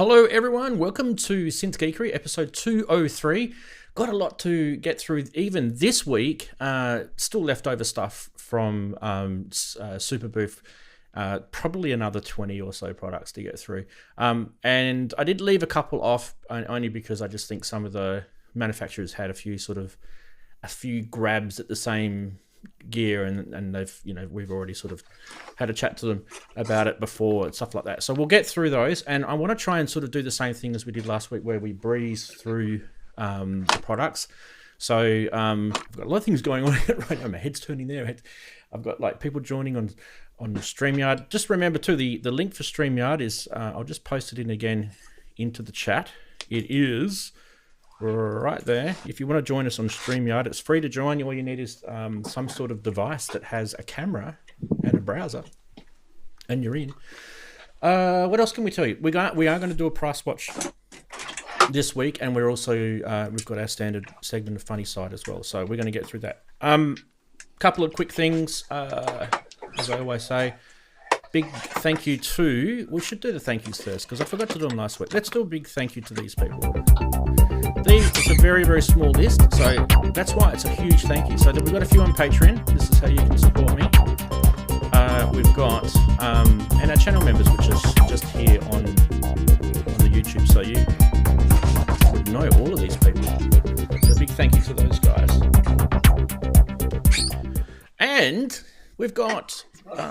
Hello everyone, welcome to Synth Geekery, episode 203. Got a lot to get through even this week. Still leftover stuff from Superbooth. Probably another 20 or so products to get through. And I did leave a couple off only because I just think some of the manufacturers had a few grabs at the same gear, and they've, we've already sort of had a chat to them about it before and stuff like that. So we'll get through those, and I want to try and sort of do the same thing as we did last week, where we breeze through the products. So I've got a lot of things going on right now. My head's turning there. I've got like people joining on StreamYard. Just remember too, the link for StreamYard is I'll just post it in again into the chat. It is right there. If you want to join us on StreamYard, it's free to join. All you need is some sort of device that has a camera and a browser, and you're in. What else can we tell you? We are going to do a price watch this week, and we're also we've got our standard segment of funny side as well. So we're going to get through that. Couple of quick things, as I always say. Big thank you to. We should do the thank yous first because I forgot to do them last week. Let's do a big thank you to these people. It's a very, very small list, so that's why it's a huge thank you. So we've got a few on Patreon. This is how you can support me. We've got and our channel members, which is just here on the YouTube, so you would know all of these people. So a big thank you to those guys. And we've got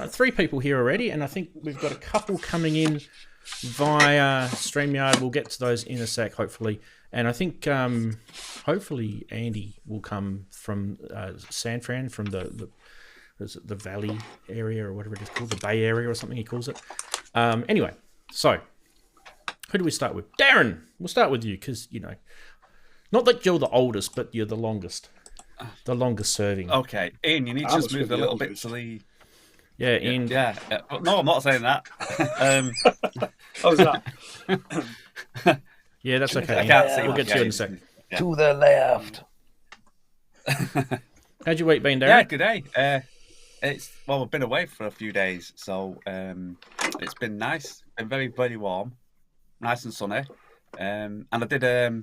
3 people here already, and I think we've got a couple coming in via StreamYard. We'll get to those in a sec, hopefully. And I think hopefully Andy will come from San Fran, from the Valley area or whatever it is called, the Bay area or something he calls it. Anyway, so who do we start with? Darren, we'll start with you because, not that you're the oldest, but you're the longest serving. Okay, Ian, you need to just move a little bit to the... Yeah, Ian. Yeah. No, I'm not saying that. How's that? Yeah, that's okay. I can't see. We'll get to you in a second. Yeah. To the left. How'd your week been, Darren? Yeah, good day. We've been away for a few days, so it's been nice. Been very, very warm, nice and sunny. And I did a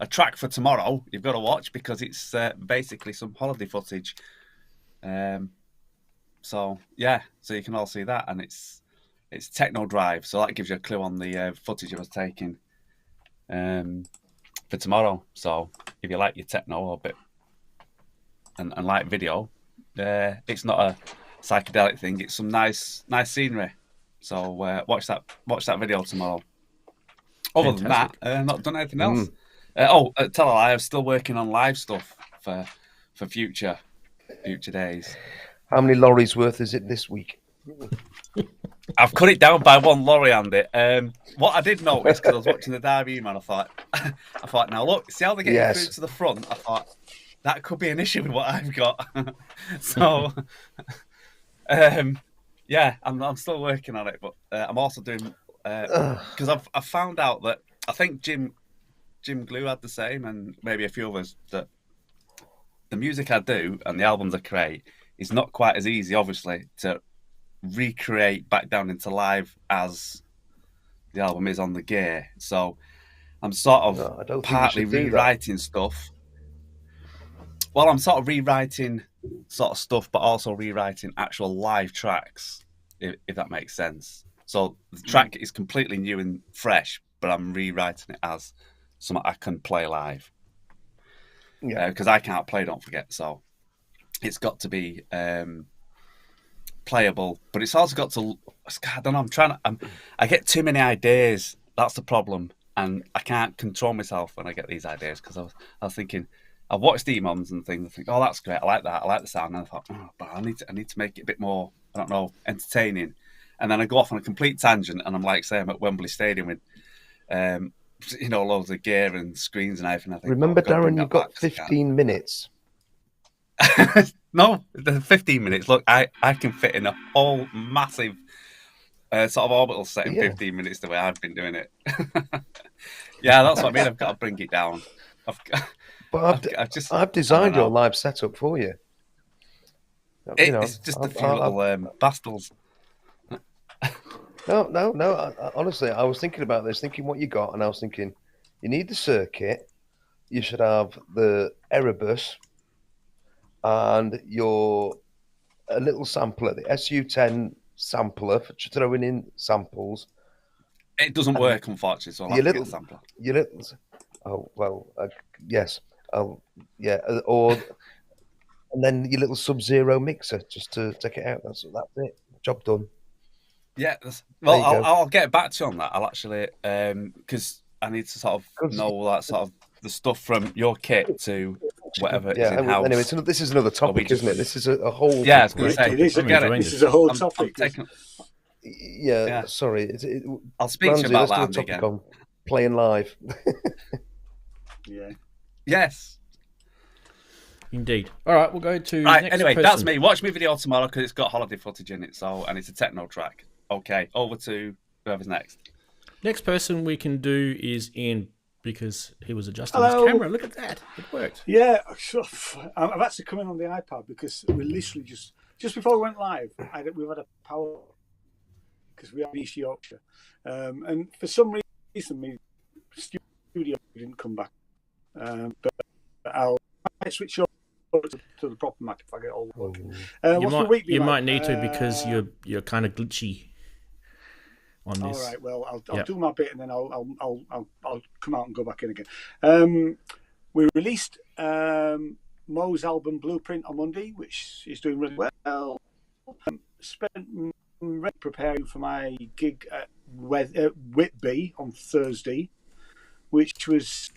track for tomorrow. You've got to watch because it's basically some holiday footage. So you can all see that, and it's Techno Drive, so that gives you a clue on the footage I was taking for tomorrow. So if you like your techno or a bit and like video, it's not a psychedelic thing. It's some nice scenery. So watch that video tomorrow. Other Fantastic. than that, not done anything else. Tell a lie, I'm still working on live stuff for future days. How many lorries worth is it this week? I've cut it down by 1 lorry, Andy. What I did notice, because I was watching the Derby man, I thought, now look, see how they're getting through to the front? I thought, that could be an issue with what I've got. So, I'm still working on it, but I'm also doing, because I've found out that, I think Jim Glue had the same, and maybe a few others, that the music I do and the albums I create is not quite as easy, obviously, to recreate back down into live as the album is on the gear. So I'm sort of partly rewriting stuff. Well, I'm sort of rewriting sort of stuff, but also rewriting actual live tracks, if that makes sense. So the track is completely new and fresh, but I'm rewriting it as something I can play live. Yeah, because I can't play, don't forget. So it's got to be playable, but it's also got to. I don't know. I get too many ideas. That's the problem, and I can't control myself when I get these ideas because I was thinking. I've watched EMOMs and things. I think, oh, that's great. I like that. I like the sound. And I thought, oh, but I need to make it a bit more. I don't know, entertaining. And then I go off on a complete tangent, and I'm like, say, I'm at Wembley Stadium with, loads of gear and screens and everything. I think, remember, Darren, you've got 15 minutes. No, the 15 minutes. Look, I can fit in a whole massive sort of orbital set in 15 minutes the way I've been doing it. Yeah, that's what I mean. I've got to bring it down. I've designed your live setup for you. It's just a few little bastles. No. Honestly, I was thinking about this, thinking what you got, and I was thinking, you need the circuit. You should have the error bus, and a little sampler, the SU10 sampler for throwing in samples. It doesn't work, unfortunately, so I'll have to get a sampler. Yes. And then your little Sub-Zero mixer just to take it out. That's it. Job done. Yeah. Well, I'll get back to you on that. I'll actually, because I need to sort of know that sort of the stuff from your kit to whatever is in house. Anyway, this is another topic, isn't it? This is a whole. Yeah, I was going to say, this is a whole topic. Sorry. I'll speak to you about that again. On playing live. Yeah. Yes. Indeed. All right, we'll go to right. Next anyway, person. That's me. Watch my video tomorrow because it's got holiday footage in it. And it's a techno track. Okay, over to whoever's next. Next person we can do is Ian because he was adjusting his camera. Look at that. It worked. Yeah. I've actually come in on the iPad because we literally just before we went live, we've had a power because we are in East Yorkshire, and for some reason, my studio didn't come back. But I'll switch over to the proper Mac if I get all working. You might need to because you're kind of glitchy on this. All right. Well, I'll do my bit and then I'll come out and go back in again. We released Mo's album Blueprint on Monday, which is doing really well. Spent preparing for my gig at Whitby on Thursday, which was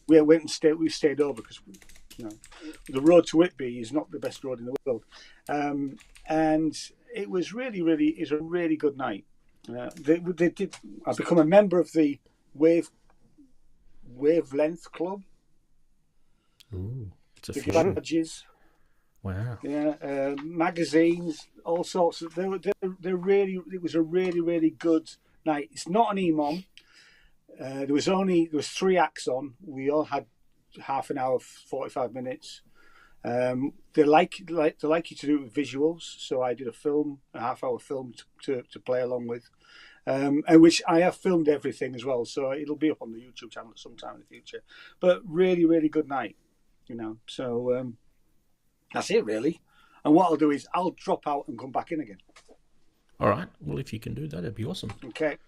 we stayed over because the road to Whitby is not the best road in the world, and it was is a really good night. They did. I've become a member of the Wavelength Club. Ooh, it's a the few badges. Wow. Yeah, magazines, all sorts of. They're really. It was a really good night. It's not an EMOM. There was 3 acts on. We all had half an hour, 45 minutes. They like you to do it with visuals, so I did a half-hour film to play along with, and which I have filmed everything as well, so it'll be up on the YouTube channel at some time in the future. But really good night, So that's it really. And what I'll do is I'll drop out and come back in again. All right. Well, if you can do that, it'd be awesome. Okay.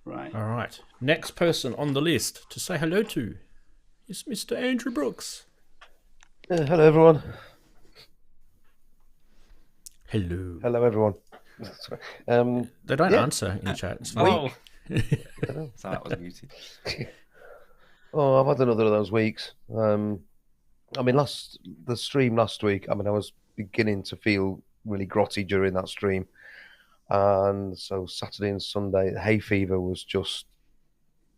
Right. All right. Next person on the list to say hello to is Mr. Andrew Brooks. Hello, everyone. Hello, everyone. They don't answer in chat. It's funny. So that was muted. I've had another of those weeks. The stream last week, I was beginning to feel really grotty during that stream. And so Saturday and Sunday, hay fever was just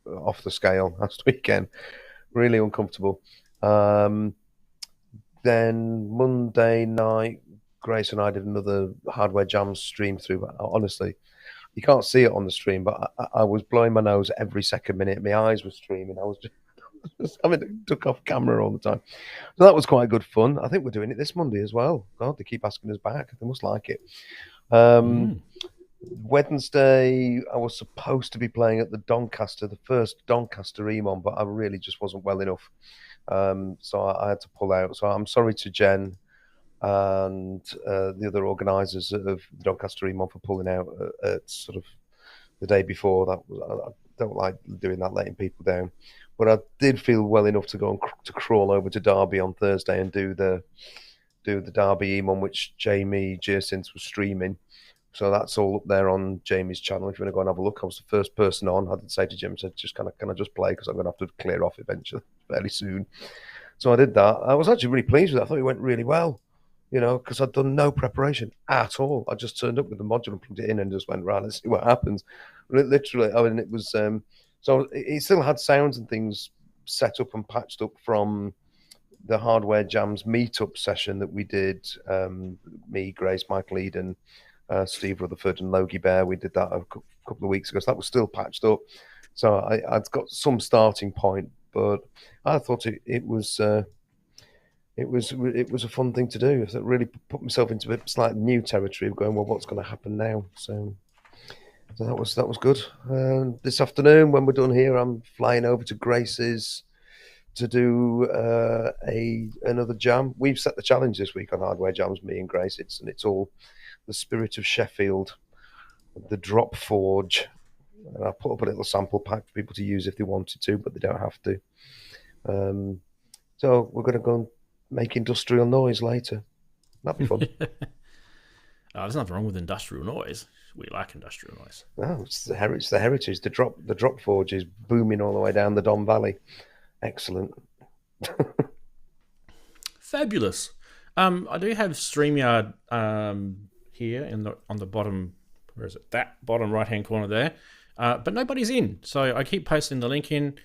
off the scale last weekend. Really uncomfortable. Then Monday night, Grace and I did another Hardware Jams stream through. But honestly, you can't see it on the stream, but I was blowing my nose every second minute. My eyes were streaming. I was just having to duck off camera all the time. So that was quite good fun. I think we're doing it this Monday as well. God, they keep asking us back. They must like it. Wednesday, I was supposed to be playing at the Doncaster, the first Doncaster EMON, but I really just wasn't well enough. So I had to pull out. So I'm sorry to Jen and the other organisers of the Doncaster EMON for pulling out at sort of the day before. I don't like doing that, letting people down. But I did feel well enough to go and to crawl over to Derby on Thursday and do the Derby EMON, which Jamie Gearsynth was streaming. So that's all up there on Jamie's channel. If you want to go and have a look, I was the first person on. I did say to Jim, said, can I just play? Because I'm going to have to clear off eventually, fairly soon. So I did that. I was actually really pleased with it. I thought it went really well, because I'd done no preparation at all. I just turned up with the module and plugged it in and just went, right, let's see what happens. Literally, it was, so it still had sounds and things set up and patched up from the Hardware Jams meetup session that we did, me, Grace, Michael Eden, Steve Rutherford and Logie Bear. We did that a couple of weeks ago, so that was still patched up. So I'd got some starting point, but I thought it was a fun thing to do. It really put myself into a slightly new territory of going, well, what's going to happen now? So So that was good. This afternoon, when we're done here, I'm flying over to Grace's to do another jam. We've set the challenge this week on Hardware Jams, me and Grace. It's all the spirit of Sheffield, the Drop Forge, and I put up a little sample pack for people to use if they wanted to, but they don't have to. So we're going to go and make industrial noise later. That'd be fun. There's nothing wrong with industrial noise. We like industrial noise. No, it's the heritage. The drop forge is booming all the way down the Don Valley. Excellent. Fabulous. I do have StreamYard here on the bottom. Where is it? That bottom right hand corner there. But nobody's in, so I keep posting the link in.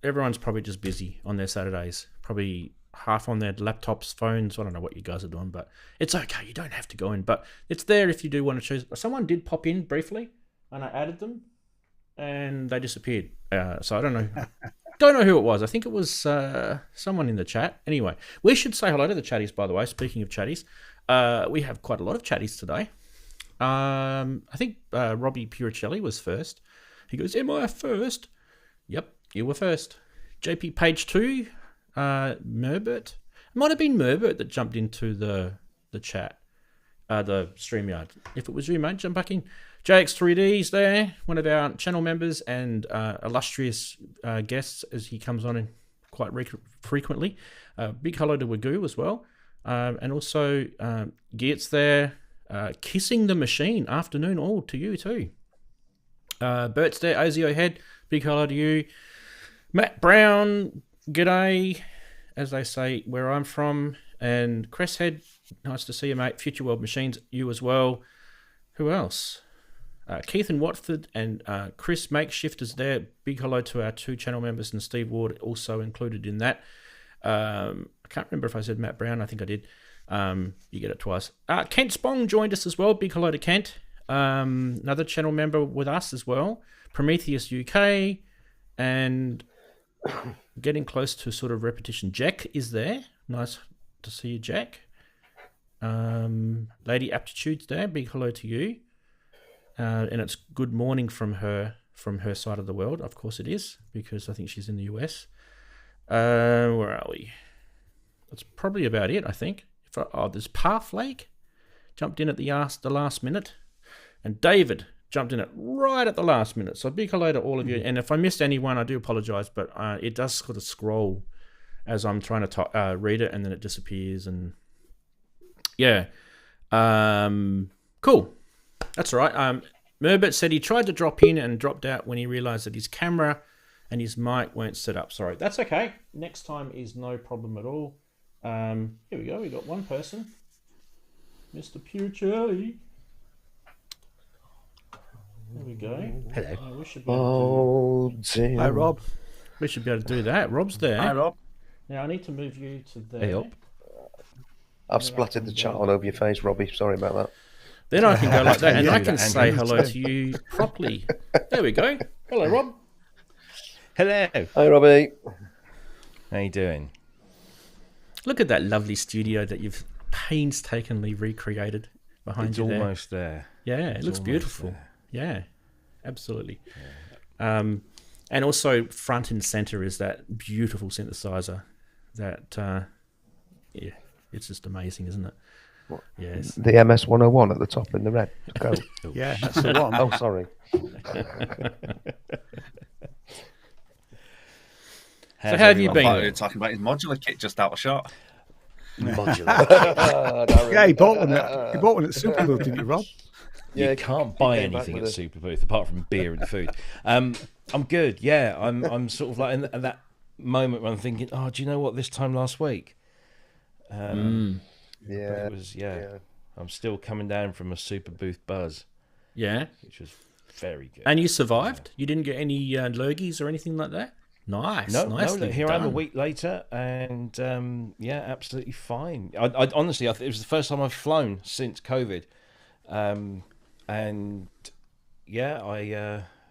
Everyone's probably just busy on their Saturdays. Probably half on their laptops, phones. I don't know what you guys are doing, but it's okay. You don't have to go in, but it's there if you do want to choose. Someone did pop in briefly, and I added them, and they disappeared. So I don't know. Don't know who it was. I think it was someone in the chat. Anyway, we should say hello to the chatties, by the way. Speaking of chatties, we have quite a lot of chatties today. I think Robbie Puricelli was first. He goes, "Am I first?" Yep, you were first. JP Page 2, Merbert. It might have been Merbert that jumped into the chat, the StreamYard. If it was you, mate, jump back in. JX3D's there, one of our channel members and illustrious guests as he comes on in quite frequently. Big hello to Wagoo as well. And also Geert's there. Kissing the Machine, afternoon all to you too. Bert's there, Azio Head, big hello to you. Matt Brown, g'day, as they say where I'm from. And Cresshead, nice to see you, mate. Future World Machines, you as well. Who else? Keith and Watford and Chris Makeshifters there. Big hello to our 2 channel members and Steve Ward also included in that. I can't remember if I said Matt Brown. I think I did. You get it twice. Kent Spong joined us as well. Big hello to Kent. Another channel member with us as well. Prometheus UK. And getting close to sort of repetition. Jack is there. Nice to see you, Jack. Lady Aptitude's there. Big hello to you. And it's good morning from her side of the world. Of course it is, because I think she's in the US. Where are we? That's probably about it, I think. There's Parflake jumped in at the last minute, and David jumped in right at the last minute. So big hello to all of you. And if I missed anyone, I do apologise, but it does sort of scroll as I'm trying to read it, and then it disappears. And yeah, cool. That's all right. Merbert said he tried to drop in and dropped out when he realised that his camera and his mic weren't set up. Sorry, that's okay. Next time is no problem at all. Here we go. We got one person, Mr. Puricelli. There we go. Hello. We should be able to Hi, Rob. We should be able to do that. Rob's there. Hi, Rob. Now I need to move you to there. Hey, up. I've splattered the chat all over your face, Robbie. Sorry about that. Then I can go like that, and Yeah, I can that, say Andrew. hello to you properly. There we go. Hello, Rob. Hello. Hi, Robbie. How you doing? Look at that lovely studio that you've painstakingly recreated behind It's you there. almost there. Yeah, it looks almost beautiful. there. Yeah, absolutely. And also front and center is that beautiful synthesizer that, yeah, it's just amazing, isn't it? What? Yes. The MS 101 at the top in the red. Go. Yeah, that's the one. Oh, sorry. So how have you I been? thought you were talking about his modular kit just out of shot. Modular. Yeah, he bought one at Superbooth, didn't you, Rob? Yeah, You can't buy came back anything at with Superbooth apart from beer and food. I'm good. Yeah, I'm sort of like in that moment when I'm thinking, oh, do you know what? This time last week, but Yeah. it was I'm still coming down from a Superbooth buzz, Yeah. which was very good. And you survived? You didn't get any lurgies or anything like that? Nice. No, Nicely here I am a done. week later, and yeah, absolutely fine. I honestly, it was the first time I've flown since COVID, and yeah,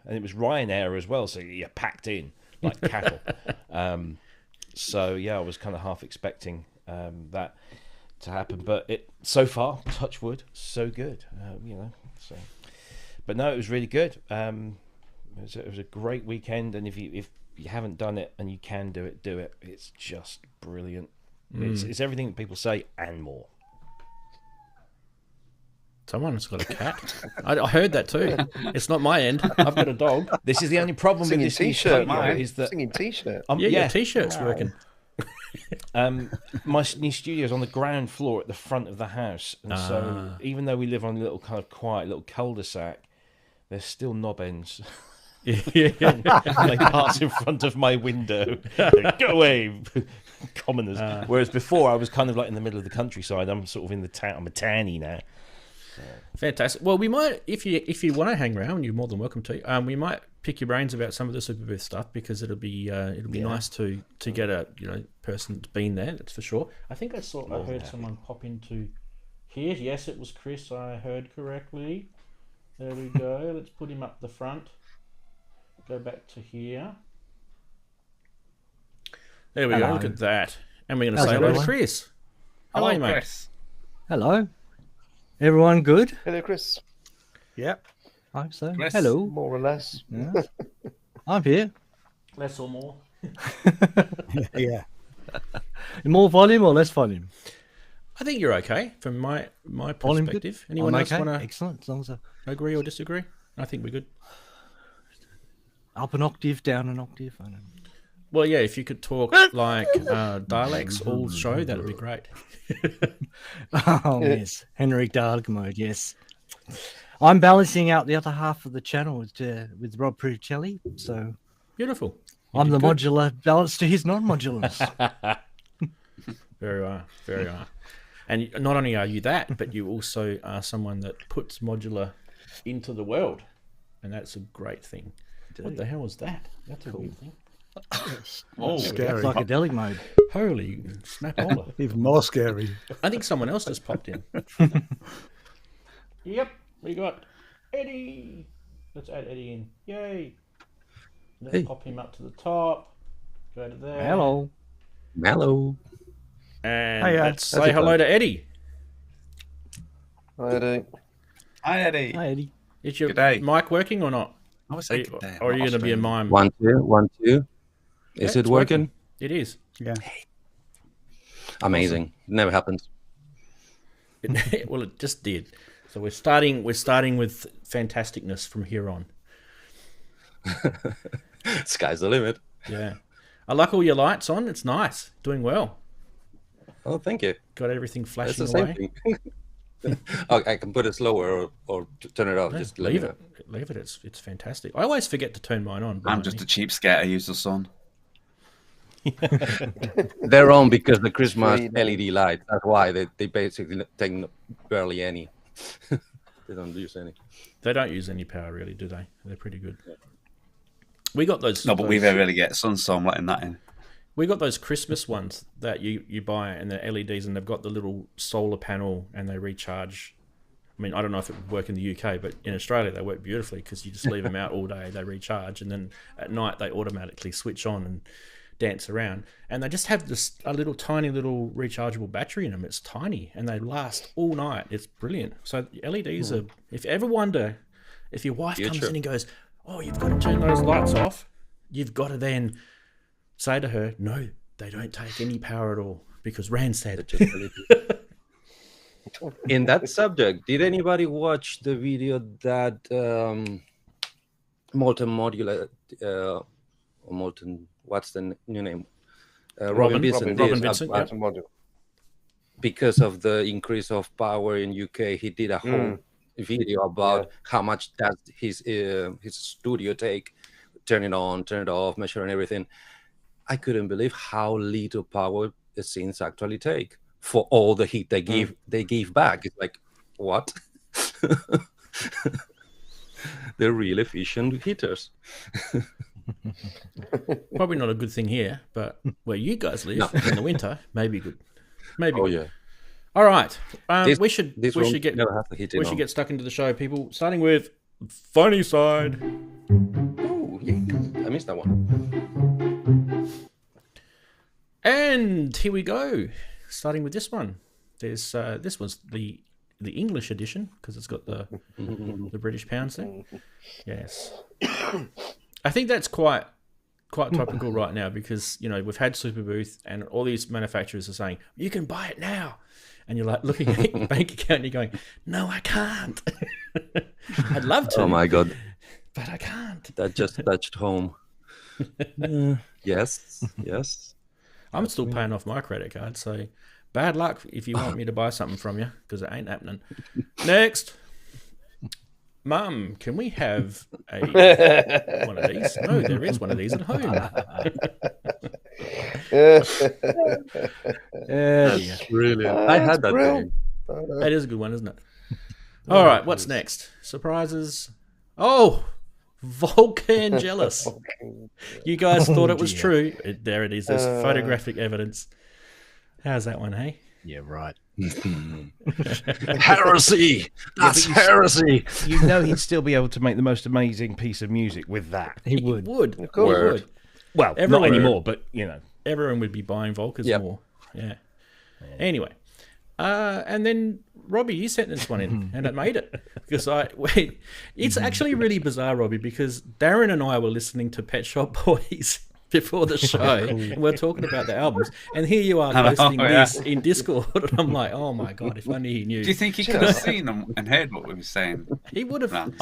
and it was Ryanair as well, so you're packed in like cattle. So yeah, I was kind of half expecting that to happen, but it so far, touch wood, so good, you know. So, But no, it was really good. It was a great weekend, and if you haven't done it and you can do it, do it. It's just brilliant. It's everything that people say and more. Someone's got a cat. I heard that too. It's not my end. I've got a dog. This is the only problem with this T-shirt, T-shirt is that singing T-shirt. Your T-shirt's working. My new studio is on the ground floor at the front of the house, and so even though we live on a little kind of quiet little cul-de-sac, there's still knob ends. They pass in front of my window. Go away, commoners. Whereas before, I was kind of like in the middle of the countryside. I'm sort of in the town. I'm a tanny now. Fantastic. Well, we might, if you want to hang around, you're more than welcome to. We might pick your brains about some of the Superbooth stuff, because it'll be nice to get a person that's been there. That's for sure. I think I heard someone pop into here. Yes, it was Chris. I heard correctly. There we go. Let's put him up the front. Go back to here. There we go. Look at that. And we're going to say hello to Chris. Hello, mate. Chris. Hello. Everyone good? Hello, Chris. Yep. I hope so. Chris. Hello. More or less. Yeah. I'm here. Less or more. Yeah. More volume or less volume? I think you're okay from my Volume perspective. good? Anyone I'm else okay. want to Excellent. As long as agree or disagree? I think we're good. up an octave, down an octave. I don't know. Well, yeah, if you could talk like dialects all show, that'd be great. Oh, yes. Henrik Dalek mode, yes. I'm balancing out the other half of the channel with Rob Prucelli, so Beautiful. I'm the modular balance to his non-modulars. Very well, very well. And not only are you that, but you also are someone that puts modular into the world, and that's a great thing. What the hell was that? That's a weird thing. Oh, scary. Psychedelic mode. Holy snapola. Even more scary. I think someone else just popped in. Yep, we got Eddie. Let's add Eddie in. Yay. Let's pop him up to the top. Go to there. Hello. Hello. And Hiya. let's say hello to Eddie. Hi, Eddie. Hi, Eddie. Hi, Eddie. Is your Good day. mic working or not? I was Or saying, are you going to be a mime? 1 2 1 2. Is Yeah, it it's working? It is. Yeah. Amazing. It never happens. Well, it just did. So we're starting with fantasticness from here on. Sky's the limit. Yeah. I like all your lights on. It's nice. Doing well. Oh, thank you. Got everything That's flashing the same away. thing. Oh, I can put it slower or turn it off. No, Just let me leave know. it. Leave it. It's fantastic. I always forget to turn mine on. I'm just a cheapskate. I use the sun. They're on because the Christmas Free, LED light. That's why they basically take barely any. They don't use any. They don't use any power really, do they? They're pretty good. We got those. No, but we never really get sun, so I'm letting that in. We got those Christmas ones that you buy, and they're LEDs, and they've got the little solar panel, and they recharge. I mean, I don't know if it would work in the UK, but in Australia they work beautifully because you just leave them out all day, they recharge, and then at night they automatically switch on and dance around. And they just have this a little tiny little rechargeable battery in them. It's tiny, and they last all night. It's brilliant. So LEDs are. If you ever wonder, if your wife comes in and goes, "Oh, you've got to turn those lights off," you've got to then say to her, "No, they don't take any power at all because Rand said it." In that subject, did anybody watch the video that Molten Modular or Molten? What's the new name? Robin Vincent did Vincent, about- Module. because of the increase of power in UK. He did a whole video about how much does his studio take, turn it on, turn it off, measuring everything. I couldn't believe how little power the synths actually take for all the heat they give back. It's like, what? They're real efficient heaters. Probably not a good thing here, but where you guys live in the winter, maybe good. Maybe. Oh good. yeah. All right. This- we should this room get never has the heating we should on. get stuck into the show, people. Starting with funny side. Oh, yeah. I missed that one. And here we go. Starting with this one. There's this was the the English edition because it's got the British pounds there. Yes, I think that's quite topical right now because we've had Superbooth and all these manufacturers are saying you can buy it now, and you're like looking at your bank account and you're going, no, I can't. I'd love to. Oh my God, but I can't. That just touched home. Yes. I'm still paying off my credit card, so bad luck if you want me to buy something from you, because it ain't happening. Next. Mum, can we have one of these? No, there is one of these at home. That's brilliant. I had that thing. That is a good one, isn't it? All right, what's next? Surprises. Oh, Volcangelis. You guys thought it was true. There it is. There's photographic evidence. How's that one, hey? Yeah, right. Heresy! That's heresy! You know he'd still be able to make the most amazing piece of music with that. He would. Of course. He would. Well, not anymore, but everyone would be buying Volcas more. Yeah. Anyway, and then Robbie, you sent this one in, and it made it because it's actually really bizarre, Robbie, because Darren and I were listening to Pet Shop Boys before the show, and we're talking about the albums, and here you are posting this in Discord, and I'm like, oh my God, if only he knew. Do you think he could have seen them and heard what we were saying? He would have.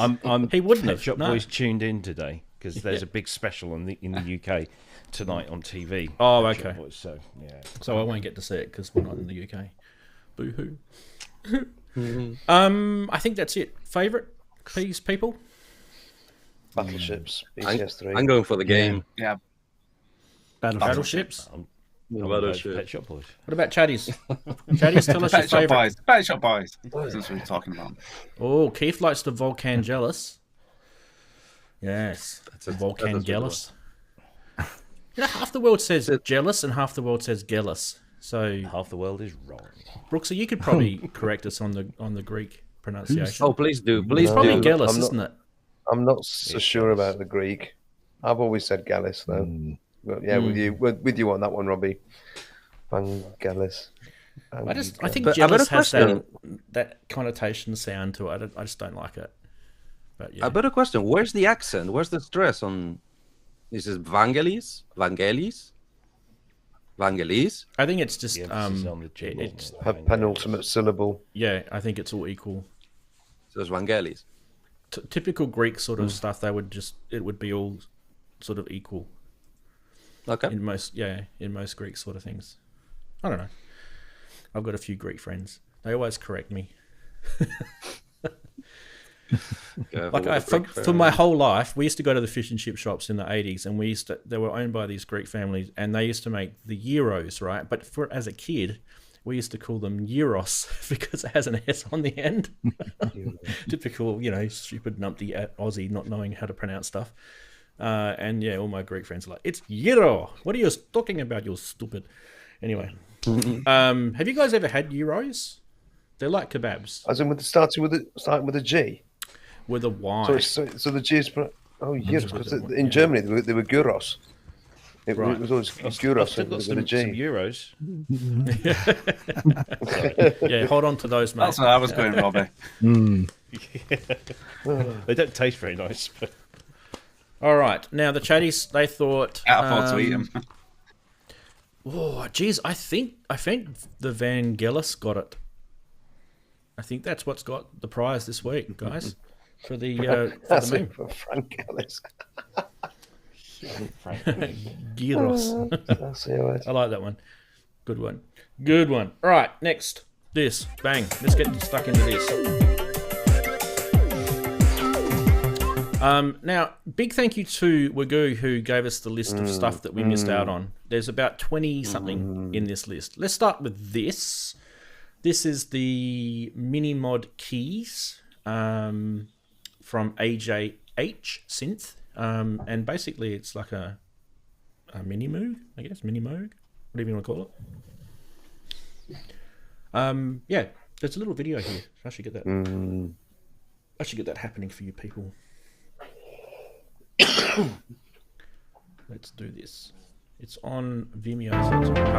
He wouldn't have. Pet Shop Boys tuned in today because there's a big special in the UK tonight on TV. Oh, okay. Boys, so yeah. So I won't get to see it because we're not in the UK. Boo hoo. I think that's it. Favorite, please, people. Battleships. BCS3. I'm going for the game. Yeah. Battleships. Pet Shop Boys. What about Chatties? Chatties, tell us your favourite. Pet Shop Boys. That's what we're talking about. Oh, Keith likes the Volcangelis. Yes, that's Volcangelis. Half the world says jealous and half the world says gelis. So half the world is wrong. Brooksy, you could probably correct us on the Greek pronunciation. Oh, please do. Please it's probably do. gelis, isn't it? I'm not so sure about the Greek. I've always said Gallus, though. But yeah, with you on that one, Robbie. Vangelis. I think jealous has that connotation sound to it. I just don't like it. But yeah. A better question: where's the accent? Where's the stress on? Is it Vangelis? Vangelis? Vangelis? I think it's just it's penultimate syllable. Yeah, I think it's all equal. So it's Vangelis. Typical Greek sort of stuff. It would be all sort of equal. Okay. In most Greek sort of things. I don't know. I've got a few Greek friends. They always correct me. For my whole life, we used to go to the fish and chip shops in the 80s, and they were owned by these Greek families, and they used to make the gyros, right? But as a kid, we used to call them gyros because it has an S on the end. Typical, stupid numpty Aussie not knowing how to pronounce stuff. And yeah, all my Greek friends are like, it's gyro. What are you talking about, you stupid? Anyway, have you guys ever had gyros? They're like kebabs. As in starting with a G? With a Y. So the G is... Oh, yes, because in Germany they were gyros. It was always gyros with a G. Some euros. Yeah, hold on to those, mate. That's where I was going, Robbie. They don't taste very nice, but... All right. Now, the chatties, they thought... Can't afford to eat them. Oh, geez. I think the Vangelis got it. I think that's what's got the prize this week, guys. For the meme. For Frank Ellis. Gyros. I like that one. Good one. All right, next. This. Bang. Let's get stuck into this. Now, big thank you to Wagoo who gave us the list of stuff that we missed out on. There's about 20-something in this list. Let's start with this. This is the MiniMod Keyz from AJH Synth. And basically it's like a mini-moog, I guess. Mini-moog, whatever you want to call it. Yeah, there's a little video here. I should get that. I should get that happening for you people. Let's do this. It's on Vimeo, so it's here we go.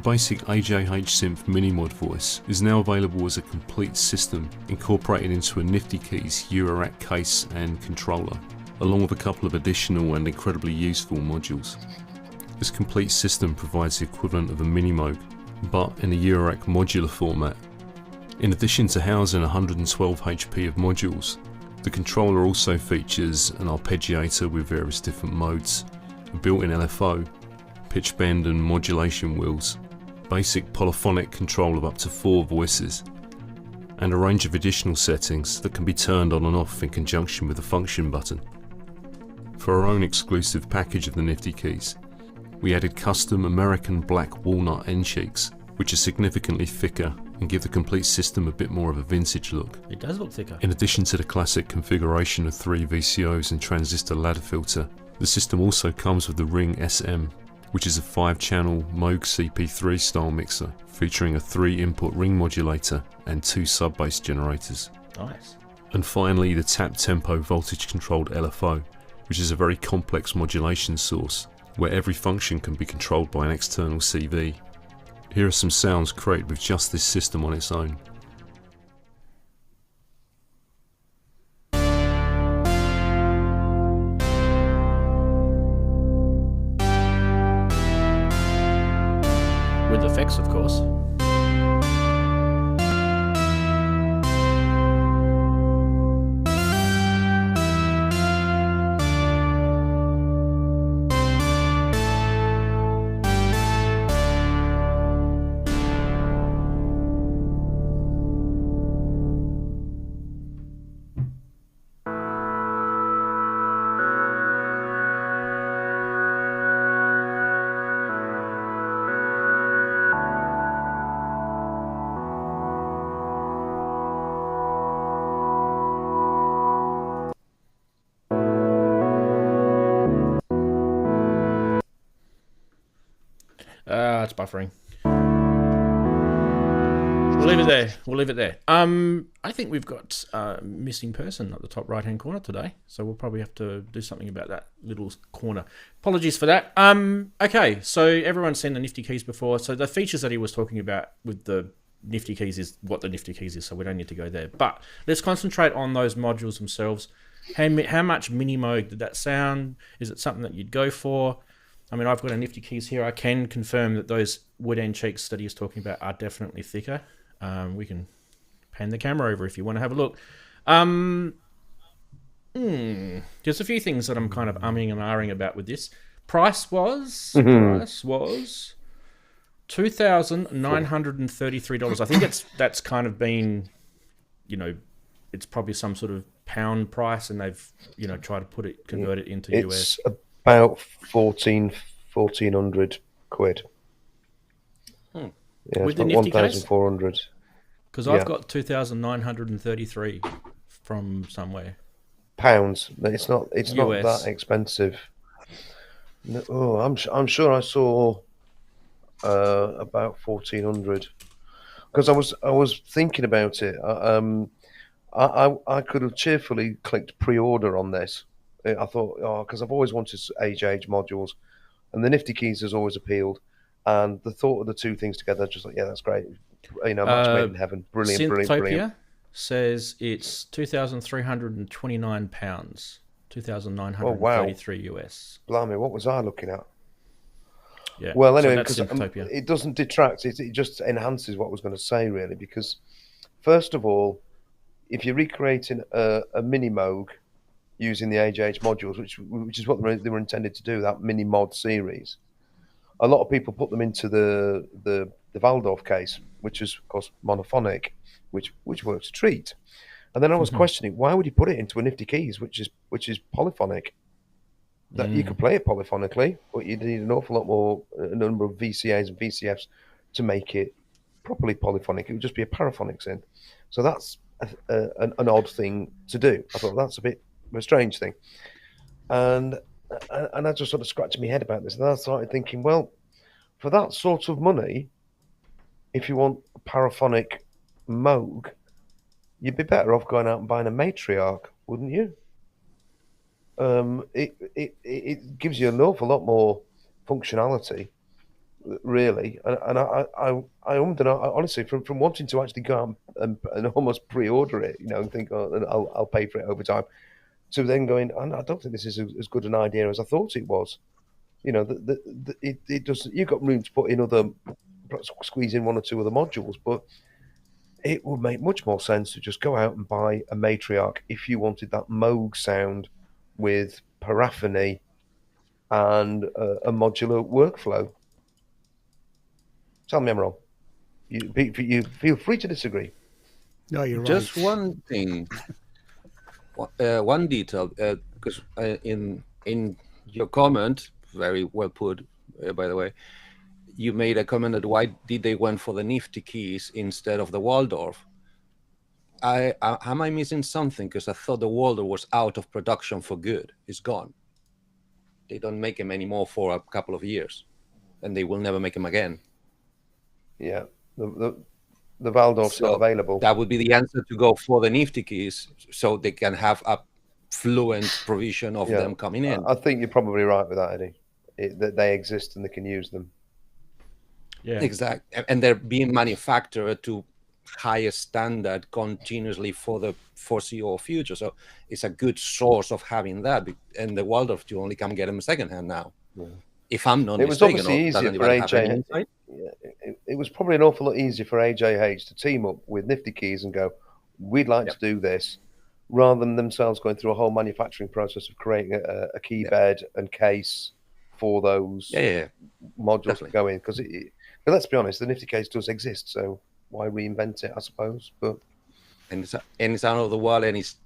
basic AJH Synth MiniMod voice is now available as a complete system incorporated into a Nifty Keyz eurorack case and controller, along with a couple of additional and incredibly useful modules. This complete system provides the equivalent of a Minimoog, but in a eurorack modular format. In addition to housing 112 HP of modules, the controller also features an arpeggiator with various different modes, a built-in LFO, pitch bend and modulation wheels, basic polyphonic control of up to 4 voices, and a range of additional settings that can be turned on and off in conjunction with the function button. For our own exclusive package of the Nifty Keyz, we added custom American black walnut end cheeks, which are significantly thicker and give the complete system a bit more of a vintage look. It does look thicker. In addition to the classic configuration of 3 VCOs and transistor ladder filter, the system also comes with the Ring SM, which is a 5-channel Moog CP3 style mixer featuring a 3-input ring modulator and 2 sub-bass generators. Nice. And finally, the tap tempo voltage controlled LFO, which is a very complex modulation source where every function can be controlled by an external CV. Here are some sounds created with just this system on its own. With effects, of course. It's buffering. We'll leave it there. We'll leave it there. I think we've got a missing person at the top right-hand corner today, so we'll probably have to do something about that little corner. Apologies for that. Okay, so everyone's seen the Nifty Keyz before. So the features that he was talking about with the Nifty Keyz is what the Nifty Keyz is, so we don't need to go there. But let's concentrate on those modules themselves. How much Minimoog did that sound? Is it something that you'd go for? I mean, I've got a Nifty Keyz here. I can confirm that those wood end cheeks that he was talking about are definitely thicker. We can pan the camera over if you want to have a look. There's a few things that I'm kind of umming and ahhing about with this. Price was $2,933. I think that's kind of been, it's probably some sort of pound price, and they've tried to convert it into US. It's about 1,400 quid. Yeah, with it's the about Nifty case? 1,400. Because I've got 2,933 from somewhere. Pounds. It's not US. that expensive. No, I'm sure I saw about 1,400. Because I was thinking about it. I could have cheerfully clicked pre-order on this. I thought, because I've always wanted AJH modules, and the Nifty Keyz has always appealed, and the thought of the two things together, just like, yeah, that's great. Match made in heaven. Brilliant, brilliant. Says it's £2,329, $2,933 US. Blimey, what was I looking at? Yeah. Well, anyway, so because it doesn't detract. It just enhances what I was going to say, really. Because first of all, if you're recreating a Minimoog using the AJH modules, which is what they were intended to do, that MiniMod series, a lot of people put them into the Waldorf case, which is of course monophonic, which works a treat. And then I was questioning, why would you put it into a Nifty Keyz, which is polyphonic? That you could play it polyphonically, but you need an awful lot more, a number of VCAs and VCFs to make it properly polyphonic. It would just be a paraphonic synth. So that's an odd thing to do. I thought that's a bit of a strange thing. And I just sort of scratched my head about this. And I started thinking, well, for that sort of money, if you want a paraphonic Moog, you'd be better off going out and buying a Matriarch, wouldn't you? It gives you an awful lot more functionality. really. And I honestly, from wanting to actually go out and almost pre-order it, and think, and I'll pay for it over time, to then going, I don't think this is as good an idea as I thought it was. It does. You've got room to put in squeeze in one or two other modules, but it would make much more sense to just go out and buy a Matriarch if you wanted that Moog sound with paraphony and a modular workflow. Tell me I'm wrong. You feel free to disagree. No, you're right. Just one thing, one detail, because in your comment, very well put, by the way, you made a comment that why did they went for the Nifty keys instead of the Waldorf? Am I missing something? Because I thought the Waldorf was out of production for good. It's gone. They don't make them anymore for a couple of years, and they will never make them again. Yeah, the Waldorf's not available. That would be the answer, to go for the Nifty keys, so they can have a fluent provision of them coming in. I think you're probably right with that, Eddie. That they exist and they can use them. Yeah, exactly, and they're being manufactured to higher standard continuously for the foreseeable future. So it's a good source of having that. And the Waldorf, you only can get them secondhand now. Yeah. If I'm not mistaken, it was obviously easier for AJH. It was probably an awful lot easier for AJH to team up with Nifty Keys and go, we'd like to do this, rather than themselves going through a whole manufacturing process of creating a key bed and case for those modules to go in. Because let's be honest, the Nifty case does exist, so why reinvent it, I suppose? But it's out of the wall, and it's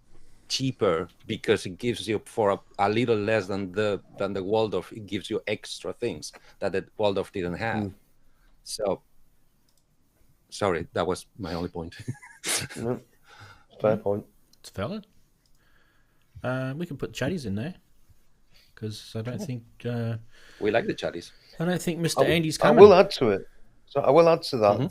cheaper because it gives you, for a little less than the Waldorf, it gives you extra things that the Waldorf didn't have. So, sorry, that was my only point. Fair point. It's valid. We can put chatties in there, because I don't think we like the chatties. I don't think Mr. Andy's coming. I will add to it. So I will add to that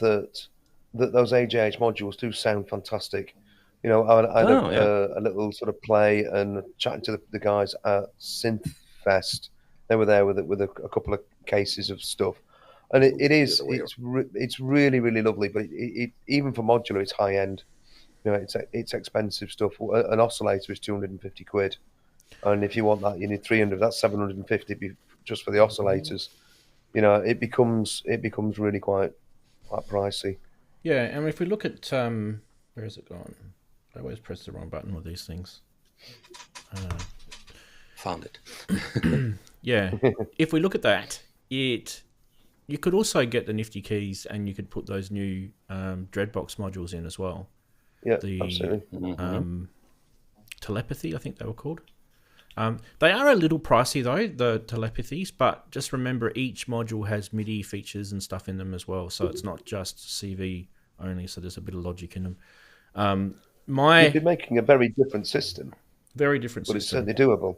that those AJH modules do sound fantastic. I had a little sort of play and chatting to the guys at Synth Fest. They were there with a couple of cases of stuff, and it's really, really lovely. But it even for modular, it's high end. It's expensive stuff. An oscillator is 250 quid, and if you want that, you need 300. That's 750 just for the oscillators. It becomes really quite pricey. Yeah, and if we look at where has it gone? I always press the wrong button with these things. Found it. Yeah, if we look at that, you could also get the Nifty keys, and you could put those new Dreadbox modules in as well. Yeah, the absolutely. Telepathy, I think they were called. They are a little pricey though, the telepathies, but just remember each module has MIDI features and stuff in them as well, so it's not just CV only. So there's a bit of logic in them. You'd be making a very different system. Very different system. But it's certainly doable.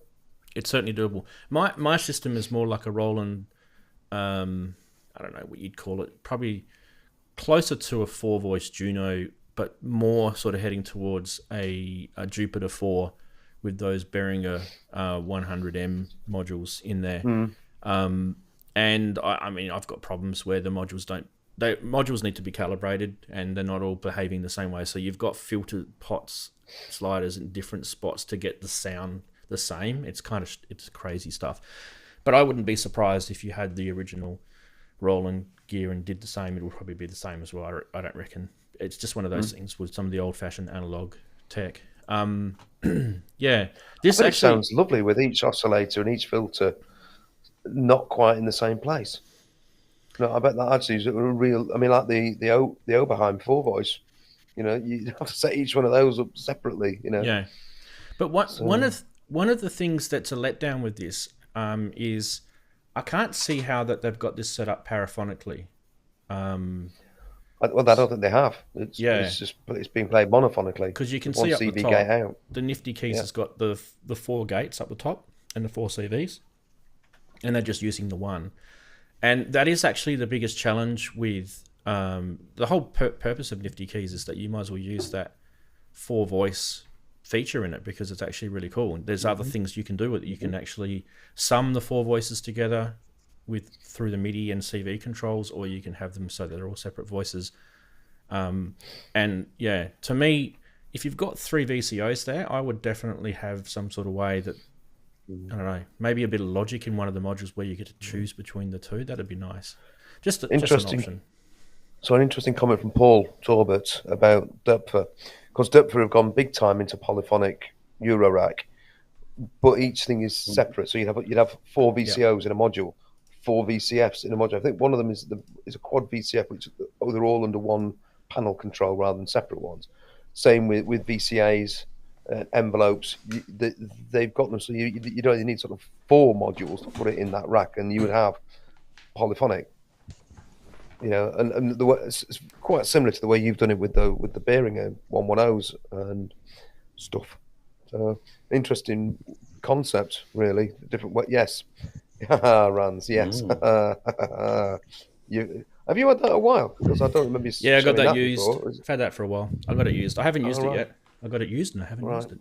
It's certainly doable. My system is more like a Roland, I don't know what you'd call it, probably closer to a 4-voice Juno, but more sort of heading towards a Jupiter 4 with those Behringer 100M modules in there. And I mean, I've got problems where the modules need to be calibrated, and they're not all behaving the same way. So you've got filter pots, sliders in different spots to get the sound the same. It's crazy stuff. But I wouldn't be surprised if you had the original Roland gear and did the same. It would probably be the same as well. I don't reckon. It's just one of those things with some of the old-fashioned analog tech. Yeah, this actually sounds lovely with each oscillator and each filter not quite in the same place. No, I bet that actually is a real. I mean, like the Oberheim 4-voice. You have to set each one of those up separately. Yeah, but one of the things that's a letdown with this is I can't see how that they've got this set up paraphonically. Well, I don't think they have. It's being played monophonically. Because you can see up the top, the Nifty Keys has got the 4 gates up the top and the 4 CVs, and they're just using the one. And that is actually the biggest challenge with the whole purpose of Nifty Keys is that you might as well use that 4-voice feature in it, because it's actually really cool. And there's other things you can do with it. You can actually sum the 4 voices together through the MIDI and CV controls, or you can have them so that they're all separate voices. And yeah, to me, if you've got 3 VCOs there, I would definitely have some sort of way that, I don't know, maybe a bit of logic in one of the modules where you get to choose between the two. That'd be nice. Just an option. So an interesting comment from Paul Torbert about Dupfer, because Dupfer have gone big time into polyphonic Eurorack, but each thing is separate. So you'd have 4 VCOs in a module, 4 VCFs in a module. I think one of them is a quad VCF, which they're all under one panel control rather than separate ones. Same with VCAs, envelopes. They've got them, so you don't need sort of 4 modules to put it in that rack, and you would have polyphonic. You know, and it's quite similar to the way you've done it with the Behringer 110s and stuff. So interesting concept, really. Different way. Yes, Ranz. Yes. Have you had that a while? Because I don't remember. Yeah, I got that used. I've had that for a while. I got it used. I haven't used it yet. I got it used and I haven't used it.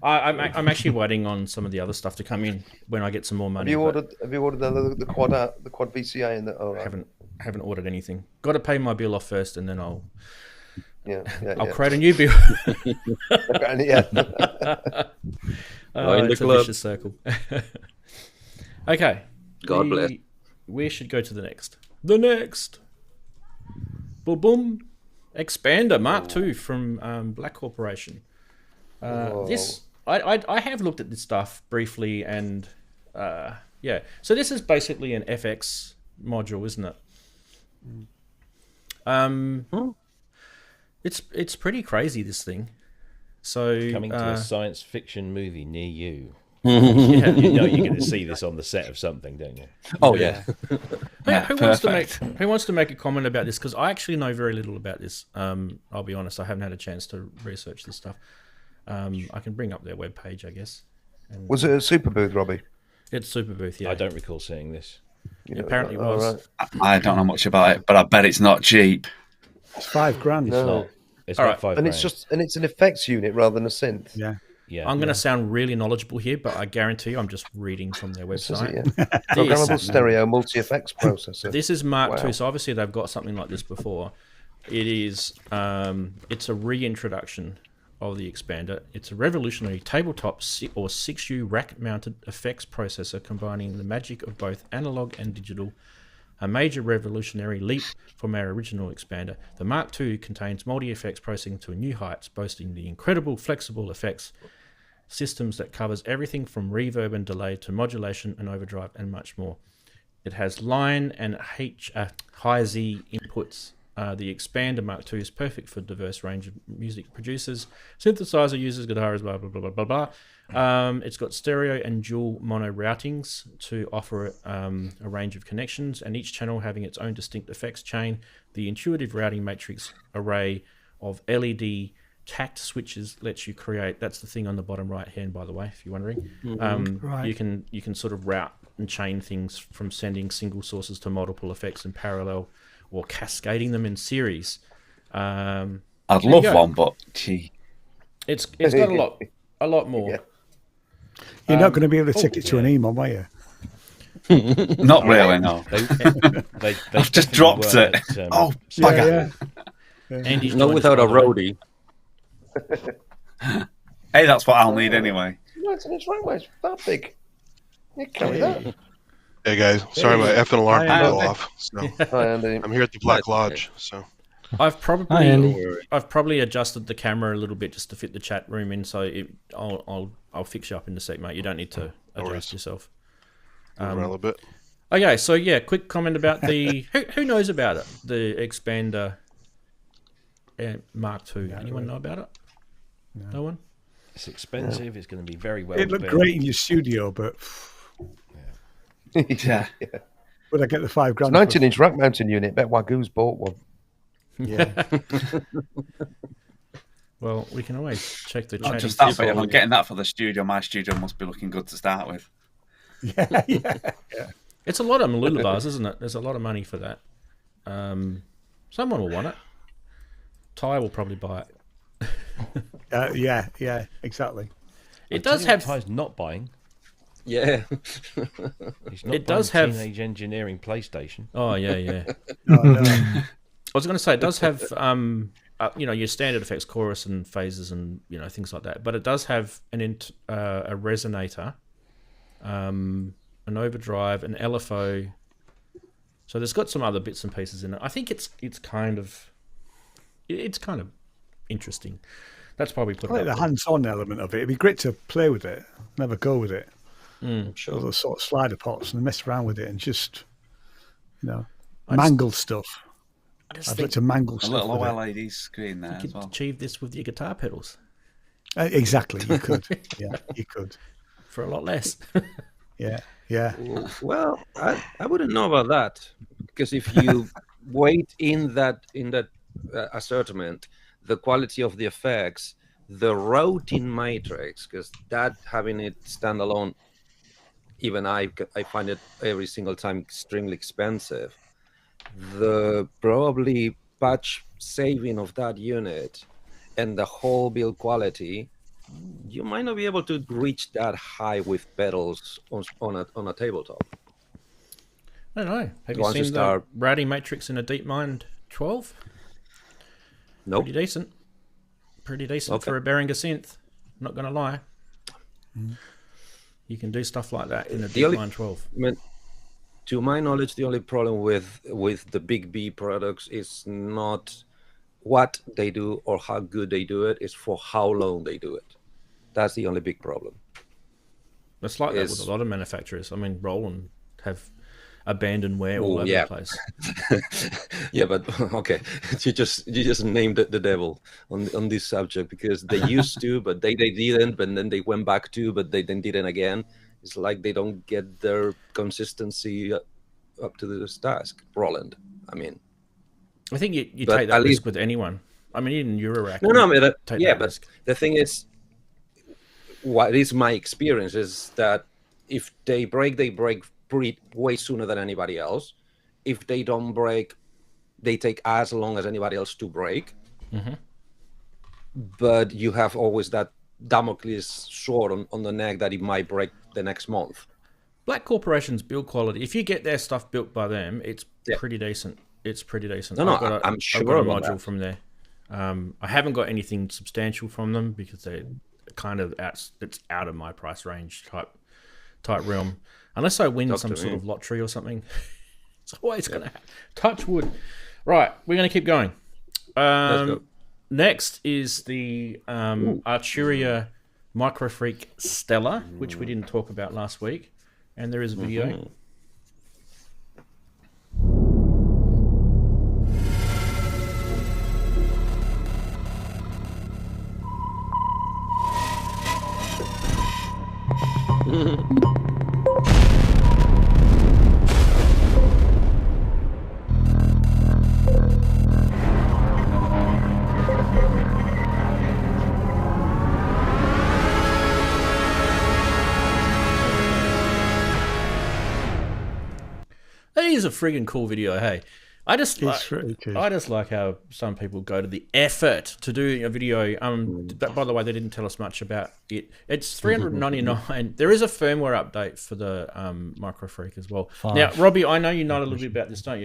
I'm actually waiting on some of the other stuff to come in when I get some more money. Have you ordered the quad VCA and the? Oh, right. Haven't ordered anything. Got to pay my bill off first, and then I'll create a new bill. It's a vicious circle. Okay. God bless. We should go to the next. Boom, boom. Expander Mark II from Black Corporation. This I have looked at this stuff briefly, and so this is basically an FX module, isn't it? It's pretty crazy, this thing. So coming to a science fiction movie near you. Yeah. You know you're going to see this on the set of something, don't you? Oh yeah. Who wants to make a comment about this? Because I actually know very little about this. I'll be honest, I haven't had a chance to research this stuff. I can bring up their webpage, I guess. Was it a Superbooth, Robbie? It's Superbooth, yeah. I don't recall seeing this. It apparently was. Right. I don't know much about it, but I bet it's not cheap. It's $5,000. No. It's All not right. $5,000. And it's an effects unit rather than a synth. Yeah. Yeah. I'm going to sound really knowledgeable here, but I guarantee you I'm just reading from their website. Programmable stereo multi-effects processor. This is Mark II, so obviously they've got something like this before. It is, it's a reintroduction of the Expander. It's a revolutionary tabletop or 6U rack-mounted effects processor combining the magic of both analog and digital. A major revolutionary leap from our original Expander. The Mark II contains multi-effects processing to new heights, boasting the incredible flexible effects systems that covers everything from reverb and delay to modulation and overdrive and much more. It has line and high Z inputs. The Expander Mark II is perfect for a diverse range of music producers, synthesizer users, guitarists, blah, blah, blah, blah, blah, blah. It's got stereo and dual mono routings to offer a range of connections, and each channel having its own distinct effects chain. The intuitive routing matrix array of LED tact switches lets you create, that's the thing on the bottom right hand, by the way, if you're wondering. Right. You can sort of route and chain things from sending single sources to multiple effects in parallel or cascading them in series. I'd love one, but gee, it's got a lot more. Yeah. You're not going to be able to take it to an EMOM, are you? not really, no. I've just dropped it. Oh, bugger. Andy's Not without a roadie. Hey, that's what I'll need anyway. No, it's right, it's that big. You carry that. Hey guys, sorry my effing alarm Hi, didn't go Andy. off. So Hi, Andy. I'm here at the Black Lodge. So I've Hi, Andy. probably adjusted the camera a little bit just to fit the chat room in, so I'll fix you up in a sec, mate. You don't need to adjust yourself. move around a little bit. Okay, so yeah, quick comment about the who knows about it? The Expander Mark II. Anyone know about it? No one. It's expensive. It's going to be very well. It looked built. great in your studio, but Yeah. would I get the $5,000? 19-inch rack mounting unit. Bet Wagoo's bought one. Yeah. Well, we can always check the Not chat. just that, but if I'm getting that for the studio, my studio must be looking good to start with. yeah. It's a lot of Malula bars, isn't it? There's a lot of money for that. Someone will want it. Ty will probably buy it. Yeah, exactly. It does have. Ty's not buying. Yeah. It does have Teenage Engineering PlayStation. Oh yeah. Oh, no. I was going to say it does have your standard effects, chorus and phases, and things like that. But it does have a resonator, an overdrive, an LFO. So there's got some other bits and pieces in it. I think it's kind of interesting. That's probably put. I like the hands-on element of it. It'd be great to play with it, never go with it. Sure. All those sort of slider pots and mess around with it and just, mangle stuff. I'd like to mangle stuff. A little with OLED screen there. You could achieve this with your guitar pedals. Exactly, you could. Yeah, you could. For a lot less. Yeah. Well, I wouldn't know about that, because if you wait in that assortment, the quality of the effects, the routing matrix, because that having it standalone, even I find it every single time extremely expensive. The probably patch saving of that unit and the whole build quality, you might not be able to reach that high with pedals on a tabletop. I don't know. Have you seen the routing matrix in a DeepMind 12? Nope. Pretty decent for a Behringer synth. Not going to lie. You can do stuff like that in a DeepMind 12. To my knowledge, the only problem with the big B products is not what they do or how good they do it, is for how long they do it. That's the only big problem. It's like that with a lot of manufacturers. I mean, Roland have abandonware all over the place. Yeah, but okay, you just named the devil on this subject, because they used to, but they didn't, but then they went back to, but they then didn't again. It's like they don't get their consistency up to this task. Roland, I mean, I think you take that risk with anyone. I mean, even Eurorack. But the thing is, what is my experience is that if they break way sooner than anybody else. If they don't break, they take as long as anybody else to break. But you have always that Damocles sword on the neck that it might break the next month. Black corporations build quality. If you get their stuff built by them, it's pretty decent. It's pretty decent. I'm sure I've got a module that. from there. I haven't got anything substantial from them because they're kind of it's out of my price range type realm. Unless I win some sort of lottery or something. It's always going to happen. Touch wood. Right, we're going to keep going. Let's go. Next is the Arturia Microfreak Stellar, which we didn't talk about last week. And there is a video. That is a friggin' cool video, hey. I just like how some people go to the effort to do a video. By the way, they didn't tell us much about it. It's $399. There is a firmware update for the Microfreak as well. Now, Robbie, I know you know a little bit about this, don't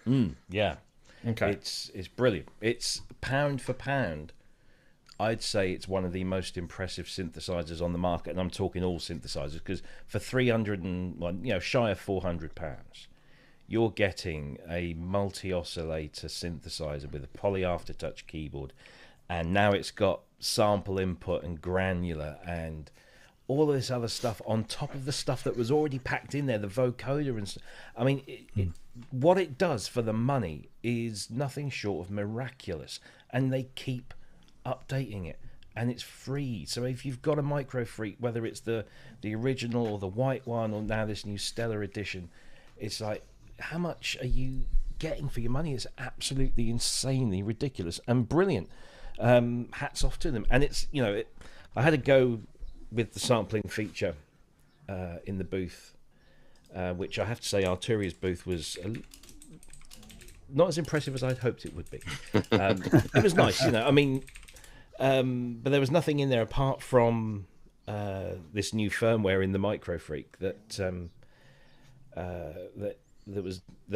you? Yeah. Okay. It's brilliant. It's pound for pound. I'd say it's one of the most impressive synthesizers on the market, and I'm talking all synthesizers, because for shy of £400, you're getting a multi-oscillator synthesizer with a poly aftertouch keyboard, and now it's got sample input and granular and all of this other stuff on top of the stuff that was already packed in there, the vocoder and stuff. I mean, what it does for the money is nothing short of miraculous, and they keep updating it, and it's free. So if you've got a Microfreak, whether it's the original or the white one or now this new Stellar edition, it's like, how much are you getting for your money? It's absolutely insanely ridiculous and brilliant. Hats off to them. And it's, I had a go with the sampling feature in the booth, which I have to say Arturia's booth was not as impressive as I'd hoped it would be. It was nice, I mean, but there was nothing in there apart from this new firmware in the Microfreak that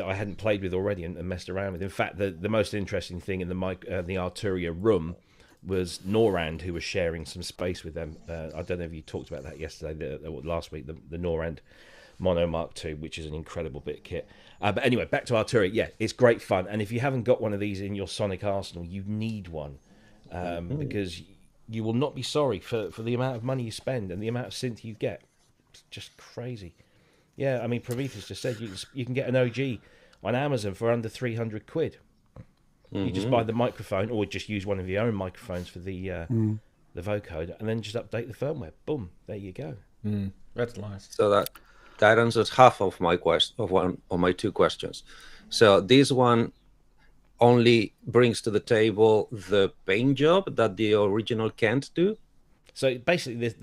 I hadn't played with already and messed around with. In fact, the most interesting thing in the Arturia room was Norand, who was sharing some space with them. I don't know if you talked about that yesterday or last week, the Norand Mono Mark II, which is an incredible bit of kit. But anyway, back to Arturia. Yeah, it's great fun. And if you haven't got one of these in your Sonic arsenal, you need one, because you will not be sorry for the amount of money you spend and the amount of synth you get. It's just crazy. Yeah, I mean, Prometheus just said you can get an OG on Amazon for under 300 quid. You just buy the microphone, or just use one of your own microphones for the vocode, and then just update the firmware. Boom, there you go. That's nice. So that answers half of my my two questions. So this one only brings to the table the paint job that the original can't do. So basically,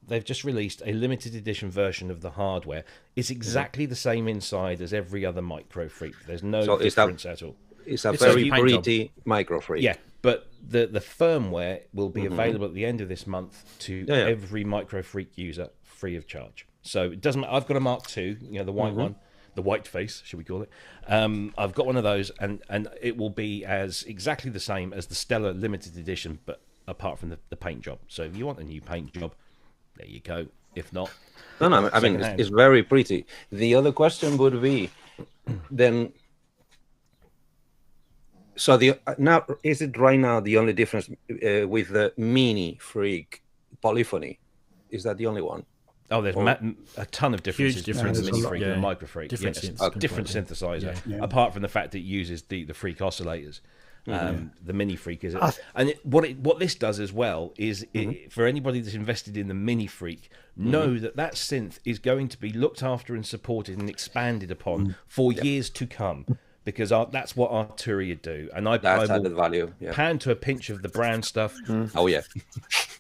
they've just released a limited edition version of the hardware. It's exactly the same inside as every other Microfreak. There's no difference at all. It's a very pretty Microfreak. Yeah, but the firmware will be available at the end of this month to every Microfreak user free of charge. So it doesn't. I've got a Mark II, the white one, the white face, should we call it? I've got one of those, and it will be exactly the same as the Stellar limited edition, but apart from the paint job. So if you want a new paint job, there you go. If not, no. I mean, it's very pretty. The other question would be, then. So now is it right now the only difference with the Mini-Freak polyphony? Is that the only one? Oh, there's a ton of differences between the Mini-Freak and the Microfreak. Different synthesizer. Apart from the fact that it uses the Freak oscillators, the Mini-Freak is. And what this does as well is for anybody that's invested in the Mini-Freak, know that synth is going to be looked after and supported and expanded upon for years to come. Because that's what Arturia do, and I will value. pound to a pinch of the brand stuff. Oh yeah,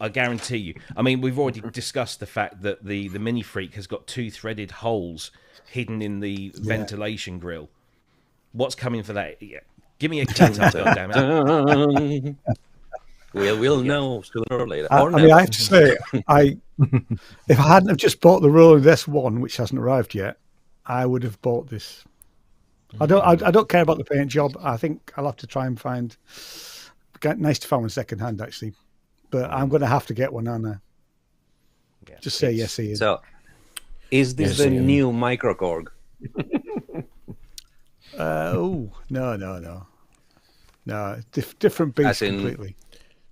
I guarantee you. I mean, we've already discussed the fact that the Mini-Freak has got 2 threaded holes hidden in the ventilation grill. What's coming for that? Yeah. Give me a cut up, goddammit. We'll know sooner or later. I mean, I have to say, if I hadn't have just bought the Roland S1, which hasn't arrived yet, I would have bought this. I don't care about the paint job. I think I'll have to try and find. Nice to find one second hand, actually, but I'm going to have to get one, aren't I? Yeah, just say yes, Ian. So, is this the new Microkorg? No, different beast completely.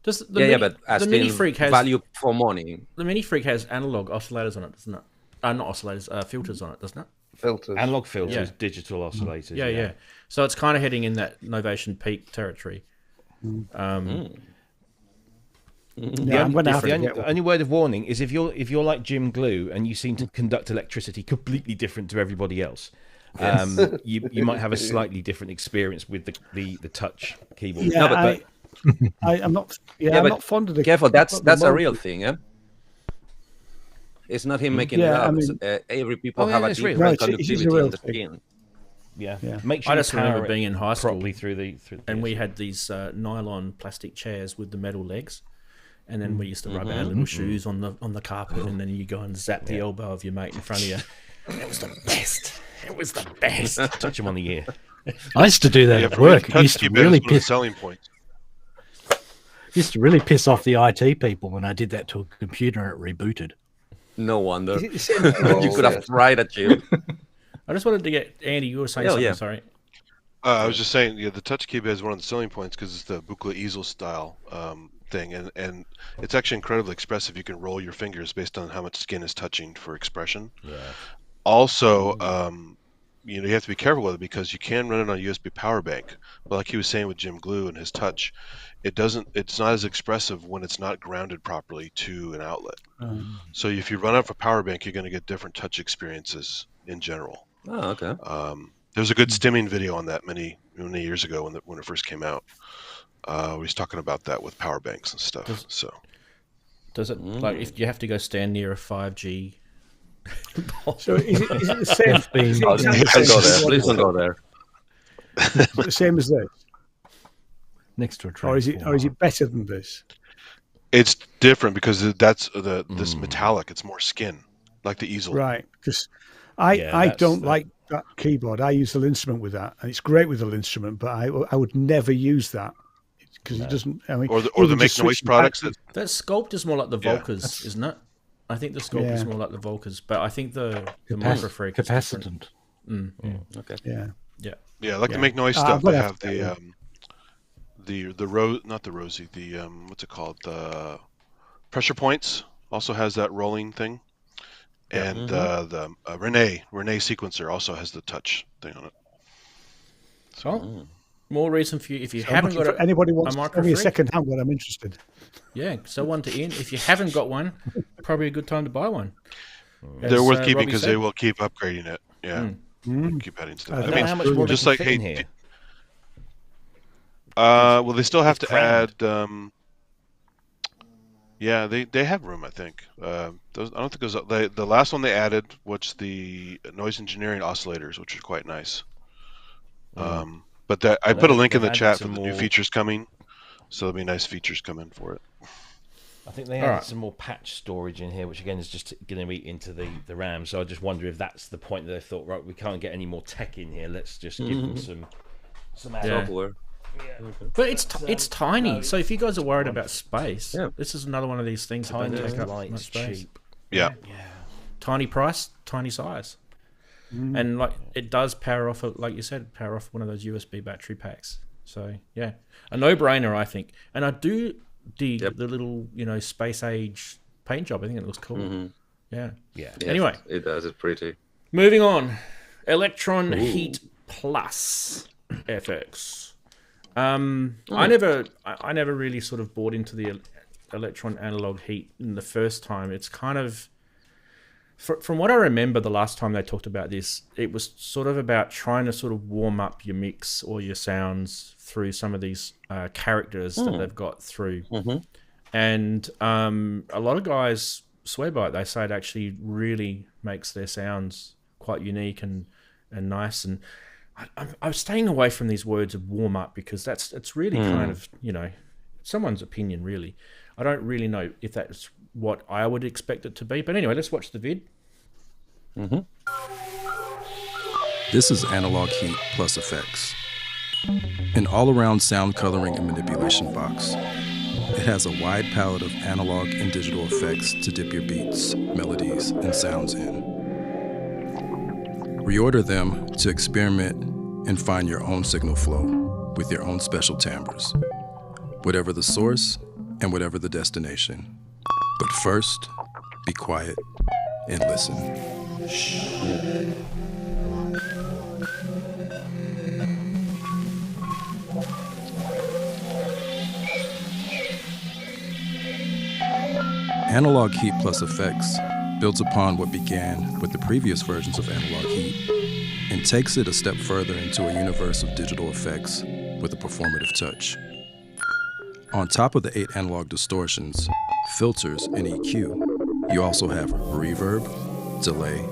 Does but as the Mini-Freak has value for money. The Mini-Freak has analog oscillators on it, doesn't it? Not oscillators, filters on it, doesn't it? Filters, analog filters, digital oscillators. Yeah. So it's kind of heading in that Novation Peak territory. The only word of warning is if you're like Jim Glue and you seem to conduct electricity completely different to everybody else, you might have a slightly different experience with the touch keyboard. Yeah, I'm not. I'm not fond of the. Careful, that's a real thing, yeah. It's not him making it up. I mean, every people have a different conductivity on the skin. Yeah. Make sure I just remember being in high school through and we had these nylon plastic chairs with the metal legs, and then we used to rub our little shoes on the carpet, and then you go and zap the elbow of your mate in front of you. It was the best. It was the best. Touch him on the ear. I used to do that at work. It used to really piss. Selling points. Used to really piss off the IT people when I did that to a computer and it rebooted. No wonder. You could have tried at you. I just wanted to get Andy. You were saying something. Yeah. Sorry. I was just saying, the touch keypad is one of the selling points because it's the Buchla easel style thing, and it's actually incredibly expressive. You can roll your fingers based on how much skin is touching for expression. Yeah. Also, you have to be careful with it because you can run it on a USB power bank. But like he was saying with Jim Glue and his touch, it's not as expressive when it's not grounded properly to an outlet. So if you run off a power bank, you're going to get different touch experiences in general. Oh, okay. There was a good stimming video on that many years ago when it first came out. We was talking about that with power banks and stuff. Does it like if you have to go stand near a 5G? So is it the same? Please don't go there. The same as this? Next to a or is it better than this? It's different because that's this metallic. It's more skin, like the easel. Right, because I don't like that keyboard. I use the instrument with that, and it's great with the instrument, but I would never use that because it doesn't. I mean, or the make noise products. That Sculpt is more like the Volkers, isn't it? I think the Sculpt is more like the Volkers, but I think the Microfreak is capacitant. Okay. Yeah, like the make noise stuff. They have the rose, not the Rosie. The what's it called? The pressure points also has that rolling thing. And the Renee sequencer also has the touch thing on it. So, more reason for you if you haven't got anybody wants a to give me a Microfreak. second hand one, I'm interested. Yeah, so one to Ian. If you haven't got one, probably a good time to buy one. They're worth keeping Robbie because said. they will keep upgrading it. Yeah, keep adding stuff. I don't know how much more just they like can fit in here. Well, they still have to crammed. add. Yeah, they have room. I think. I don't think those. The last one they added was the noise engineering oscillators, which are quite nice. But that I put a link in the chat for the new features coming, so there'll be nice features coming for it. I think they added some more patch storage in here, which again is just going to eat into the RAM. So I just wonder if that's the point that they thought, right, we can't get any more tech in here. Let's just give them some Software. But it's tiny. So if you guys are worried about space, this is another one of these things that don't take up light, much space. cheap. Yeah. Tiny price, tiny size. And like it does power off, like you said, power off one of those USB battery packs. So yeah, a no-brainer, I think. And I do dig the little, space age paint job. I think it looks cool. Yeah. Yes, Anyway, it does. It's pretty. moving on. Elektron Heat+FX. I never really sort of bought into the Elektron analog heat in the first time. It's kind of, from what I remember the last time they talked about this, it was sort of about trying to sort of warm up your mix or your sounds through some of these characters that they've got through. And a lot of guys swear by it. They say it actually really makes their sounds quite unique and nice. And I'm staying away from these words of warm up because it's really kind of, someone's opinion, really. I don't really know if that's what I would expect it to be. But anyway, let's watch the vid. This is Analog Heat+FX, an all-around sound coloring and manipulation box. It has a wide palette of analog and digital effects to dip your beats, melodies, and sounds in. Reorder them to experiment and find your own signal flow with your own special timbres, whatever the source and whatever the destination. But first, be quiet and listen. Analog Heat+FX builds upon what began with the previous versions of Analog Heat and takes it a step further into a universe of digital effects with a performative touch. On top of the 8 analog distortions, filters, and EQ, you also have reverb, delay,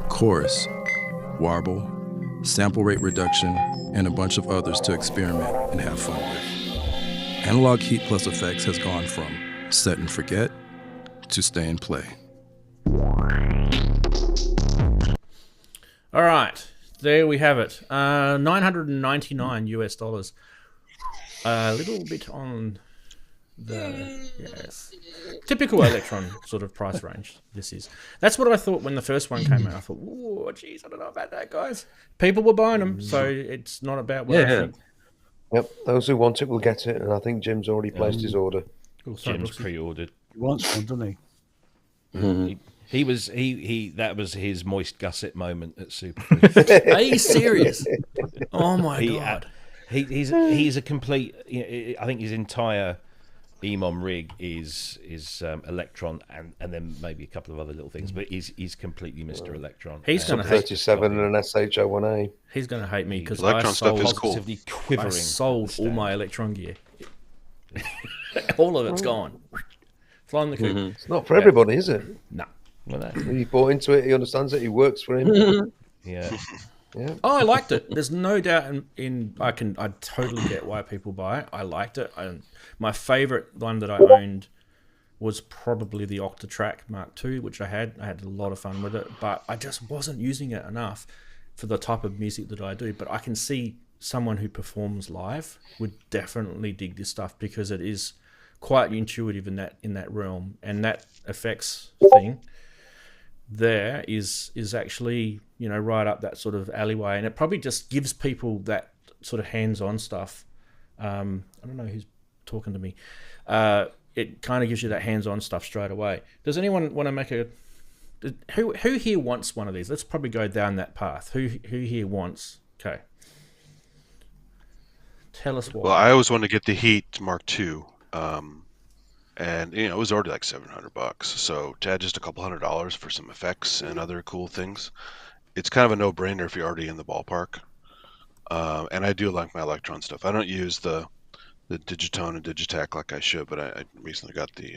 chorus, warble, sample rate reduction, and a bunch of others to experiment and have fun with. Analog Heat+FX has gone from set and forget to stay and play. All right, there we have it. $999 US. A little bit on the typical Elektron sort of price range. This is. That's what I thought when the first one came out. I thought, "Whoa, geez, I don't know about that, guys." People were buying them, so it's not about what I think. Yep, those who want it will get it, and I think Jim's already placed his order. Jim's pre-ordered. He wants one, doesn't he? That was his moist gusset moment at Superbooth. Are you serious? Oh my god! He's a complete. I think his entire EMOM rig is Elektron and then maybe a couple of other little things, but he's completely Mr. Elektron. He's going to hate 37 and an SH01A. He's going to hate me because Elektron stuff is cool. Quivering. I sold all my Elektron gear. All of it's gone. Flying the coop. It's not for everybody, is it? No. He bought into it. He understands it. He works for him. Yeah. Oh, I liked it. There's no doubt I totally get why people buy it. I liked it. My favorite one that I owned was probably the Octatrack Mark II, which I had a lot of fun with it, but I just wasn't using it enough for the type of music that I do. But I can see someone who performs live would definitely dig this stuff, because it is quite intuitive in that realm, and that effects thing there is actually, you know, right up that sort of alleyway, and it probably just gives people that sort of hands-on stuff. I don't know who's talking to me. It kind of gives you that hands-on stuff straight away. Does anyone want to make a... Who here wants one of these? Let's probably go down that path. Who here wants... Okay. Tell us why. Well, I always wanted to get the Heat Mark II. And, you know, it was already like $700. So to add just a couple $100 for some effects and other cool things, it's kind of a no-brainer if you're already in the ballpark. And I do like my Elektron stuff. I don't use the Digitone and Digitech like I should, but I recently got the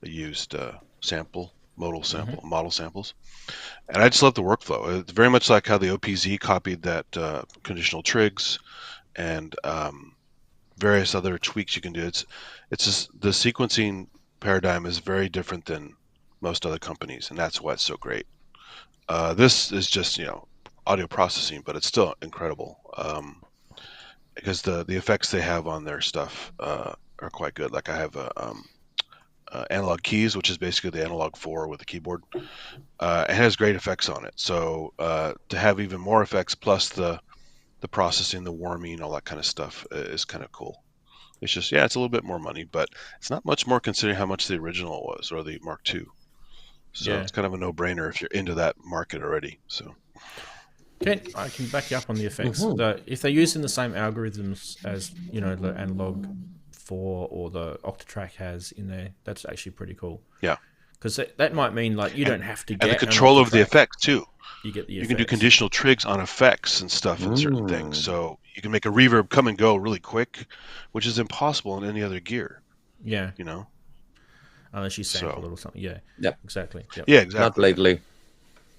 used modal samples, and I just love the workflow. It's very much like how the OPZ copied that conditional trigs and various other tweaks you can do. It's just the sequencing paradigm is very different than most other companies, and that's why it's so great. This is just, you know, audio processing, but it's still incredible. Because the effects they have on their stuff are quite good. Like I have Analog Keyz, which is basically the Analog 4 with the keyboard. It has great effects on it. So to have even more effects plus the processing, the warming, all that kind of stuff is kind of cool. It's just, yeah, it's a little bit more money, but it's not much more considering how much the original was, or the Mark II. So it's kind of a no-brainer if you're into that market already. So. I can back you up on the effects. If they're using the same algorithms as, you know, the Analog 4 or the Octatrack has in there, that's actually pretty cool. Yeah. Because that might mean, like, you don't have to get... And the control of the effects, too. You get the You effects. can do conditional trigs on effects and stuff and certain things. So you can make a reverb come and go really quick, which is impossible in any other gear. Yeah. You know? Unless you sample it or something. Yeah. Yep. Exactly. Yep. Yeah, exactly. Not lately.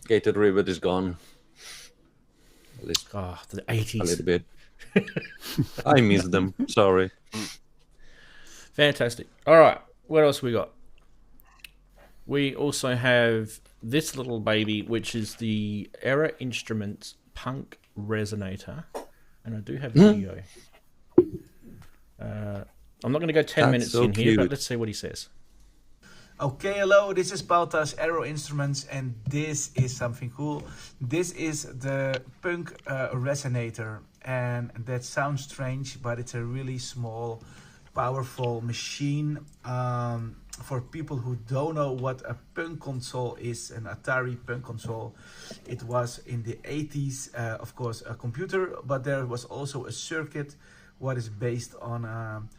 Gated reverb is gone. At least the 80s. a little bit. I miss them. Sorry. Fantastic. All right. What else we got? We also have this little baby, which is the errorinstruments Punk Resonator. And I do have video. I'm not going to go 10 minutes in here, but let's see what he says. Okay, hello, this is Baltas errorinstruments, and this is something cool. This is the Punk Resonator, and that sounds strange, but it's a really small, powerful machine. For people who don't know what a Punk console is, an Atari Punk console, it was in the 80s, of course, a computer, but there was also a circuit what is based on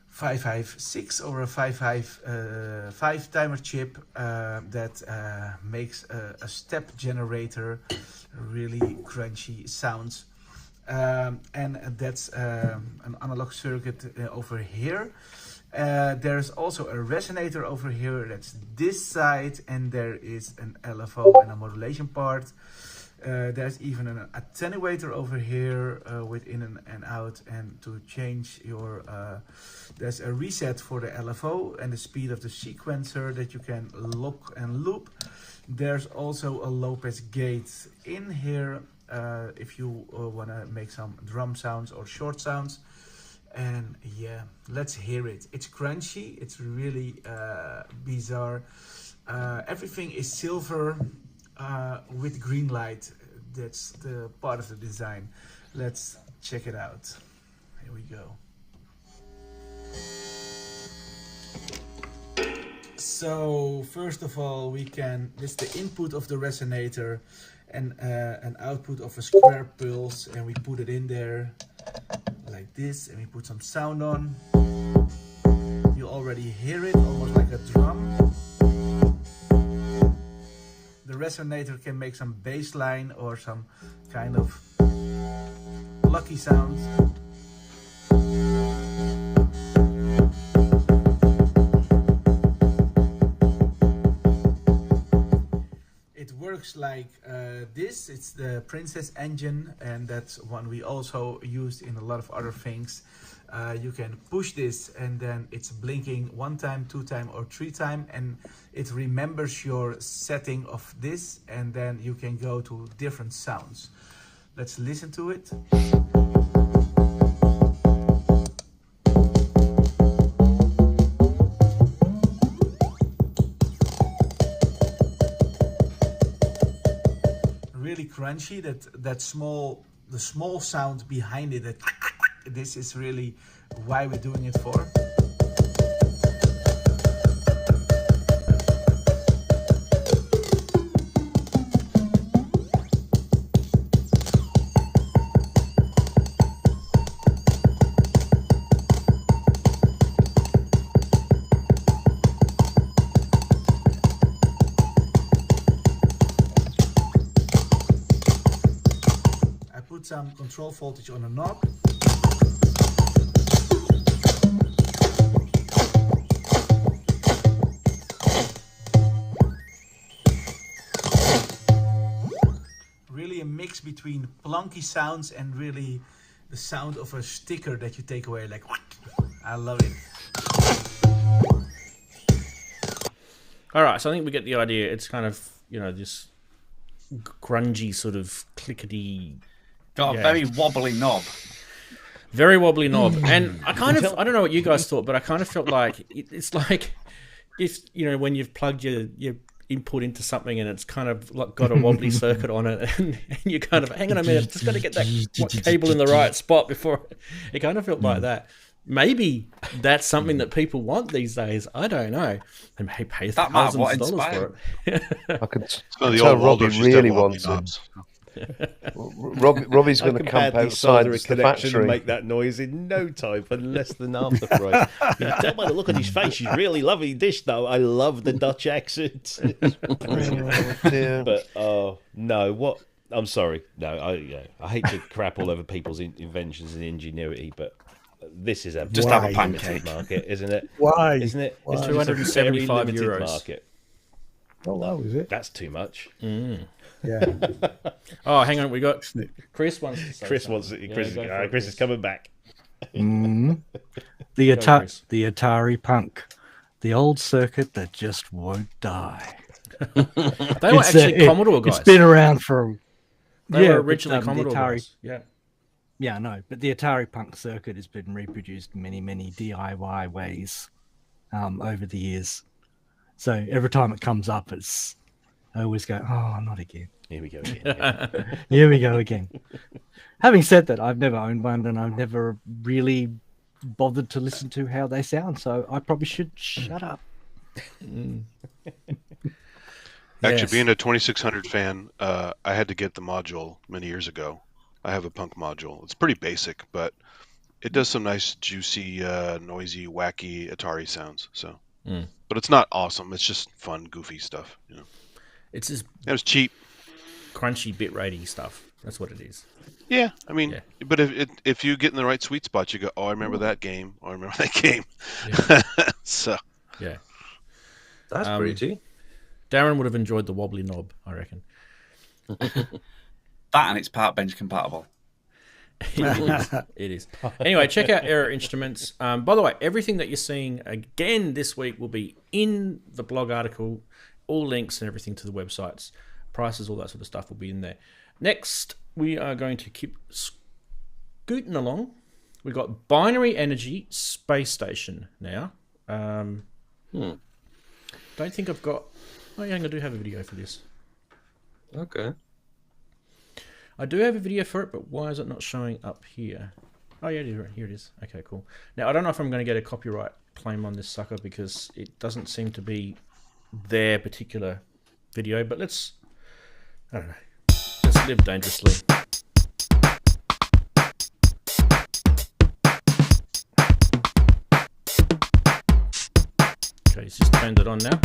556 or a 555 timer chip that makes a step generator, really crunchy sounds, and that's an analog circuit over here. There's also a resonator over here, that's this side, and there is an LFO and a modulation part. There's even an attenuator over here with in and out, and to change your there's a reset for the LFO and the speed of the sequencer that you can lock and loop. There's also a low pass gate in here if you want to make some drum sounds or short sounds. And yeah, let's hear it. It's crunchy, it's really bizarre. Everything is silver with green light. That's the part of the design. Let's check it out. Here we go. So first of all, this is the input of the resonator and an output of a square pulse, and we put it in there like this, and we put some sound on. You already hear it, almost like a drum. The resonator can make some bass line or some kind of plucky sounds. It works like this. It's the Princess engine, and that's one we also used in a lot of other things. You can push this and then it's blinking 1 time, 2 time, or 3 time, and it remembers your setting of this, and then you can go to different sounds. Let's listen to it. Really crunchy, the small sound behind it, that this is really why we're doing it for. Some control voltage on a knob. Really a mix between plunky sounds and really the sound of a sticker that you take away, like, I love it. All right, so I think we get the idea. It's kind of, this grungy sort of clickety. Got a very wobbly knob. Very wobbly knob. And I don't know what you guys thought, but I kind of felt like it's like if, when you've plugged your input into something and it's kind of like got a wobbly circuit on it, and you kind of, hang on a minute, just got to get that cable in the right spot before. It kind of felt like that. Maybe that's something that people want these days. I don't know. They may pay thousands of dollars for it. I can tell Robbie really wants it. Robbie's going to camp outside the factory and make that noise in no time for less than half the price. You can tell by the look on his face, he's really loving this, though. I love the Dutch accent. But no, what? I'm sorry. No, I hate to crap all over people's inventions and ingenuity, but this is a just have a pancake market, isn't it? Why? Isn't it? It's 275 euros. Market. Oh wow, is it? That's too much. Yeah. Oh, hang on, we got Chris wants to say Chris something. Chris is coming back. The Atari Punk, the old circuit that just won't die. They were actually Commodore guys. It's been around for. They were originally Commodore Atari, guys. Yeah. Yeah, no, but the Atari Punk circuit has been reproduced many DIY ways over the years. So every time it comes up, I always go, oh, not again. Here we go again. Here we go again. Having said that, I've never owned one and I've never really bothered to listen to how they sound, so I probably should shut up. Actually, being a 2600 fan, I had to get the module many years ago. I have a Punk module. It's pretty basic, but it does some nice, juicy, noisy, wacky Atari sounds. So, but it's not awesome. It's just fun, goofy stuff. It's just it's cheap, crunchy, bit-ratey stuff. That's what it is. Yeah, I mean, but if you get in the right sweet spot, you go, oh, I remember that game. Oh, I remember that game. Yeah. So, yeah, that's pretty. Darren would have enjoyed the wobbly knob, I reckon. That and it's part bench compatible. It is. Anyway, check out Error Instruments. By the way, everything that you're seeing again this week will be in the blog article. All links and everything to the websites, prices, all that sort of stuff will be in there. Next, we are going to keep scooting along. We've got Binary Energy Space Station now. Don't think I've got... Oh, yeah, I do have a video for this. Okay. I do have a video for it, but why is it not showing up here? Oh, yeah, here it is. Okay, cool. Now, I don't know if I'm going to get a copyright claim on this sucker because it doesn't seem to be their particular video, but let's live dangerously. Okay, he's just turned it on now.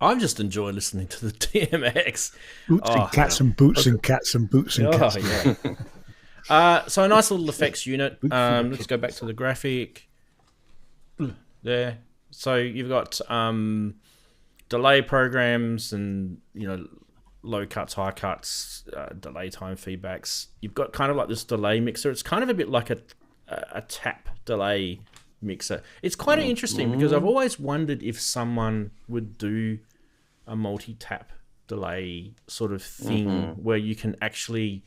I'm just enjoying listening to the DMX. Boots and cats and boots and cats and boots and cats. Yeah. So a nice little effects unit. Let's go back to the graphic. There. So you've got delay programs and, you know, low cuts, high cuts, delay time feedbacks. You've got kind of like this delay mixer. It's kind of a bit like a tap delay mixer. It's quite interesting because I've always wondered if someone would do a multi-tap delay sort of thing where you can actually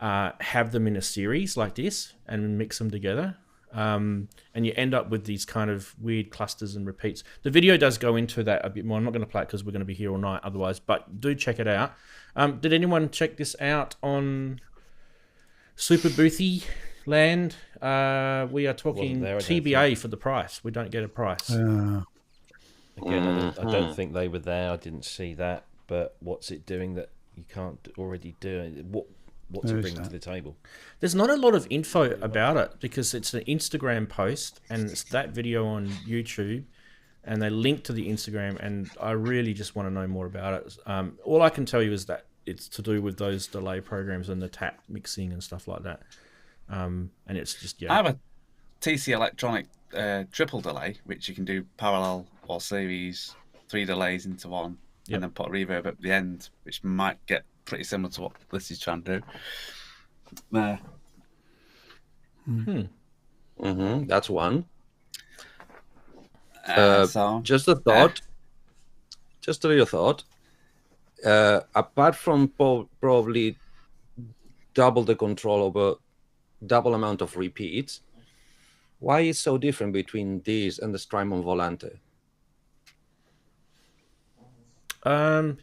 have them in a series like this and mix them together. And you end up with these kind of weird clusters and repeats. The video does go into that a bit more. I'm not going to play it because we're going to be here all night otherwise, but do check it out. Did anyone check this out on Superboothy land? We are talking TBA for the price. We don't get a price. Again, I don't think they were there. I didn't see that. But what's it doing that you can't already do? What's it bringing to the table? There's not a lot of info about it because it's an Instagram post and it's that video on YouTube and they link to the Instagram, and I really just want to know more about it. All I can tell you is that it's to do with those delay programs and the tap mixing and stuff like that. And it's just, I have a TC Electronic triple delay, which you can do parallel or series, 3 delays into one, and then put a reverb at the end, which might get pretty similar to what this is trying to do. There. That's one. Just a thought. Just a little thought. Apart from probably double the control over double amount of repeats, why is so different between these and the Strymon Volante?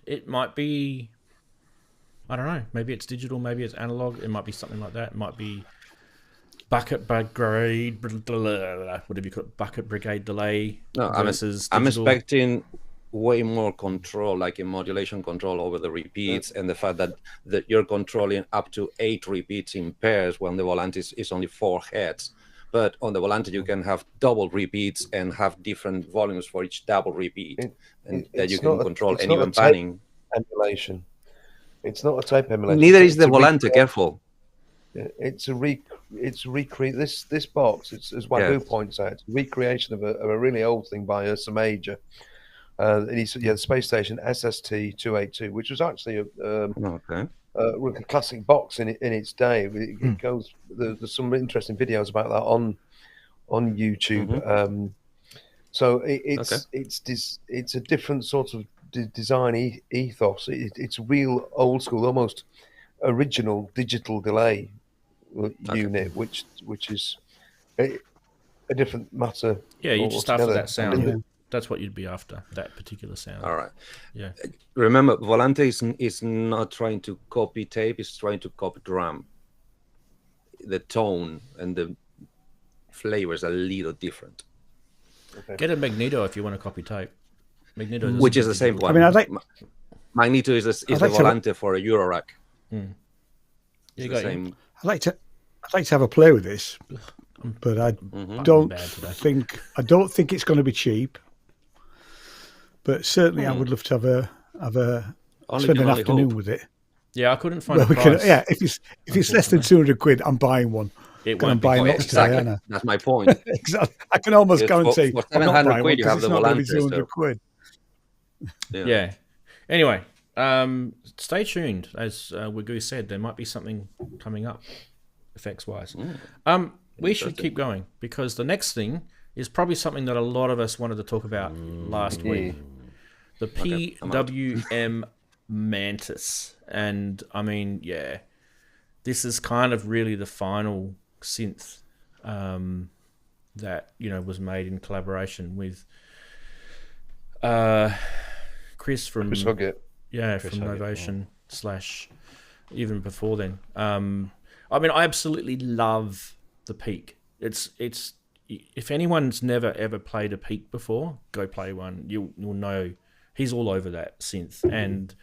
It might be, I don't know, maybe it's digital, maybe it's analog, it might be something like that. It might be bucket brigade, whatever you call it, bucket brigade delay versus I'm digital. expecting way more control, like a modulation control over the repeats, and the fact that you're controlling up to 8 repeats in pairs when the Volante is only 4 heads. But on the Volante, you can have double repeats and have different volumes for each double repeat, and that you can control and even panning. Emulation. It's not a tape emulation. Neither is the Volante. Careful. It's recreate this box. It's as Wahoo points out. It's a recreation of a really old thing by Ursa Major. The space station SST-282, which was actually a classic box in its day. It goes. There's some interesting videos about that on YouTube. So it's a different sort of design ethos. It's real old school, almost original digital delay unit, which is a different matter. Yeah, you just after that sound. That's what you'd be after, that particular sound. All right. Yeah. Remember, Volante is not trying to copy tape, it's trying to copy drum. The tone and the flavors are a little different. Get a Magneto if you want to copy tape. Magneto, which is the same one. I mean, Magneto is the Volante for a Eurorack. Same. I'd like to have a play with this, but I don't think it's going to be cheap. But certainly, I would love to have a spend an afternoon with it. Yeah, I couldn't find a price. If it's less than £200, I'm buying one. I'm buying lots today, aren't I? That's my point. Exactly. I can almost guarantee for I'm not buying one you have because the it's not Volante. really £200. Yeah. Anyway, stay tuned. As Wagoo said, there might be something coming up, effects-wise. We should keep going because the next thing is probably something that a lot of us wanted to talk about last week. The PWM Mantis. And I mean, this is kind of really the final synth that, was made in collaboration with Chris from Huggett. From Novation / even before then. I mean, I absolutely love the Peak. It's if anyone's never ever played a Peak before, go play one. You'll know he's all over that synth, and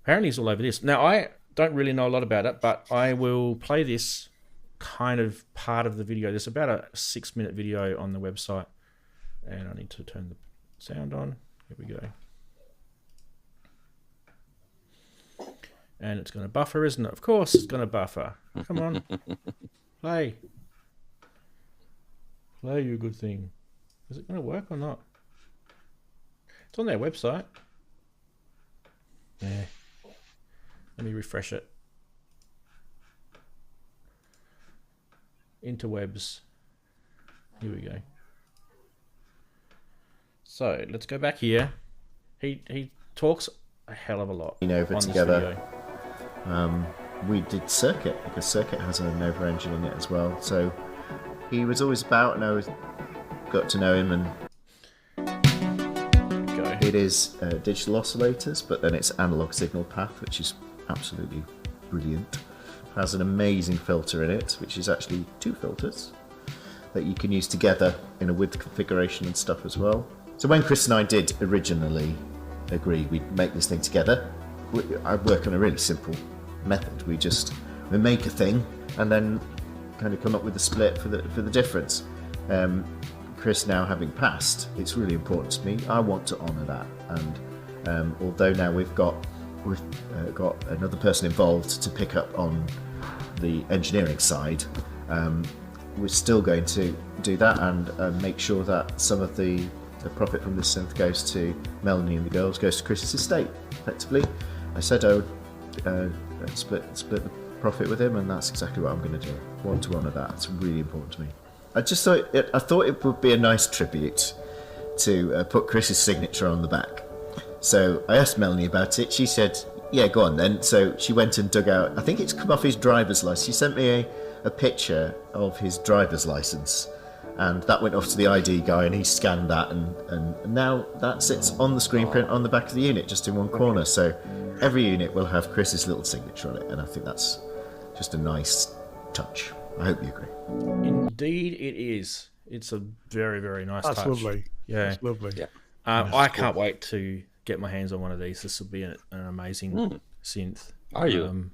apparently he's all over this. Now I don't really know a lot about it, but I will play this kind of part of the video. There's about a 6-minute video on the website, and I need to turn the sound on. Here we go. And it's going to buffer, isn't it? Of course it's going to buffer. Come on. Play. Play, you good thing. Is it going to work or not? It's on their website. Yeah. Let me refresh it. Interwebs. Here we go. So let's go back here. He talks a hell of a lot. Over on together. We did Circuit because Circuit has a Nova engine in it as well. So he was always about, and I always got to know him. And it is digital oscillators, but then it's analog signal path, which is absolutely brilliant. Has an amazing filter in it, which is actually 2 filters that you can use together in a width configuration and stuff as well. So when Chris and I did originally agree we'd make this thing together, I work on a really simple method. We make a thing and then kind of come up with a split for the difference. Chris now having passed, it's really important to me. I want to honour that, and although now we've got another person involved to pick up on the engineering side, we're still going to do that and make sure that some of the profit from this synth goes to Melanie and the girls, goes to Chris's estate, effectively. I said I would split the profit with him, and that's exactly what I'm going to do. I want to honour that. It's really important to me. I thought it would be a nice tribute to put Chris's signature on the back. So I asked Melanie about it. She said, yeah, go on then. So she went and dug out, I think it's come off his driver's license. She sent me a picture of his driver's license, and that went off to the ID guy, and he scanned that, and now that sits on the screen print on the back of the unit, just in one corner. So every unit will have Chris's little signature on it, and I think that's just a nice touch. I hope you agree. Indeed it is. It's a very, very nice touch. That's lovely. Yeah. That's lovely. Yeah. I can't wait to get my hands on one of these. This will be an amazing synth. Are you?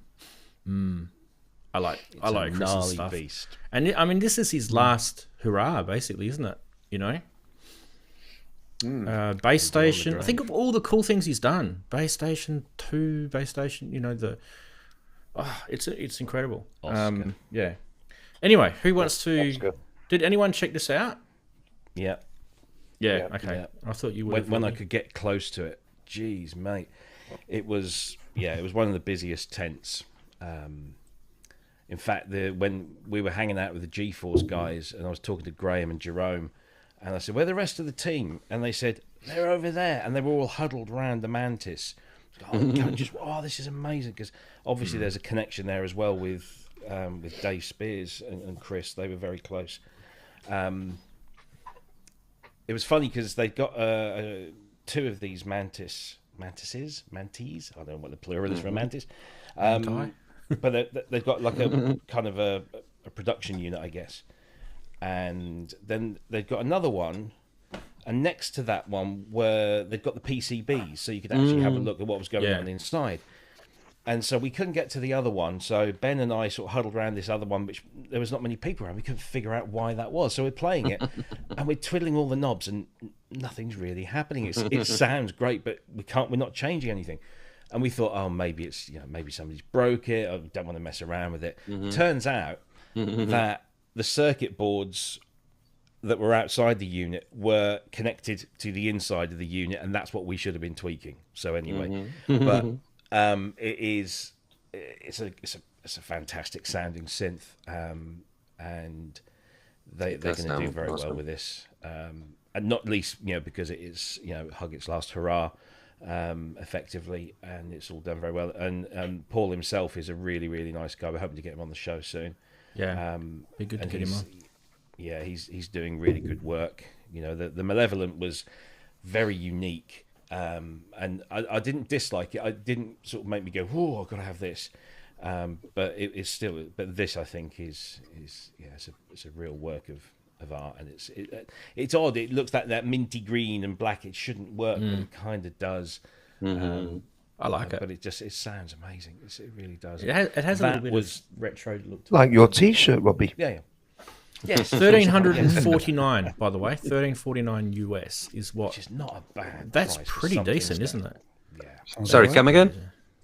I like Chris's stuff. Beast. And I mean, this is his last hurrah, basically, isn't it? You know, base station. I think of all the cool things he's done. Base station 2, base station. You know it's incredible. Yeah. Anyway, who wants to? Did anyone check this out? Yeah. Yeah. Okay. Yeah. I thought you would. When I could get close to it. Jeez, mate. It was one of the busiest tents. In fact, when we were hanging out with the GeForce guys, and I was talking to Graham and Jerome, and I said, "Where are the rest of the team?" And they said, "They're over there," and they were all huddled around the Mantis. This is amazing, because obviously there's a connection there as well with Dave Spears and Chris. They were very close. It was funny because they got 2 of these Mantis. I don't know what the plural is for a Mantis. But they've got like a kind of a production unit, I guess. And then they've got another one, and next to that one where they've got the PCBs, so you could actually have a look at what was going on inside. And so we couldn't get to the other one, so Ben and I sort of huddled around this other one, which there was not many people around. We couldn't figure out why that was. So we're playing it, and we're twiddling all the knobs, and nothing's really happening. It sounds great, but we're not changing anything. And we thought, oh, maybe it's, maybe somebody's broke it. I don't want to mess around with it. Turns out that the circuit boards that were outside the unit were connected to the inside of the unit, and that's what we should have been tweaking. So anyway, but it's a fantastic sounding synth, and they're going to do very well with this, and not least because it is hug its last hurrah. Effectively, and it's all done very well. And Paul himself is a really, really nice guy. We're hoping to get him on the show soon. Yeah, be good to get him on. Yeah, he's doing really good work. The Malevolent was very unique, and I didn't dislike it. I didn't sort of make me go, "Oh, I've got to have this." But it's still. But this, I think, is it's a real work of art, and it's odd. It looks like that minty green and black. It shouldn't work, but it kind of does. I like it, but it sounds amazing. It really does. It has a little bit of retro look to like your T-shirt, Robbie. Yeah. Yes, 1,349 by the way. 1,349 US is what? Which is not a bad. That's price pretty decent, isn't it? Yeah. Sorry, come again?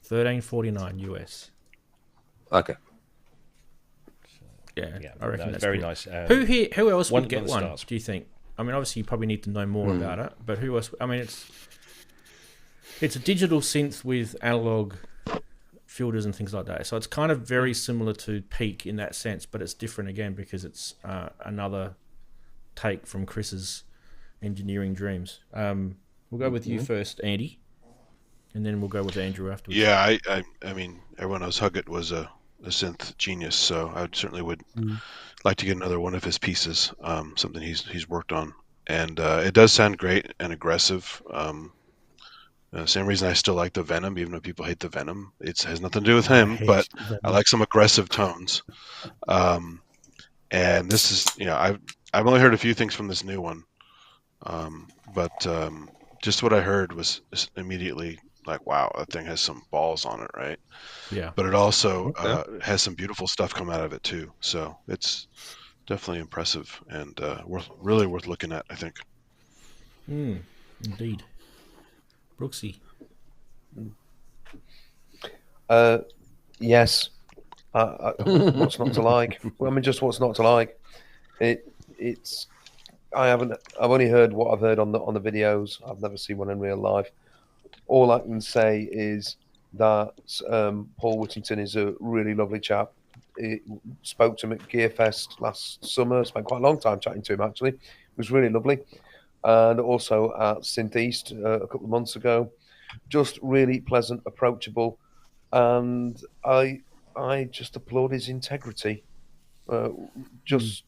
$13.49 US. Okay. Yeah, Yeah, I reckon no, that's very good. nice. Who else one would get of the one? stars. Do you think? I mean, obviously, you probably need to know more about it, but who else? I mean, it's a digital synth with analog filters and things like that. So it's kind of very similar to Peak in that sense, but it's different again because it's another take from Chris's engineering dreams. We'll go with you first, Andy, and then we'll go with Andrew afterwards. Yeah, I mean, everyone knows Huggett was a synth genius, so I certainly would like to get another one of his pieces, something he's worked on, and it does sound great and aggressive. Same reason I still like the Venom, even though people hate the Venom. It has nothing to do with him, but I like some aggressive tones. And this is, I've only heard a few things from this new one, but just what I heard was immediately like, wow, that thing has some balls on it, right? Yeah. But it also has some beautiful stuff come out of it too. So it's definitely impressive and really worth looking at, I think. Indeed. Brooksy. Yes. What's not to like? Well, I mean, just what's not to like? It's. I've only heard what I've heard on the videos. I've never seen one in real life. All I can say is that Paul Whittington is a really lovely chap. He spoke to him at Gearfest last summer. Spent quite a long time chatting to him, actually. It was really lovely. And also at Synth East a couple of months ago. Just really pleasant, approachable. And I just applaud his integrity. Just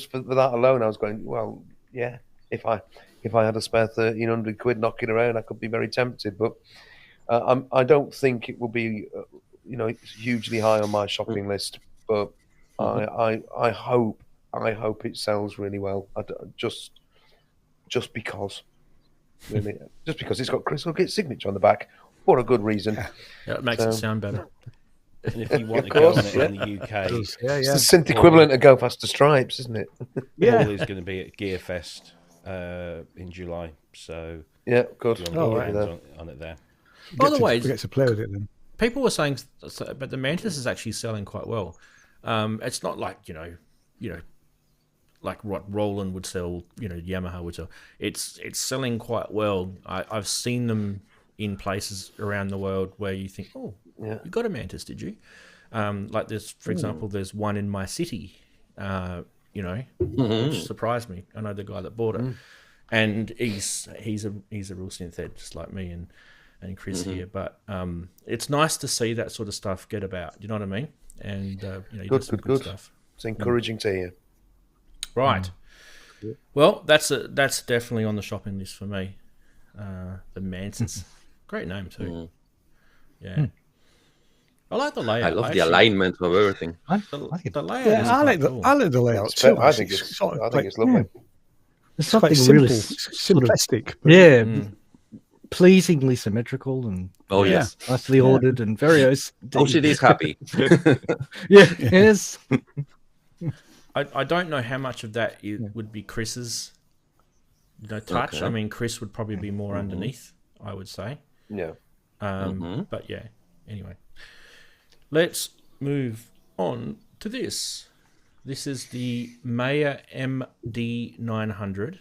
for that alone, I was going, well, yeah, if I had a spare 1,300 quid knocking around, I could be very tempted. But I don't think it will be, hugely high on my shopping list. But I hope it sells really well. Just because, really, just because it's got Chris Huggett's signature on the back. What a good reason! Yeah, it makes it sound better. And if you want to go on it in the UK, it's the synth equivalent of Go Faster Stripes, isn't it? Paul is going to be at Gearfest in July, so yeah, good. On it there. By the way, we get to play with it then. People were saying, but the Mantis is actually selling quite well. It's not like like what Roland would sell, Yamaha would sell. It's selling quite well. I've seen them in places around the world where you think, oh, you got a Mantis, did you? Like this, for example, there's one in my city, which surprised me. I know the guy that bought it, and he's a real synth head, just like me and Chris here. But it's nice to see that sort of stuff get about. You know what I mean? And good stuff. It's encouraging to hear. Right. Well, that's definitely on the shopping list for me. The Mantis, great name too. Yeah, I like the layout. I love the alignment of everything. The layout. I like the layout too. I think it's lovely. There's something quite really simplistic. Pleasingly symmetrical and yes, nicely ordered and very OCD is happy. Yes. I don't know how much of that would be Chris's touch. Okay. I mean, Chris would probably be more underneath, I would say. Yeah. But yeah, anyway. Let's move on to this. This is the Maya MD900.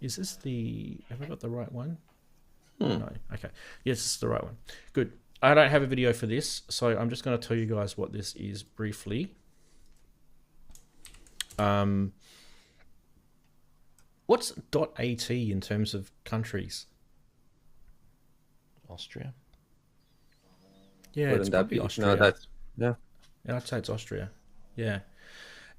Is this the... Have I got the right one? No. Okay. Yes, this is the right one. Good. I don't have a video for this, so I'm just going to tell you guys what this is briefly. What's .at in terms of countries? Austria. Yeah, Wouldn't it's that probably be? Austria. No, yeah. Yeah, I'd say it's Austria. Yeah.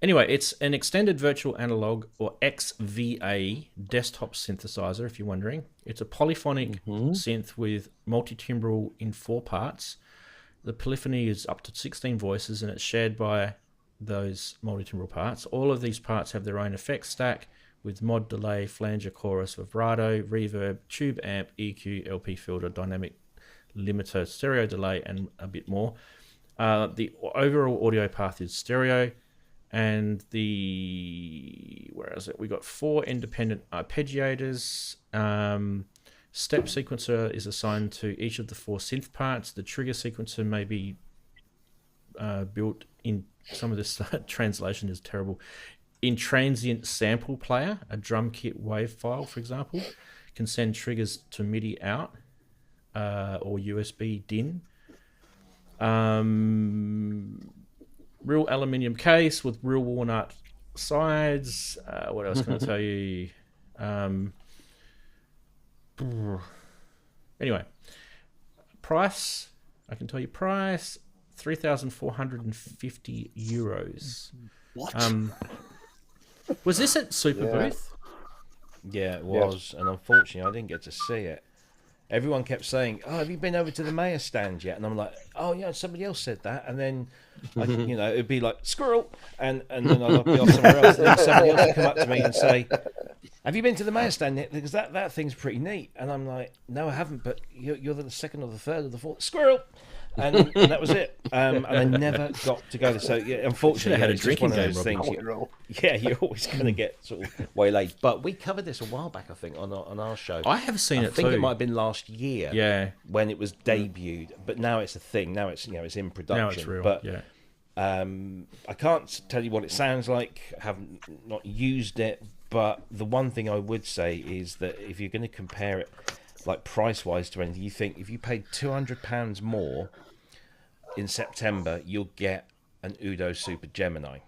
Anyway, it's an extended virtual analog, or XVA, desktop synthesizer, if you're wondering. It's a polyphonic synth with multi-timbral in 4 parts. The polyphony is up to 16 voices, and it's shared by those multi-timbral parts. All of these parts have their own effects stack, with mod, delay, flanger, chorus, vibrato, reverb, tube amp, EQ, LP filter, dynamic limiter, stereo delay, and a bit more. The overall audio path is stereo. And where is it? We got 4 independent arpeggiators. Step sequencer is assigned to each of the 4 synth parts. The trigger sequencer may be built in, some of this translation is terrible, in transient sample player. A drum kit wave file, for example, can send triggers to MIDI out or USB DIN. Real aluminium case with real walnut sides. What else can I tell you? Anyway, price. I can tell you price. €3,450. What? Was this at Superbooth? Yeah, it was, and unfortunately, I didn't get to see it. Everyone kept saying, "Oh, have you been over to the mayor stand yet?" And I'm like, "Oh yeah, somebody else said that." And then, it'd be like squirrel, and then I'd be off somewhere else. And then somebody else would come up to me and say, "Have you been to the mayor stand yet? Because that thing's pretty neat." And I'm like, "No, I haven't." But you're the second or the third or the fourth squirrel. And that was it. And I never got to go there. So yeah, unfortunately, had a it's drinking just one of game, those things. You're always going to get sort of waylaid. But we covered this a while back, I think, on our show. I have seen it. I think too. it might have been last year. Yeah, when it was debuted. But now it's a thing. Now it's it's in production. Now it's real. But yeah. I can't tell you what it sounds like. I have not used it. But the one thing I would say is that if you're going to compare it, like price-wise to anything, you think if you paid £200 more in September, you'll get an Udo Super Gemini.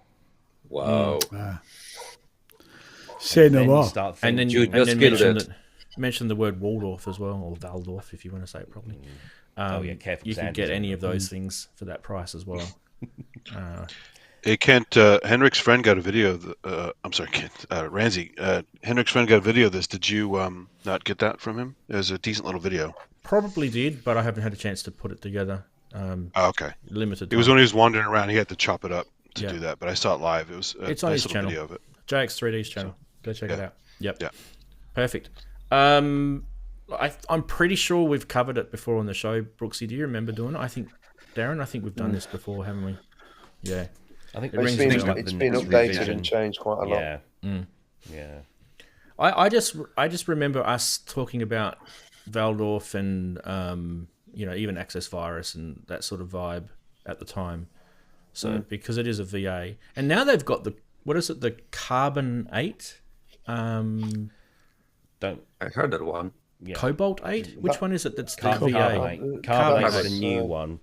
Wow. Say no more. And then you mention the word Waldorf as well, or Waldorf if you want to say it properly. You can get any of those things for that price as well. Hey Kent, Henrik's friend got a video. I'm sorry, Kent. Ranzee. Henrik's friend got a video of this. Did you not get that from him? It was a decent little video. Probably did, but I haven't had a chance to put it together. Okay. Limited. It was when he was wandering around. He had to chop it up to do that, but I saw it live. It was it's on his little channel. video of it. JX3D's channel. Go check it out. Yep. Yeah. Perfect. I'm pretty sure we've covered it before on the show. Brooksy, do you remember doing it? Darren, I think we've done this before, haven't we? Yeah. I think it's been updated and changed quite a lot. Yeah. Yeah. I just remember us talking about Waldorf and even Access Virus and that sort of vibe at the time. So because it is a VA, and now they've got the Carbon8. I heard that one. Yeah. Cobalt 8. Which one is it? That's the Carbon VA. 8. Carbon 8 is the new one.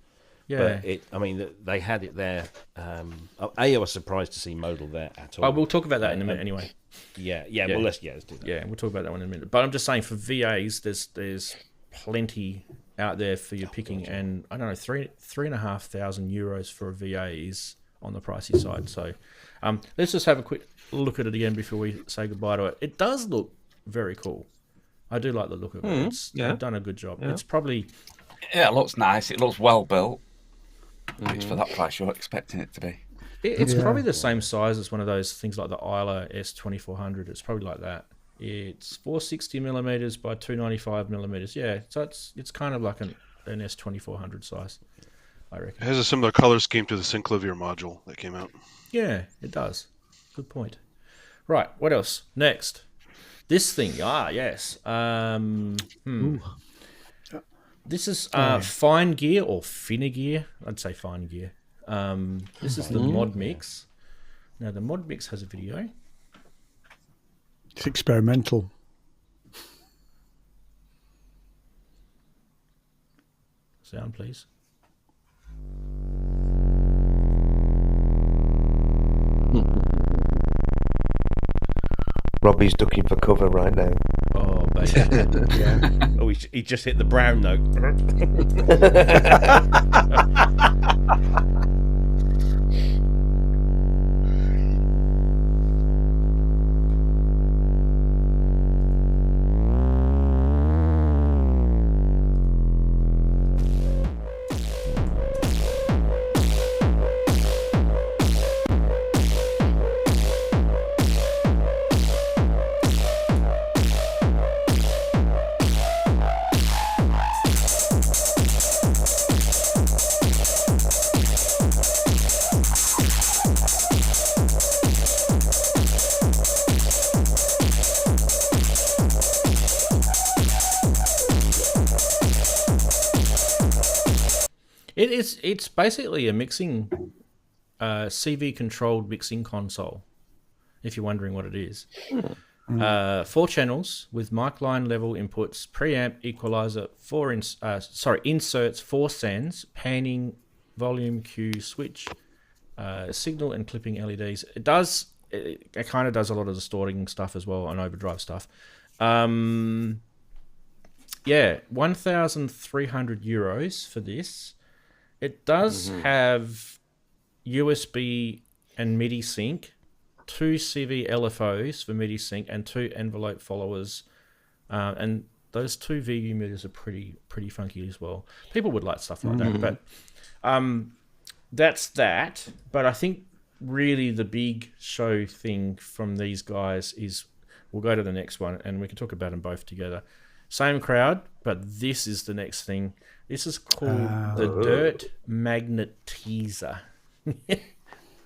Yeah, but they had it there. I was surprised to see Modal there at all. Oh, we'll talk about that in a minute anyway. Yeah. Well, let's do that. Yeah, we'll talk about that one in a minute. But I'm just saying, for VAs, there's plenty out there for your picking, and I don't know, €3,500 for a VA is on the pricey side. So, let's just have a quick look at it again before we say goodbye to it. It does look very cool. I do like the look of it. They've done a good job. Yeah. It's probably it looks nice. It looks well built. It's for that price you're expecting it to be. It's probably the same size as one of those things like the Isla S2400. It's probably like that. It's 460 millimeters by 295 millimeters. Yeah, so it's kind of like an S2400 size, I reckon. It has a similar color scheme to the Synclavier module that came out. Yeah, it does. Good point. Right, what else? Next. This thing. Yes. This is Finegear or Finegear. I'd say Finegear. This is the Modmix. Now, the Modmix has a video. It's experimental. Sound, please. Robbie's ducking for cover right now. Oh, baby. Yeah. Oh, he just hit the brown note. It's basically a mixing, CV controlled mixing console. If you're wondering what it is. 4 channels with mic line level inputs, preamp, equalizer, inserts, 4 sends, panning, volume, cue, switch, signal and clipping LEDs. It kind of does a lot of distorting stuff as well and overdrive stuff. 1,300 euros for this. It does have USB and MIDI sync, 2 CV LFOs for MIDI sync, and 2 envelope followers. And those 2 VU meters are pretty funky as well. People would like stuff like that. But that's that. But I think really the big show thing from these guys is, we'll go to the next one and we can talk about them both together. Same crowd, but this is the next thing. This is called the Dirtmagnet teaser.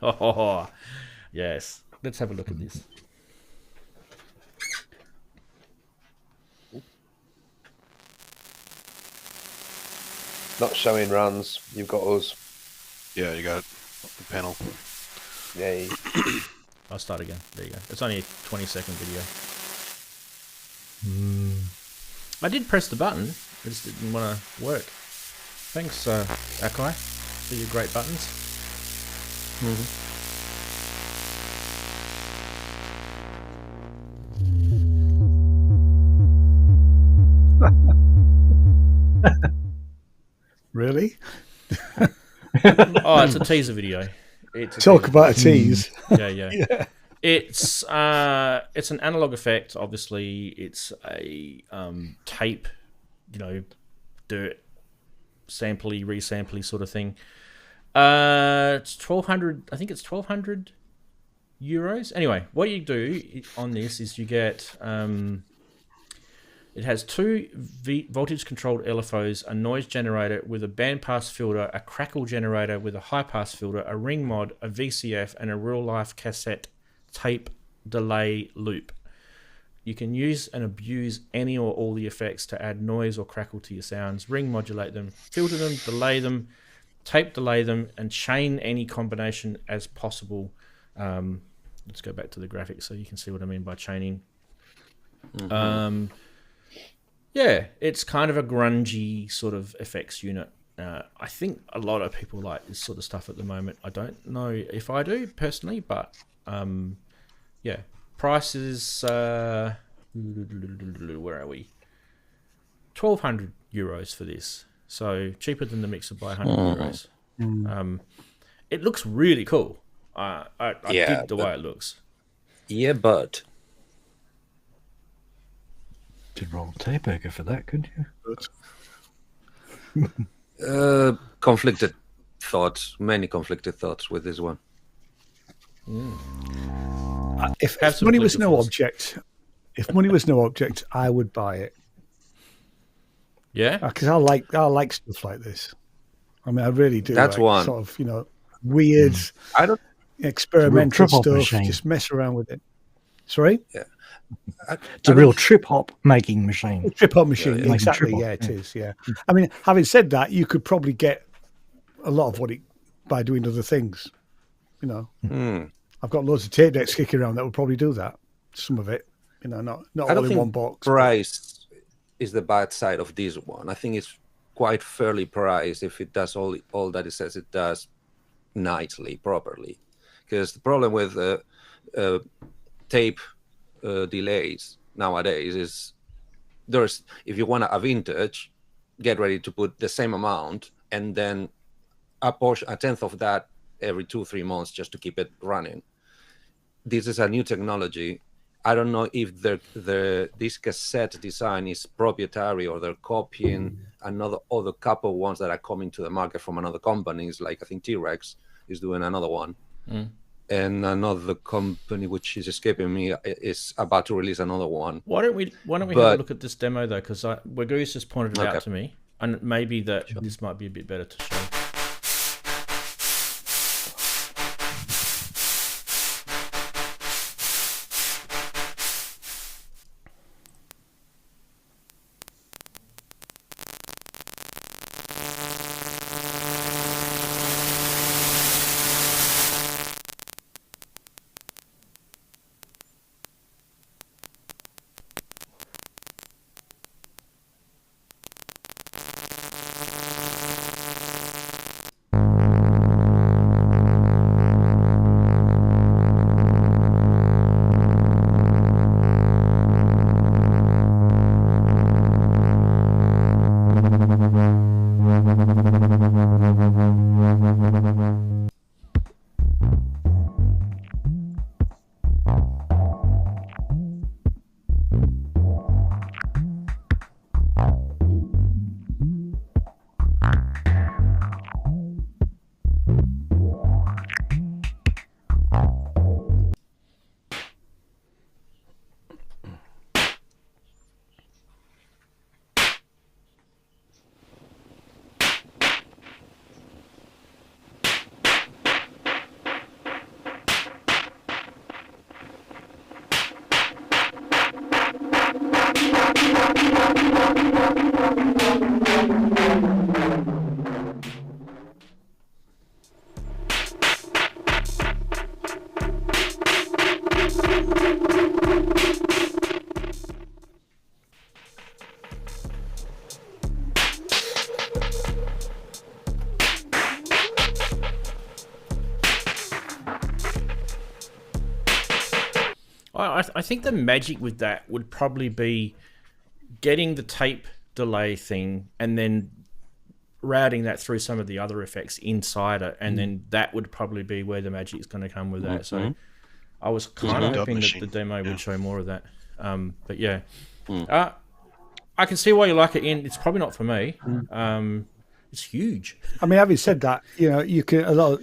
Oh, yes. Let's have a look at this. Not showing runs. You've got us. Yeah, you got it. The panel. Yay. I'll start again. There you go. It's only a 20-second video. I did press the button. It just didn't want to work. Thanks, Akai, for your great buttons. Really? Oh, it's a teaser video. Talk about a tease. Yeah. It's an analog effect. Obviously, it's a tape, dirt sampley, resampley sort of thing. It's 1,200. I think it's 1,200 euros. Anyway, what you do on this is you get it has 2 voltage controlled LFOs, a noise generator with a bandpass filter, a crackle generator with a high pass filter, a ring mod, a VCF, and a real life cassette tape delay loop. You can use and abuse any or all the effects to add noise or crackle to your sounds, ring modulate them, filter them, delay them, tape delay them, and chain any combination as possible. Let's go back to the graphics so you can see what I mean by chaining. Yeah, it's kind of a grungy sort of effects unit. I think a lot of people like this sort of stuff at the moment. I don't know if I do personally, but yeah. Price is where are we? 1,200 euros for this. So cheaper than the Mixer by 100 euros. It looks really cool. I dig the way it looks. Yeah, but could roll tape over for that, couldn't you? Conflicted thoughts, many conflicted thoughts with this one. If money was no object, I would buy it. Yeah, because I like stuff like this. I mean, I really do. That's one sort of weird, experimental stuff. Just mess around with it. Sorry. Yeah. It's a real trip hop making machine. Trip hop machine, exactly. Yeah, it is. Yeah. I mean, having said that, you could probably get a lot of what it by doing other things. I've got loads of tape decks kicking around that would probably do that. Some of it, not all in one box. Price is the bad side of this one. I think it's quite fairly priced if it does all that it says it does nicely, properly. Because the problem with tape delays nowadays is if you want a vintage, get ready to put the same amount and then a tenth of that every 2-3 months just to keep it running. This is a new technology. I don't know if this cassette design is proprietary or they're copying other couple ones that are coming to the market from another companies. Like I think T-Rex is doing another one. And another company which is escaping me is about to release another one. Why don't we have a look at this demo though? Because Wagoose just pointed it out to me, and maybe this might be a bit better to show. I think the magic with that would probably be getting the tape delay thing and then routing that through some of the other effects inside it, and then that would probably be where the magic is going to come with that. So I was kind of hoping that the demo would show more of that. But yeah, I can see why you like it. It's probably not for me. It's huge. I mean, having said that, you can a lot.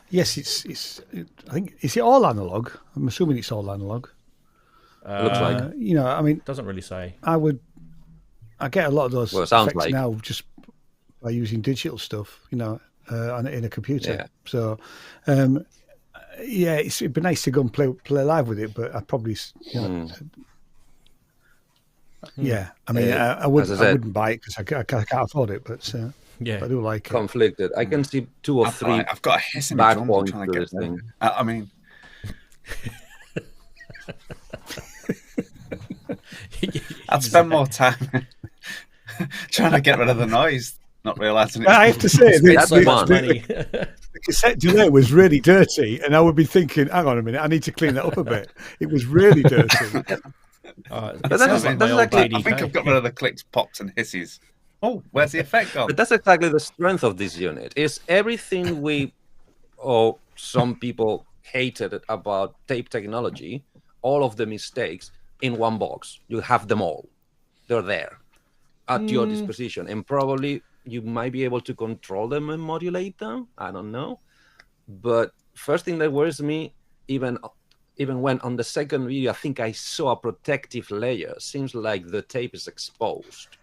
Yes, it's. I think is it all analog? I'm assuming it's all analog. Looks like. I mean, doesn't really say. I get a lot of those effects like now just by using digital stuff, in a computer. Yeah. So, it'd be nice to go and play live with it, but I probably, yeah. I mean, I wouldn't buy it because I can't afford it, but I do like it. Conflicted. I can see 2 or 3. I've got a hissing bad drum points trying to to this get thing. I mean. I'd spend more time trying to get rid of the noise, not realising it. I have to say, the cassette delay was really dirty, and I would be thinking, hang on a minute, I need to clean that up a bit. It was really dirty. I think I've got rid of the clicks, pops, and hisses. Oh, where's the effect gone? But that's exactly the strength of this unit. Is everything or some people hated about tape technology, all of the mistakes in one box. You have them all. They're there at your disposition, and probably you might be able to control them and modulate them. I don't know. But first thing that worries me, even when on the second video, I think I saw a protective layer. Seems like the tape is exposed.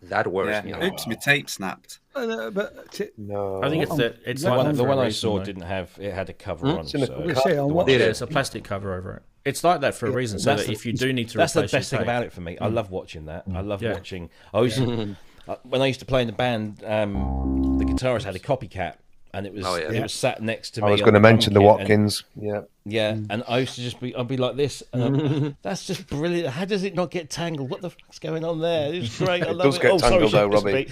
That worries me. Oops, my tape snapped. No, I think it's the like one I saw didn't have. It had a cover on. It's a plastic cover over it. It's like that for a reason, so that if you do need to replace that's the best thing tape. about it for me. I love watching that. I love watching. When I used to play in the band, the guitarist had a copycat, and it was sat next to me. I was going to mention the Watkins. And I used to I'd be like this, and that's just brilliant. How does it not get tangled? What the fuck's going on there? It's great. I love it. It does get tangled though, Robbie.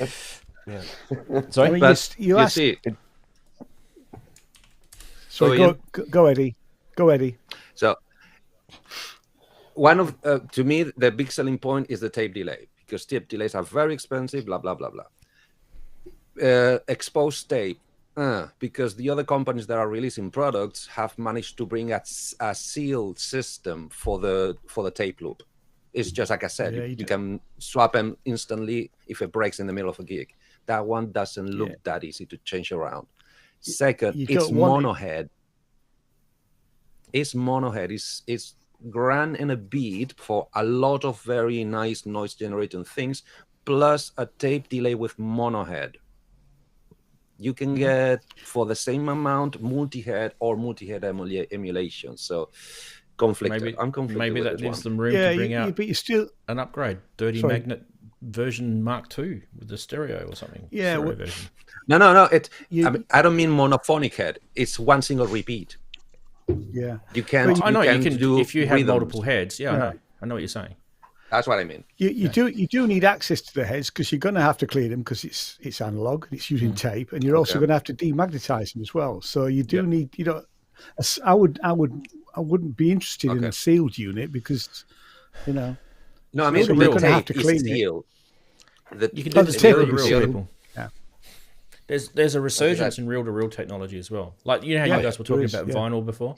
Sorry, I mean, you asked. Sorry, go Eddie. Go Eddie. So, one of to me the big selling point is the tape delay, because tape delays are very expensive. Blah blah blah blah. Exposed tape. Because the other companies that are releasing products have managed to bring a sealed system for the tape loop. It's just like I said, you can swap them instantly if it breaks in the middle of a gig. That one doesn't look that easy to change around. Second, it's monohead. It's monohead. It's grand and a beat for a lot of very nice noise generating things, plus a tape delay with monohead. You can get, for the same amount, multi-head or multi-head emulation. So, conflicted. I'm conflicted. Maybe that gives them room to bring out but you still an upgrade. Dirtmagnet version Mark II with the stereo or something. Yeah. Version. No. I don't mean monophonic head. It's one single repeat. Yeah. You can. I know you can do if you have rhythms. multiple heads. Yeah, I know what you're saying. That's what I mean. You do need access to the heads, because you're going to have to clean them, because it's analog and it's using tape, and you're also going to have to demagnetize them as well. So you do need, I wouldn't be interested in a sealed unit, because No, I mean you're going to have to clean sealed. You can do the tape with people. Yeah. There's a resurgence in reel-to-reel technology as well. Like how you guys were talking about vinyl before.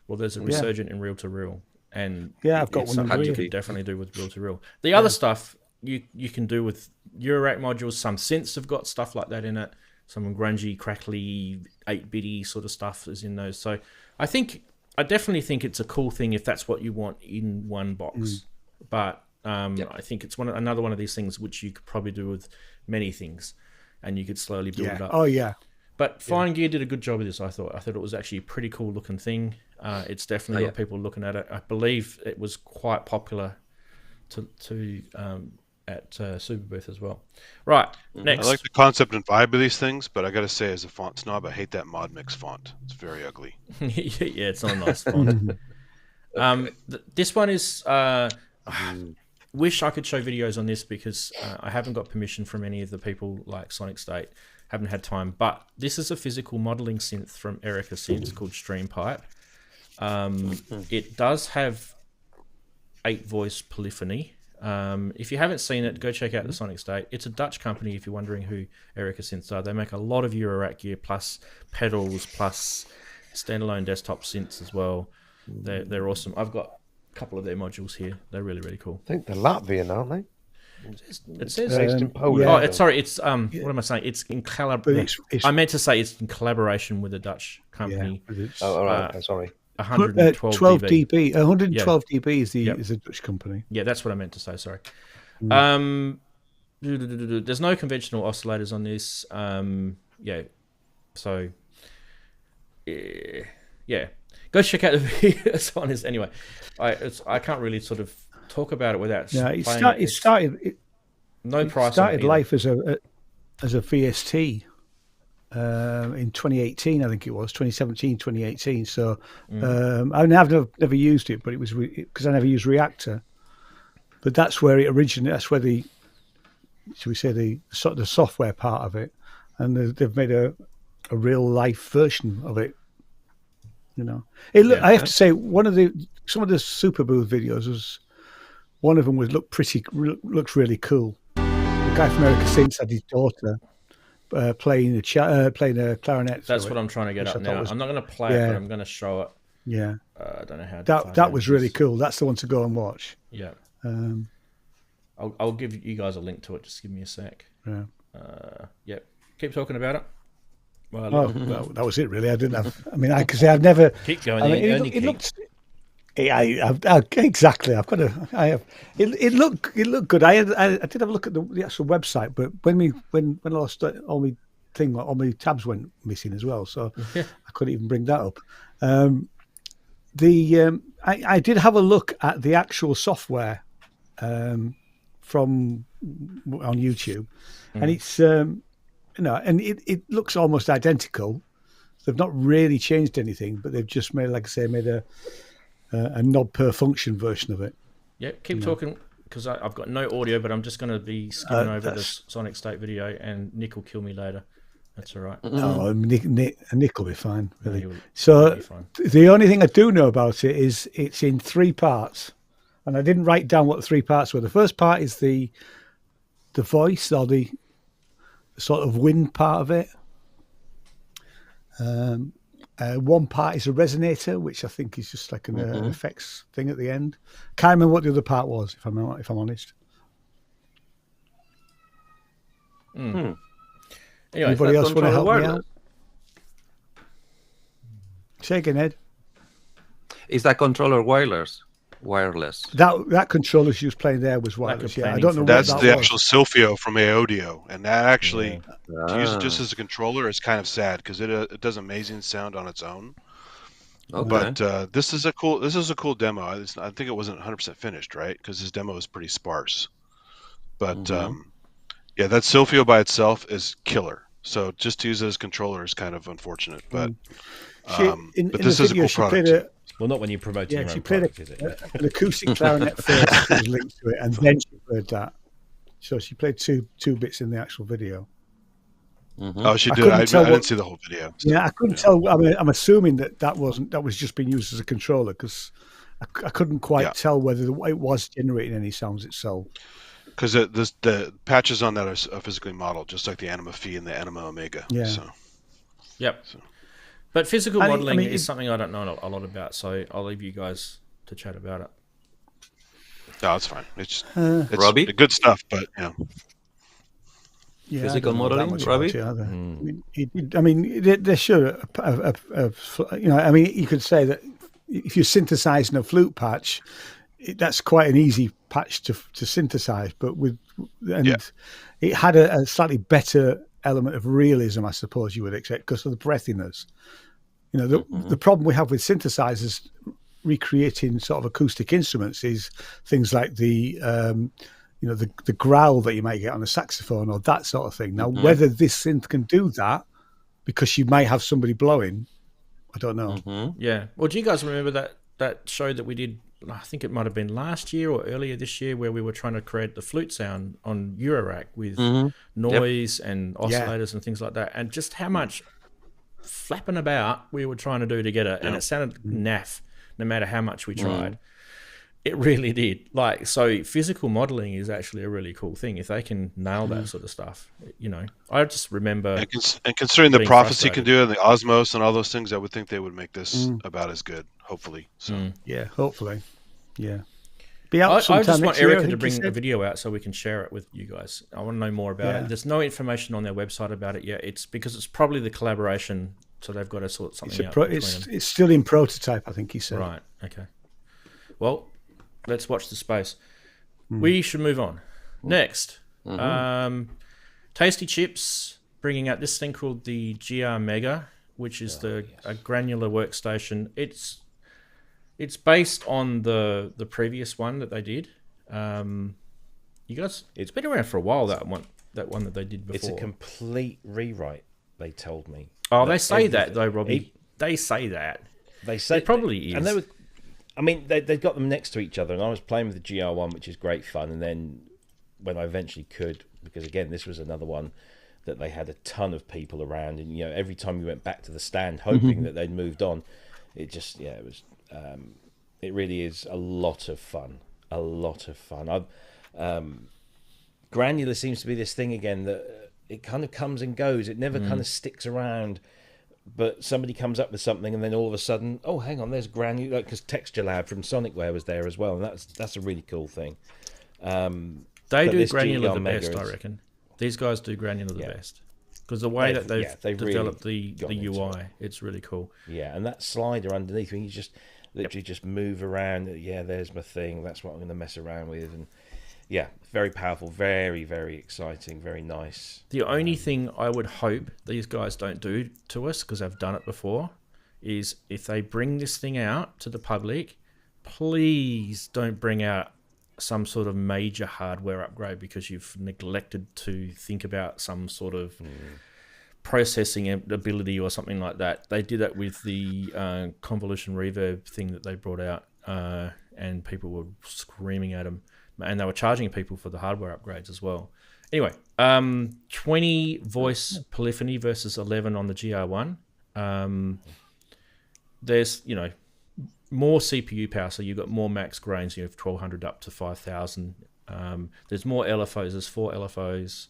Well, there's a resurgence in reel-to-reel. And I've got one you could definitely do with reel-to-reel. The other stuff you can do with Eurorack modules. Some synths have got stuff like that in it. Some grungy, crackly, 8-bitty sort of stuff is in those. So I definitely think it's a cool thing if that's what you want in one box. But I think it's another one of these things which you could probably do with many things, and you could slowly build it up. Oh yeah. But Finegear did a good job of this. I thought it was actually a pretty cool looking thing. It's definitely got people looking at it. I believe it was quite popular at Superbooth as well. Right, next. I like the concept and vibe of these things, but I got to say, as a font snob, I hate that Modmix font. It's very ugly. Yeah, it's not a nice font. This one is... wish I could show videos on this, because I haven't got permission from any of the people like Sonic State. Haven't had time. But this is a physical modeling synth from Erica Synths called Steampipe. It does have 8-voice polyphony. If you haven't seen it, go check out the Sonic State. It's a Dutch company, if you're wondering who Erica Synths are. They make a lot of Eurorack gear, plus pedals, plus standalone desktop synths as well. They're awesome. I've got a couple of their modules here. They're really, really cool. I think they're Latvian, aren't they? It says based in Poland. Oh, sorry. It's what am I saying? It's in collaboration. I meant to say it's in collaboration with a Dutch company. All right. Sorry. 112 dB. 112 dB is a Dutch company. Yeah, that's what I meant to say. Sorry. There's no conventional oscillators on this. So go check out the videos on this. Anyway, I can't really sort of talk about it without. Yeah, it started life as a VST. In 2018, I think it was 2017, 2018. So I've never used it, but it was because I never used Reactor. But that's where it originated. That's where the software part of it, and they've made a real life version of it. You know, I have to say some of the Superbooth videos was one of them looked really cool. The guy from Erica Synths had his daughter playing a clarinet. That's what I'm trying to get up now. I'm not going to play it, but I'm going to show it. Yeah. I don't know how. That was really cool. That's the one to go and watch. Yeah. I'll give you guys a link to it. Just give me a sec. Yeah. Yep. Keep talking about it. Well, that was it really. I didn't have. I mean, because I've never. Keep going. It looked. Exactly. I've got to. I have. It looked good. I did have a look at the actual website, but when I lost all my tabs went missing as well, so I couldn't even bring that up. I did have a look at the actual software from on YouTube, and it's and it looks almost identical. They've not really changed anything, but they've just made, like I say, a knob per function version of it. Yeah, keep talking, because I've got no audio, but I'm just going to be skipping over this Sonic State video, and Nick will kill me later. That's all right. Oh, Nick will be fine, really. He'll be fine. The only thing I do know about it is it's in 3 parts, and I didn't write down what the 3 parts were. The first part is the voice, or the sort of wind part of it. One part is a resonator, which I think is just like an effects thing at the end. Can't remember what the other part was, if I'm honest. Anyway, anybody else want to help me out? Say again, Ed. Is that controller wireless? That controller she was playing there was wireless. Yeah, I don't know. That's the actual Silphio from Aodio, and that actually to use it just as a controller is kind of sad because it does amazing sound on its own. Okay. But this is a cool demo. I think it wasn't 100% finished, right? Because his demo is pretty sparse. But that Silphio by itself is killer. So just to use it as a controller is kind of unfortunate. But but this is a cool product. Well, not when you're promoting your own product, is it? An acoustic clarinet first was linked to it, and then she played that. So she played two bits in the actual video. Oh, she did. I didn't see the whole video. So, yeah, I couldn't tell. I mean, I'm assuming that was just being used as a controller, because I couldn't quite tell whether it was generating any sounds itself. Because the patches on that are physically modeled, just like the Anima Phi and the Anima Omega. Yeah. So. Yep. So. But physical modeling is something I don't know a lot about, so I'll leave you guys to chat about it. No, it's fine. It's Robbie? Good stuff, but yeah, physical modeling, Robbie. They should I mean, you could say that if you're synthesizing a flute patch, that's quite an easy patch to synthesize, but it had a slightly better element of realism, I suppose you would expect, because of the breathiness. The problem we have with synthesizers recreating sort of acoustic instruments is things like the growl that you might get on a saxophone or that sort of thing. Now, whether this synth can do that, because you might have somebody blowing, I don't know. Yeah. Well, do you guys remember that show that we did? I think it might have been last year or earlier this year, where we were trying to create the flute sound on Eurorack with noise and oscillators and things like that, and just how much flapping about we were trying to do to get it, and it sounded naff. no matter how much we tried. It really did. Like, so physical modeling is actually a really cool thing if they can nail that sort of stuff. You know, I just remember. And considering the prophecy can do and the osmos and all those things, I would think they would make this about as good. Hopefully. So yeah, hopefully. Yeah. Be out I sometime just want next year, Erica I to think bring he a said. video out so we can share it with you guys. I want to know more about it. There's no information on their website about it yet. It's because it's probably the collaboration, so they've got to sort something out. It's still in prototype, I think he said. Right. Okay. Well, let's watch the space. We should move on. Next, Tasty Chips bringing out this thing called the GR Mega, which is a granular workstation. It's based on the previous one that they did. You guys, it's been around for a while, that one that they did before. It's a complete rewrite, they told me. Oh, they say that though, Robbie. They say that. They say it probably is. And they were, I mean, they've got them next to each other, and I was playing with the GR1, which is great fun, and then when I eventually could, because again, this was another one that they had a ton of people around, and you know, every time you went back to the stand hoping that they'd moved on, it just, it was, it really is a lot of fun. A lot of fun. Granular seems to be this thing again that it kind of comes and goes. It never kind of sticks around. But somebody comes up with something, and then all of a sudden, oh, hang on, there's granular, because Texture Lab from Sonicware was there as well, and that's a really cool thing. They do granular the best, I reckon. These guys do granular the best, because the way that they've developed really the UI, it's really cool. Yeah, and that slider underneath, when you just literally just move around. Yeah, there's my thing. That's what I'm going to mess around with, and yeah, very powerful, very, very exciting, very nice. The only thing I would hope these guys don't do to us, because I've done it before, is if they bring this thing out to the public, please don't bring out some sort of major hardware upgrade because you've neglected to think about some sort of processing ability or something like that. They did that with the convolution reverb thing that they brought out, and people were screaming at them. And they were charging people for the hardware upgrades as well. Anyway, 20 voice polyphony versus 11 on the GR1. There's, you know, more CPU power, so you've got more max grains. You have 1200 up to 5000. There's more LFOs. There's 4 LFOs.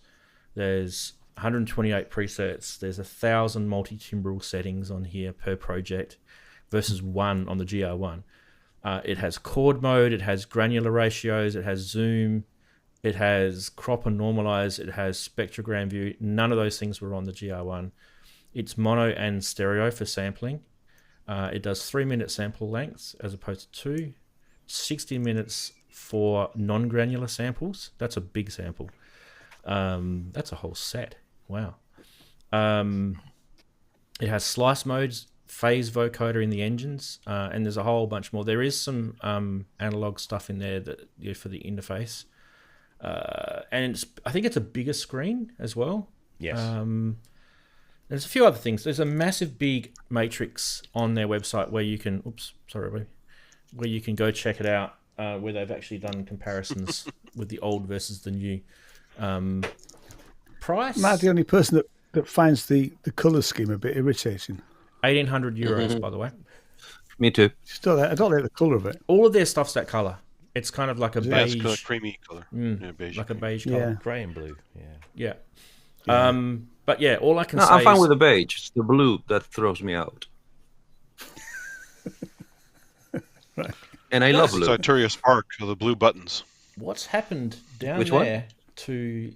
There's 128 presets. There's 1,000 multi-timbral settings on here per project versus 1 on the GR1. It has chord mode, it has granular ratios, it has zoom, it has crop and normalize, it has spectrogram view. None of those things were on the GR1. It's mono and stereo for sampling. It does 3-minute sample lengths as opposed to 2. 60 minutes for non-granular samples. That's a big sample. That's a whole set. Wow. It has slice modes, phase vocoder in the engines, and there's a whole bunch more. There is some analog stuff in there that for the interface, and I think it's a bigger screen as well. Yes. There's a few other things. There's a massive big matrix on their website where you can where you can go check it out, where they've actually done comparisons with the old versus the new. Price? Am I the only person that finds the colour scheme a bit irritating? 1,800 euros, by the way. Me too. I don't like the colour of it. All of their stuff's that colour. It's kind of like a beige, it's kind of creamy colour. Yeah, beige, like a beige colour, grey and blue. Yeah. But yeah, all I can say I'm fine is, with the beige. It's the blue that throws me out. Right. And I love It's blue. Arturia Spark, so the blue buttons. what's happened down Which there one? to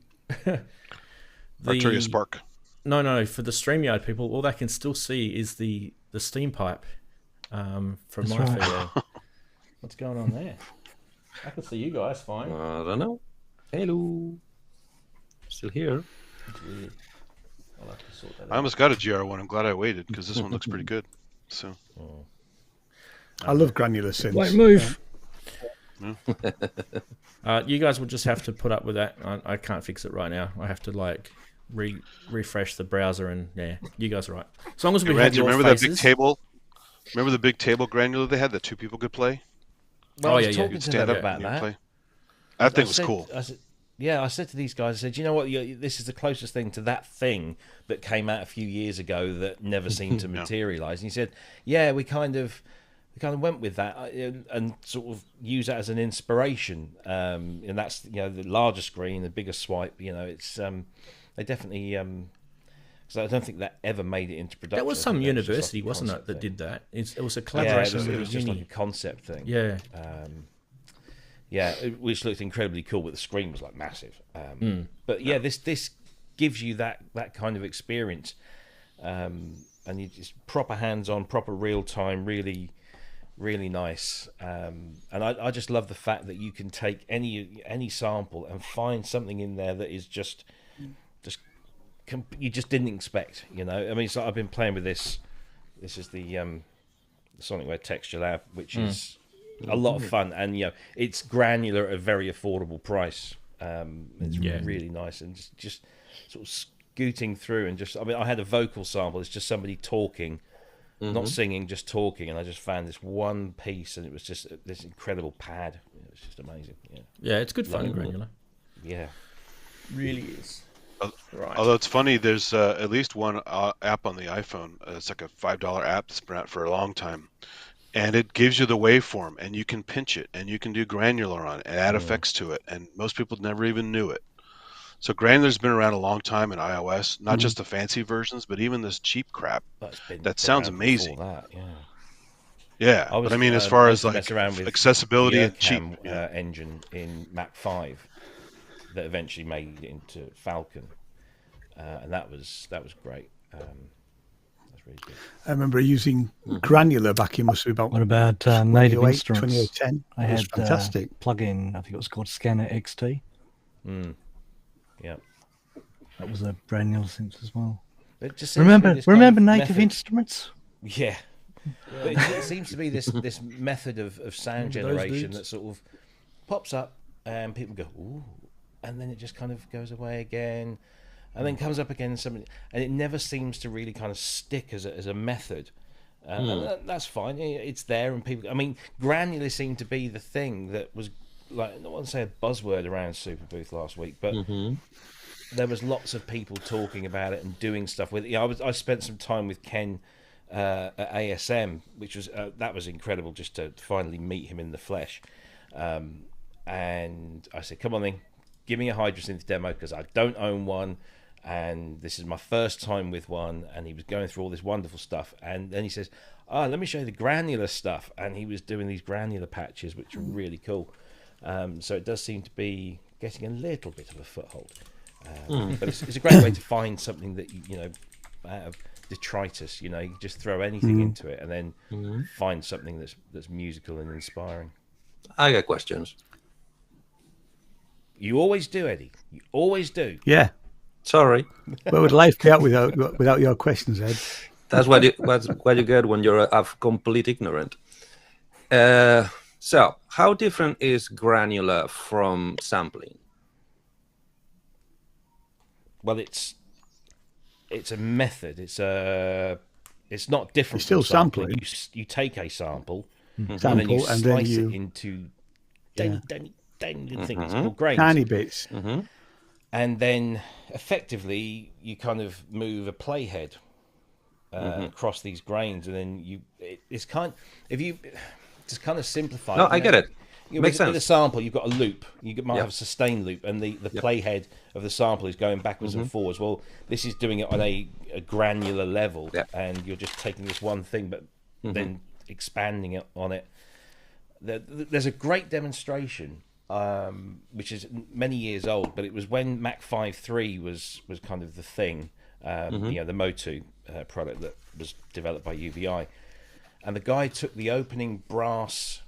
Arturia Spark. No, for the StreamYard people, all they can still see is the Steampipe from my right. feed. What's going on there? I can see you guys fine. I don't know. Hello. Still here. It's weird. I'll have to sort that I almost got a GR1. I'm glad I waited because this one looks pretty good. So. I love granular synths. Like move. You guys will just have to put up with that. I can't fix it right now. I have to refresh the browser, and yeah, you guys are right. As long as we have your remember faces. that big table? Remember the big table granular they had that 2 people could play? Well, I was yeah. talking You'd to stand them up about and you'd that. play. That thing was cool. I said to these guys, I said, you know what, this is the closest thing to that thing that came out a few years ago that never seemed to materialise. And he said, yeah, we kind of kind of went with that and sort of use that as an inspiration. And that's the larger screen, the bigger swipe. It's they definitely. So I don't think that ever made it into production. That was some university, wasn't it, that did that? It was a collaboration. It was just like a concept thing. Yeah. Which looked incredibly cool, but the screen was like massive. But yeah, this gives you that kind of experience, and you just proper hands-on, proper real-time, really, really nice. And I just love the fact that you can take any sample and find something in there that is just you just didn't expect. I mean, so I've been playing with this. This is the Sonicware Texture Lab, which is a lot of fun, and it's granular at a very affordable price. It's really nice, and just sort of scooting through, and I had a vocal sample. It's just somebody talking, not singing, just talking, and I just found this one piece, and it was just this incredible pad. It's just amazing. Yeah, it's good fun, granular. Yeah, really is. Right. Although it's funny, there's at least one app on the iPhone. It's like a $5 app that's been out for a long time. And it gives you the waveform, and you can pinch it, and you can do granular on it, and add effects to it. And most people never even knew it. So granular's been around a long time in iOS, not just the fancy versions, but even this cheap crap. That sounds amazing. But I mean, as far as like accessibility and cheap engine in Mac 5 that eventually made it into Falcon, and that was great. Really good. I remember using granular back in must be about. What about Native Instruments? 2010. I had fantastic plugin. I think it was called Scanner XT. Yeah, that was a granular synth as well. It just remember Native Instruments? Yeah. But it seems to be this method of sound generation that sort of pops up, and people go ooh, and then it just kind of goes away again. And then comes up again, and it never seems to really kind of stick as a method. And that's fine. It's there, and people. I mean, granular seemed to be the thing that was like, I don't want to say a buzzword around Superbooth last week, but there was lots of people talking about it and doing stuff with it. I spent some time with Ken at ASM, which was that was incredible, just to finally meet him in the flesh. And I said, "Come on, then, give me a Hydrasynth demo because I don't own one." And this is my first time with one, and he was going through all this wonderful stuff, and then he says, let me show you the granular stuff, and he was doing these granular patches, which are really cool. So it does seem to be getting a little bit of a foothold, but it's a great way to find something that out of detritus, you just throw anything into it, and then find something that's musical and inspiring. I got questions. You always do, Eddie. You always do. Yeah. Sorry. Where would life be out without your questions, Ed? That's what you get when you're a complete ignorant. So, how different is granular from sampling? Well, it's a method. It's not different. It's still sampling. You take a sample, and then you slice it into tiny things called grains, tiny bits. And then effectively you kind of move a playhead across these grains, and then it's kind if you just kind of simplify. No, I get it. Makes sense. With a sample, you've got a loop. You might have a sustain loop, and the playhead of the sample is going backwards and forwards. Well, this is doing it on a granular level, and you're just taking this one thing, but then expanding it on it. There's a great demonstration. Which is many years old, but it was when Mac 5.3 was kind of the thing, the Motu product that was developed by UVI, and the guy took the opening brass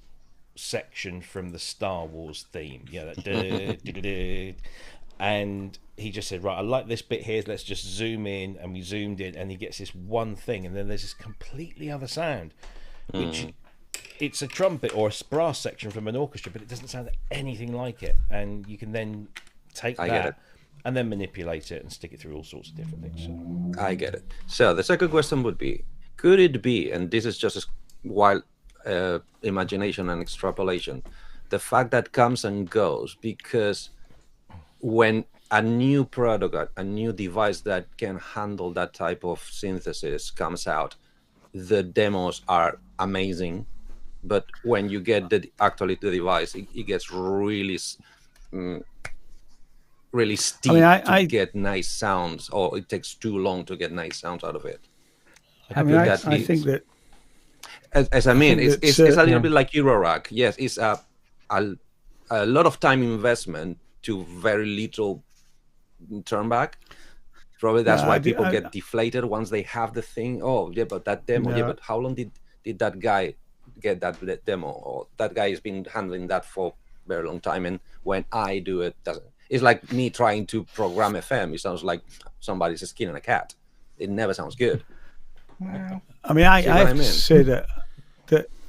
section from the Star Wars theme, and he just said, right, I like this bit here, let's just zoom in, and we zoomed in, and he gets this one thing, and then there's this completely other sound, which it's a trumpet or a brass section from an orchestra, but it doesn't sound anything like it. And you can then take that and then manipulate it and stick it through all sorts of different things. So. I get it. So the second question would be, could it be, and this is just a wild imagination and extrapolation, the fact that comes and goes, because when a new product, a new device that can handle that type of synthesis comes out, the demos are amazing. but when you get actually the device, it gets really really steep to get nice sounds, or it takes too long to get nice sounds out of it. I think that, as I mean, it's a little bit like eurorack. Yes, it's a lot of time investment to very little turn back. Probably that's why people get deflated once they have the thing. Oh, yeah, but that demo. Yeah, but how long did that guy get that demo? Or that guy has been handling that for a very long time. And when I do it, it's like me trying to program FM. It sounds like somebody's skinning a cat. It never sounds good. Well, I mean, I have to say that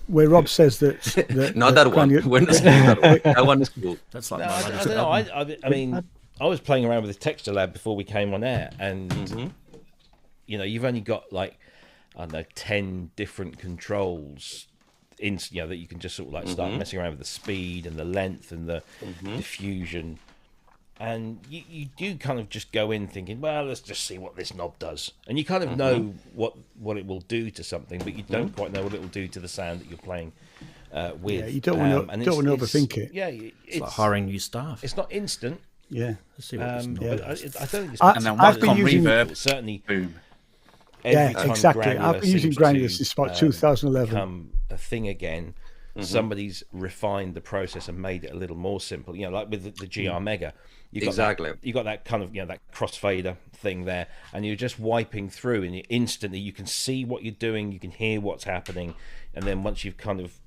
where Rob says that not that one. We're not saying that one. That one is cool. That's like I don't know. I mean, I was playing around with the Texture Lab before we came on air, and you know, you've only got like, I don't know, 10 different controls that you can just sort of like start messing around with the speed and the length and the diffusion. And you do kind of just go in thinking, well, let's just see what this knob does. And you kind of know what it will do to something, but you don't quite know what it will do to the sound that you're playing with. Yeah, you don't want to overthink it. Yeah, it's like hiring new staff. It's not instant. Yeah. Let's see what I don't think it's... And then Wacom reverb, certainly... Boom. Yeah, exactly. I've been using granular since about 2011. Become a thing again. Somebody's refined the process and made it a little more simple. You know, like with the GR Mega. You got that kind of, that crossfader thing there, and you're just wiping through, and instantly you can see what you're doing, you can hear what's happening, and then once you've kind of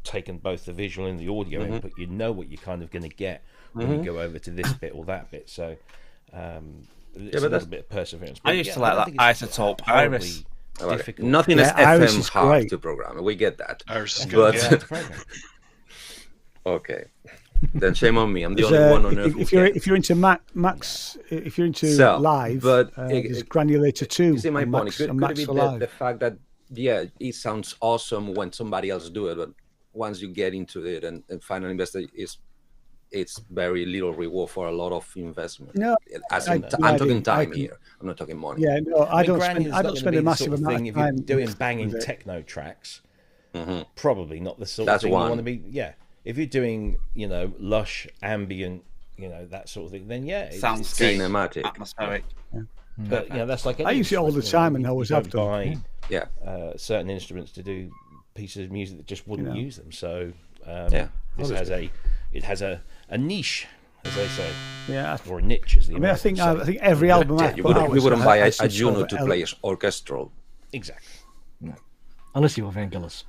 taken both the visual and the audio input, you know what you're kind of going to get when you go over to this bit or that bit. So it's a little bit of perseverance. I used to like that Isotope Iris. Nothing is FM hard to program. We get that. Iris is good. Okay. Then shame on me. I'm the only one on earth. If you're into Max, if you're into live, but there's Granulator 2. You see my point? Could it be the fact that it sounds awesome when somebody else do it, but once you get into it and final investor it's very little reward for a lot of investment. No, I'm talking time here. I'm not talking money. Yeah, no, I don't spend a massive amount of time. If you're doing banging techno tracks, probably not the sort of thing you want to be. Yeah. If you're doing, lush, ambient, that sort of thing, then it's cinematic, atmospheric. Yeah. But that's like I use it all the time, and I always have to buy certain instruments to do pieces of music that just wouldn't use them. So it has a niche, as they say, or a niche, as the I think every album you wouldn't buy a Juno to play orchestral. Exactly. No. Unless you were Vangelis.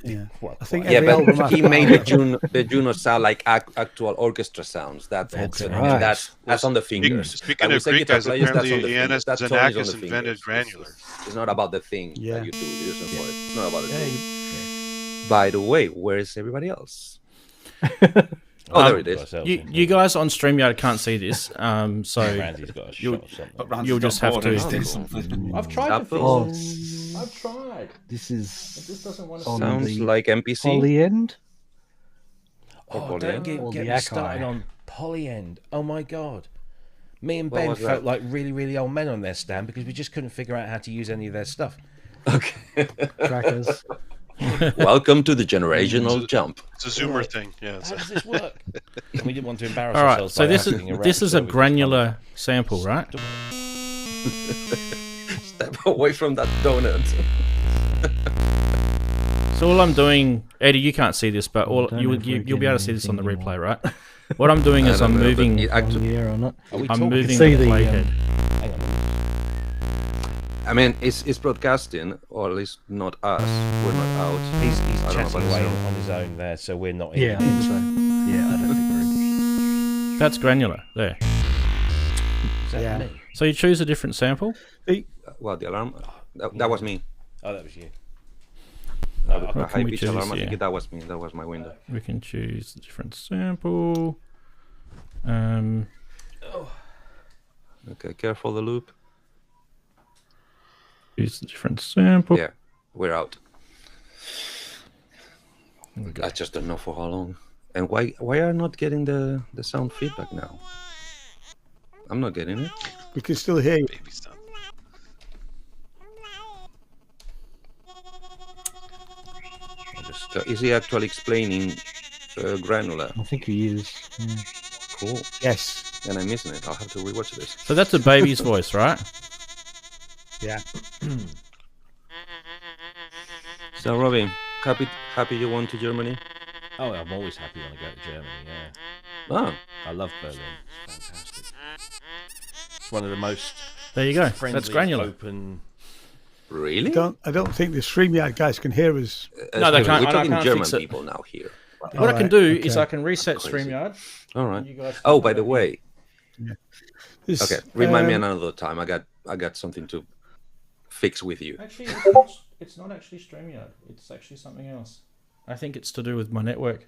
Yeah, well, I think but he made the Juno sound like actual orchestra sounds. That's on the fingers. Speaking of Greek guys, apparently Iannis Xenakis invented granular. It's not about the thing that you do. It's not about the thing. By the way, where is everybody else? There it is. You guys on StreamYard can't see this, so Ranzee's got a shot you'll just have to. I've tried before. I've tried. This doesn't want to sounds like MPC. Polyend. Don't get me started on Polyend. Oh my god. Me and Ben felt like really, really old men on their stand because we just couldn't figure out how to use any of their stuff. Okay. Trackers. Welcome to the generational jump. It's a Zoomer thing. Yeah. How does this work? And we didn't want to embarrass All right. ourselves. So this is a granular sample, right? Step away from that donut. So all I'm doing, Eddie, you can't see this, but you'll be able to see this on the replay, right? What I'm doing is I'm moving. I'm moving the playhead. Hang on. I mean, it's broadcasting, or at least not us. We're not out. He's chatting away on his own there, so we're not in. Yeah, I think so. Yeah, I don't think That's granular. There. Is me? So you choose a different sample? Well, the alarm. That was me. Oh, that was you. A high pitch alarm. I think that was me. That was my window. We can choose a different sample. Okay, careful the loop. Choose a different sample. Yeah, we're out. I just don't know for how long. And why are not getting the sound feedback now? I'm not getting it. We can still hear you. Baby stuff. I'll just So is he actually explaining granular? I think he is. Yeah. Cool. Yes. And I'm missing it. I'll have to rewatch this. So that's a baby's voice, right? Yeah. So Robbie, happy you went to Germany? Oh, I'm always happy when I go to Germany. Yeah. Oh. I love Berlin. It's fantastic. It's one of the most. There you go. Friendly, That's granular. Open. Really? I don't think the StreamYard guys can hear us. No, they can't. We're talking I can't German fix it. people now here. What I can do is I can reset StreamYard. All right. You guys Oh, can by have the it. way. This, Okay, remind me another time. I got something to fix with you. Actually, it's not actually StreamYard. It's actually something else. I think it's to do with my network.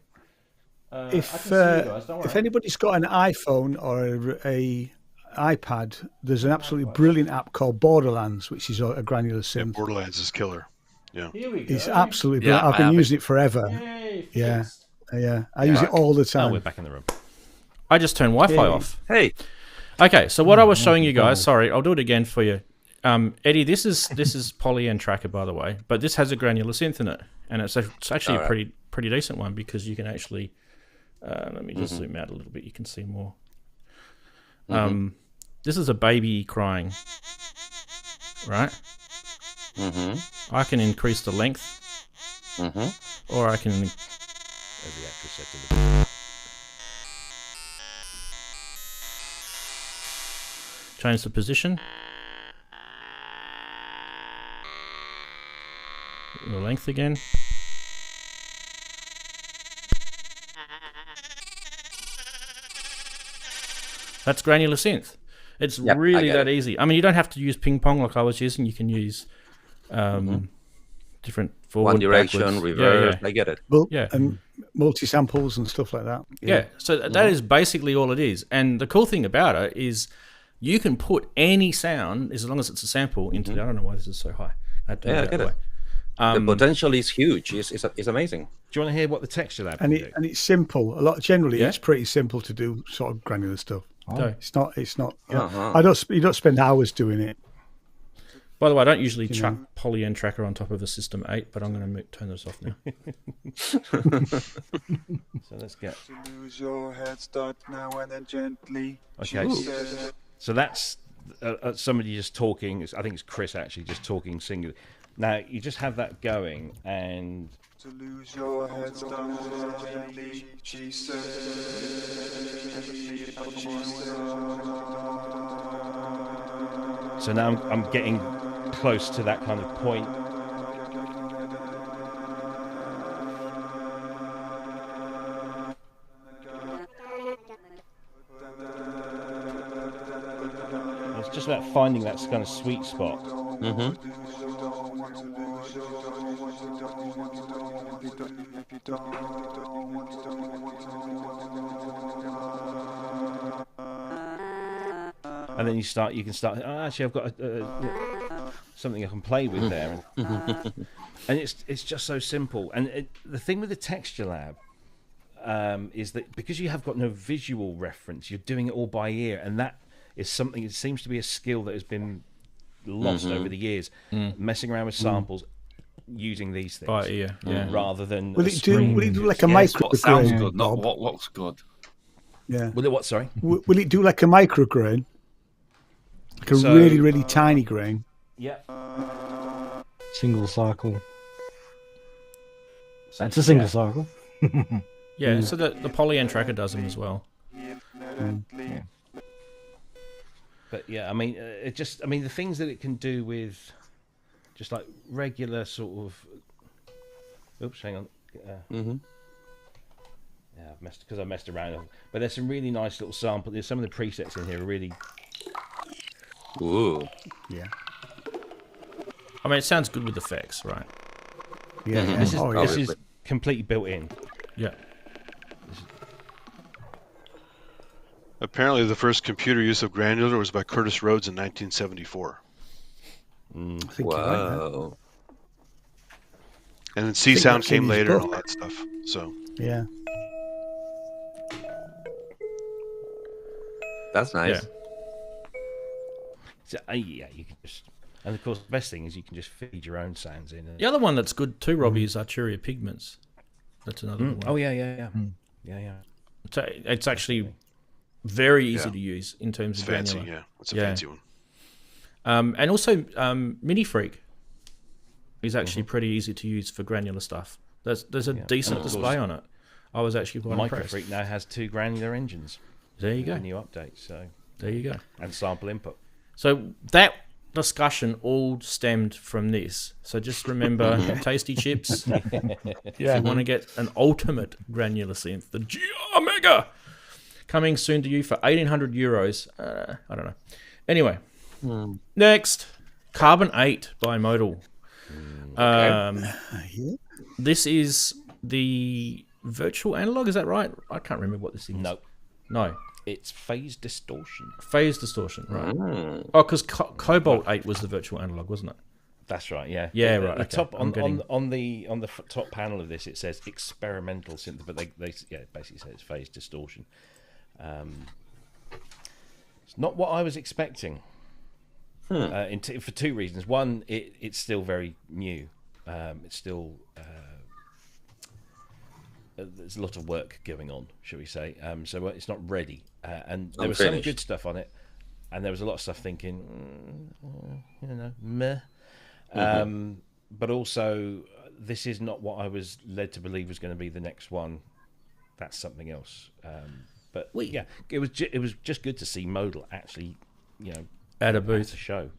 If anybody's got an iPhone or a iPad, there's an absolutely brilliant app called Borderlands, which is a granular synth. Yeah, Borderlands is killer. Yeah. Here we go. It's absolutely brilliant. I've been using it forever. Yay, Yeah. fixed. Yeah. I use it all the Oh, time. we're back in the room. I just turned Wi-Fi Hey. off. Hey. Okay, so what I was showing you guys, sorry, I'll do it again for you. Eddie, this is Poly N Tracker, by the way, but this has a granular synth in it, and it's actually a pretty decent one because you can actually. Let me just zoom out a little bit. You can see more. This is a baby crying, right? I can increase the length, or I can. Every extra second. Change the position. The length again. That's granular synth. It's really that easy. I mean, you don't have to use ping pong like I was using. You can use different forward, one direction, backwards. reverse. Yeah. I get it. Well, Yeah. and multi-samples and stuff like that. Yeah, so that is basically all it is. And the cool thing about it is you can put any sound, as long as it's a sample, into I don't know why this is so high. I I get it. The potential is huge. It's amazing. Do you want to hear what the texture lab And can do? and it's simple. Generally, it's pretty simple to do sort of granular stuff. Oh. It's not. You know, you don't spend hours doing it. By the way, I don't usually chuck Poly N Tracker on top of a System 8, but I'm going to turn this off now. So let's get. Lose your head, start now and then gently. Okay. So that's somebody just talking. I think it's Chris actually just talking singular. Now you just have that going, and To lose your head, start gently. She said. so now I'm getting close to that kind of point. It's just about finding that kind of sweet spot. And then you can start. Oh, actually, I've got something I can play with there, and it's just so simple. And the thing with the Texture Lab is that because you have got no visual reference, you're doing it all by ear, and that is something. It seems to be a skill that has been lost over the years. Messing around with samples, using these things By ear, rather than. Will it do like a micro? What sounds good, not what looks good. Yeah. Will it what? Sorry. Will it do like a micro grain? Like a really, really tiny grain. Yeah. Single cycle. It's a single cycle. Yeah, so the Poly N Tracker does them as well. Yeah. But yeah, I mean, the things that it can do with just like regular sort of. Oops, hang on. Yeah, I messed around. But there's some really nice little samples. There's some of the presets in here are really. Ooh. Yeah. I mean, it sounds good with effects, right? Yeah. This is completely built in. Yeah. Apparently, the first computer use of granular was by Curtis Rhodes in 1974. I think you're right, man. And then C Sound came later and all that stuff. So yeah. That's nice. Yeah. So, yeah, you can just, and of course, the best thing is you can just feed your own sounds in. The other one that's good too, Robbie, is Arturia Pigments. That's another one. Oh yeah. So it's actually very easy to use in terms It's of fancy, granular. yeah. It's a fancy one. And also Minifreak is actually pretty easy to use for granular stuff. There's a decent display on it. I was actually quite impressed. Microfreak now has 2 granular engines. There you go. A new update. So there you go. And sample input. So that discussion all stemmed from this. So just remember, Tasty Chips. If you want to get an ultimate granular synth, the GR Mega, coming soon to you for €1,800. I don't know. Anyway, next, Carbon8 by Modal. This is the virtual analog. Is that right? I can't remember what this is. No. It's phase distortion. Phase distortion, right? Oh, because Cobalt 8 was the virtual analog, wasn't it? That's right. Yeah. Yeah. Right. The top on the top panel of this, it says experimental synth, but they basically say it's phase distortion. It's not what I was expecting. For 2 reasons. One, it's still very new. It's still there's a lot of work going on, shall we say? So it's not ready. And there was some good stuff on it, and there was a lot of stuff thinking, meh. But also, this is not what I was led to believe was going to be the next one. That's something else. But it was just good to see Modal actually, at a booth, at a show.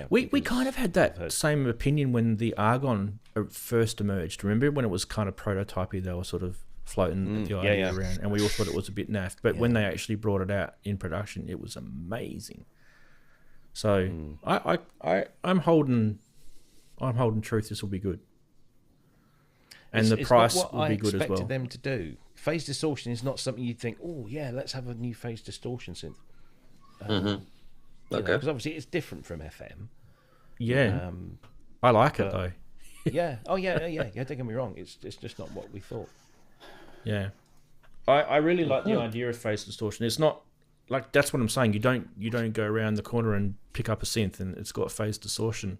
We kind of had that same opinion when the Argon first emerged. Remember when it was kind of prototypey? They were sort of floating the idea around, and we all thought it was a bit naff. But when they actually brought it out in production, it was amazing. So I'm holding truth. This will be good, and the price will be good as well. It's not what I expected them to do. Phase distortion is not something you'd think, oh yeah, let's have a new phase distortion synth. Because obviously it's different from FM. Yeah, I like it though. Yeah. Oh yeah. Don't get me wrong. It's just not what we thought. Yeah, I really like the idea of phase distortion. It's not like that's what I'm saying. You don't go around the corner and pick up a synth and it's got phase distortion.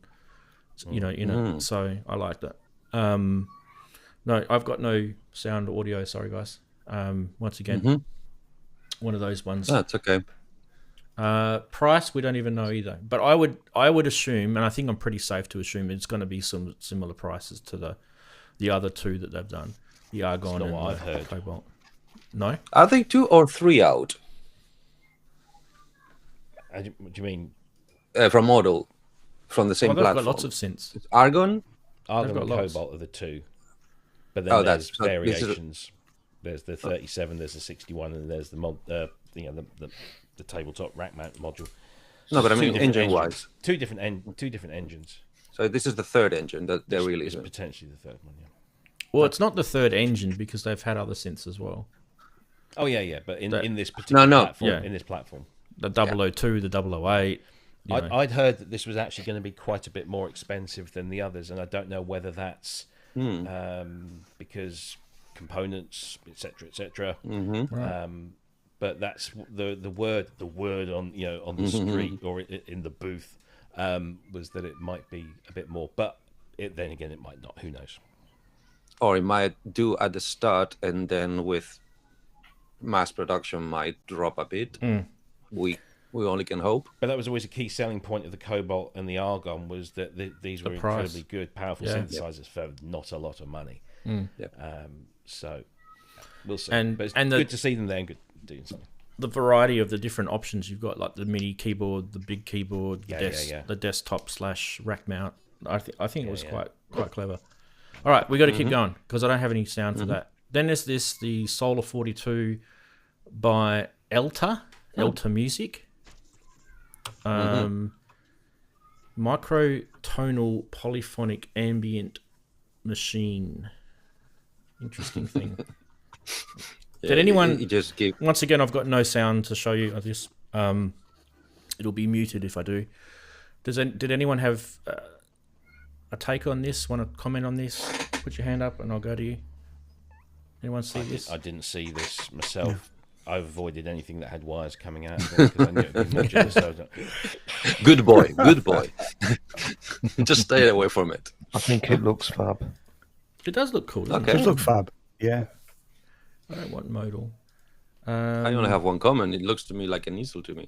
So I like that. No, I've got no sound audio. Sorry, guys. Once again, one of those ones. That's okay. Price we don't even know either. But I would assume, and I think I'm pretty safe to assume, it's going to be some similar prices to the other 2 that they've done. The Argon and what I've heard. Cobalt. No? Are they 2 or 3 out? What do you mean? From Modal, from the same platform. They've got lots of synths. Argon and Cobalt are the 2. But then there's variations. There's the 37, there's the 61, and there's the the tabletop rack mount module. No, but I mean engine-wise. Two different engines. So this is the 3rd engine that they're releasing. It's potentially the 3rd one, yeah. Well, it's not the 3rd engine because they've had other synths as well. Oh yeah, but in this particular platform, in this platform, the 002, the 008. I'd heard that this was actually going to be quite a bit more expensive than the others, and I don't know whether that's because components, etc. But that's the word on on the street or in the booth was that it might be a bit more, but then again it might not. Who knows? Or it might do at the start, and then with mass production might drop a bit. We only can hope. But that was always a key selling point of the Cobalt and the Argon, was that these were incredibly good, powerful synthesizers for not a lot of money. So we'll see. But it's good to see them there and good doing something. The variety of the different options you've got, like the mini keyboard, the big keyboard, the desktop / rack mount. I think it was quite clever. All right, we got to keep going because I don't have any sound for that. Then there's the Solar 42 by Elta Music. Microtonal polyphonic ambient machine. Interesting thing. Did anyone once again, I've got no sound to show you of this. It'll be muted if I do. Did anyone have a take on this? Want to comment on this? Put your hand up and I'll go to you. Anyone see this? I didn't see this myself. I avoided anything that had wires coming out because I knew it would be modular, so Good boy. Just stay away from it. I think it looks fab. It does look cool. It does look fab. Yeah. I don't want modal. I only have one comment. It looks to me like an easel to me.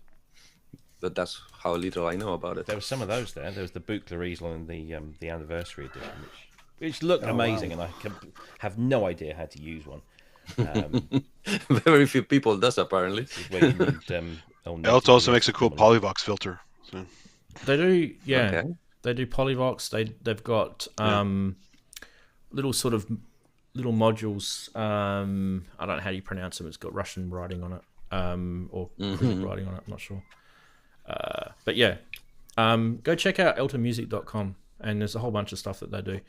But that's how little I know about it. There were some of those there. There was the Buchler easel and the anniversary edition, which looked amazing, and I have no idea how to use one. Very few people does, apparently. Where you need, Elta also makes a cool Polyvox filter. So. They do, yeah. Okay. They do Polyvox. They've got little modules. I don't know how you pronounce them. It's got Russian writing on it, or Greek writing on it. I'm not sure. But yeah, go check out eltamusic.com, and there's a whole bunch of stuff that they do.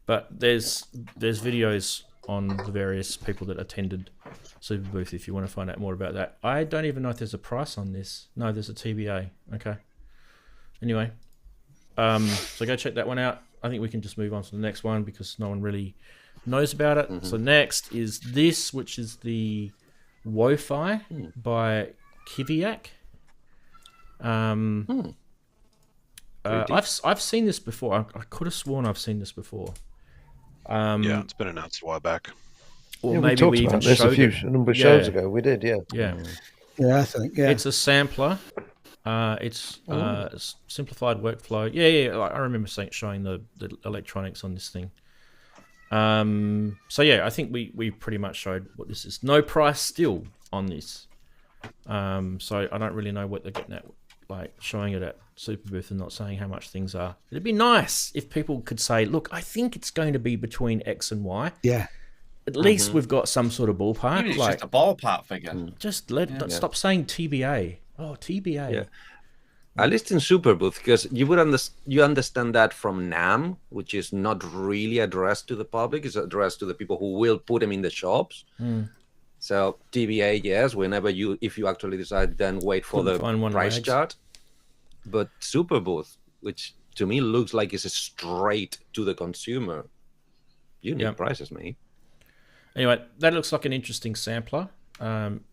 But there's videos on the various people that attended Superbooth if you want to find out more about that. I don't even know if there's a price on this. No, there's a TBA. Okay. Anyway, so go check that one out. I think we can just move on to the next one because no one really knows about it. So next is this, which is the WoFi by Kiviak. I've seen this before. I could have sworn I've seen this before. Yeah, it's been announced a while back. Or maybe we even showed it a number of shows ago. We did, yeah. I think. Yeah, it's a sampler. It's simplified workflow. Yeah. I remember showing the electronics on this thing. So yeah, I think we pretty much showed what this is. No price still on this. So I don't really know what they're getting at, like showing it at Superbooth and not saying how much things are. It'd be nice if people could say, look, I think it's going to be between X and Y. Yeah. At least we've got some sort of ballpark. Even like, just a ballpark figure. Just stop saying TBA. Oh, TBA. Yeah. At least in Superbooth, because you understand that from NAM, which is not really addressed to the public, it's addressed to the people who will put them in the shops. So TBA, yes, if you actually decide, then wait for the price chart. But Superbooth, which to me looks like it's straight to the consumer, you need prices, mate. Anyway, that looks like an interesting sampler.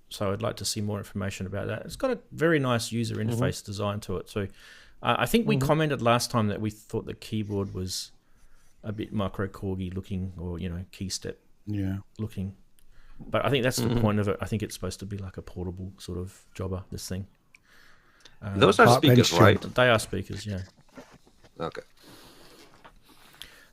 So I'd like to see more information about that. It's got a very nice user interface design to it too. I think we commented last time that we thought the keyboard was a bit micro corgi looking, or key step looking. But I think that's the point of it. I think it's supposed to be like a portable sort of jobber, this thing. Those are speakers, right? They are speakers, yeah. Okay.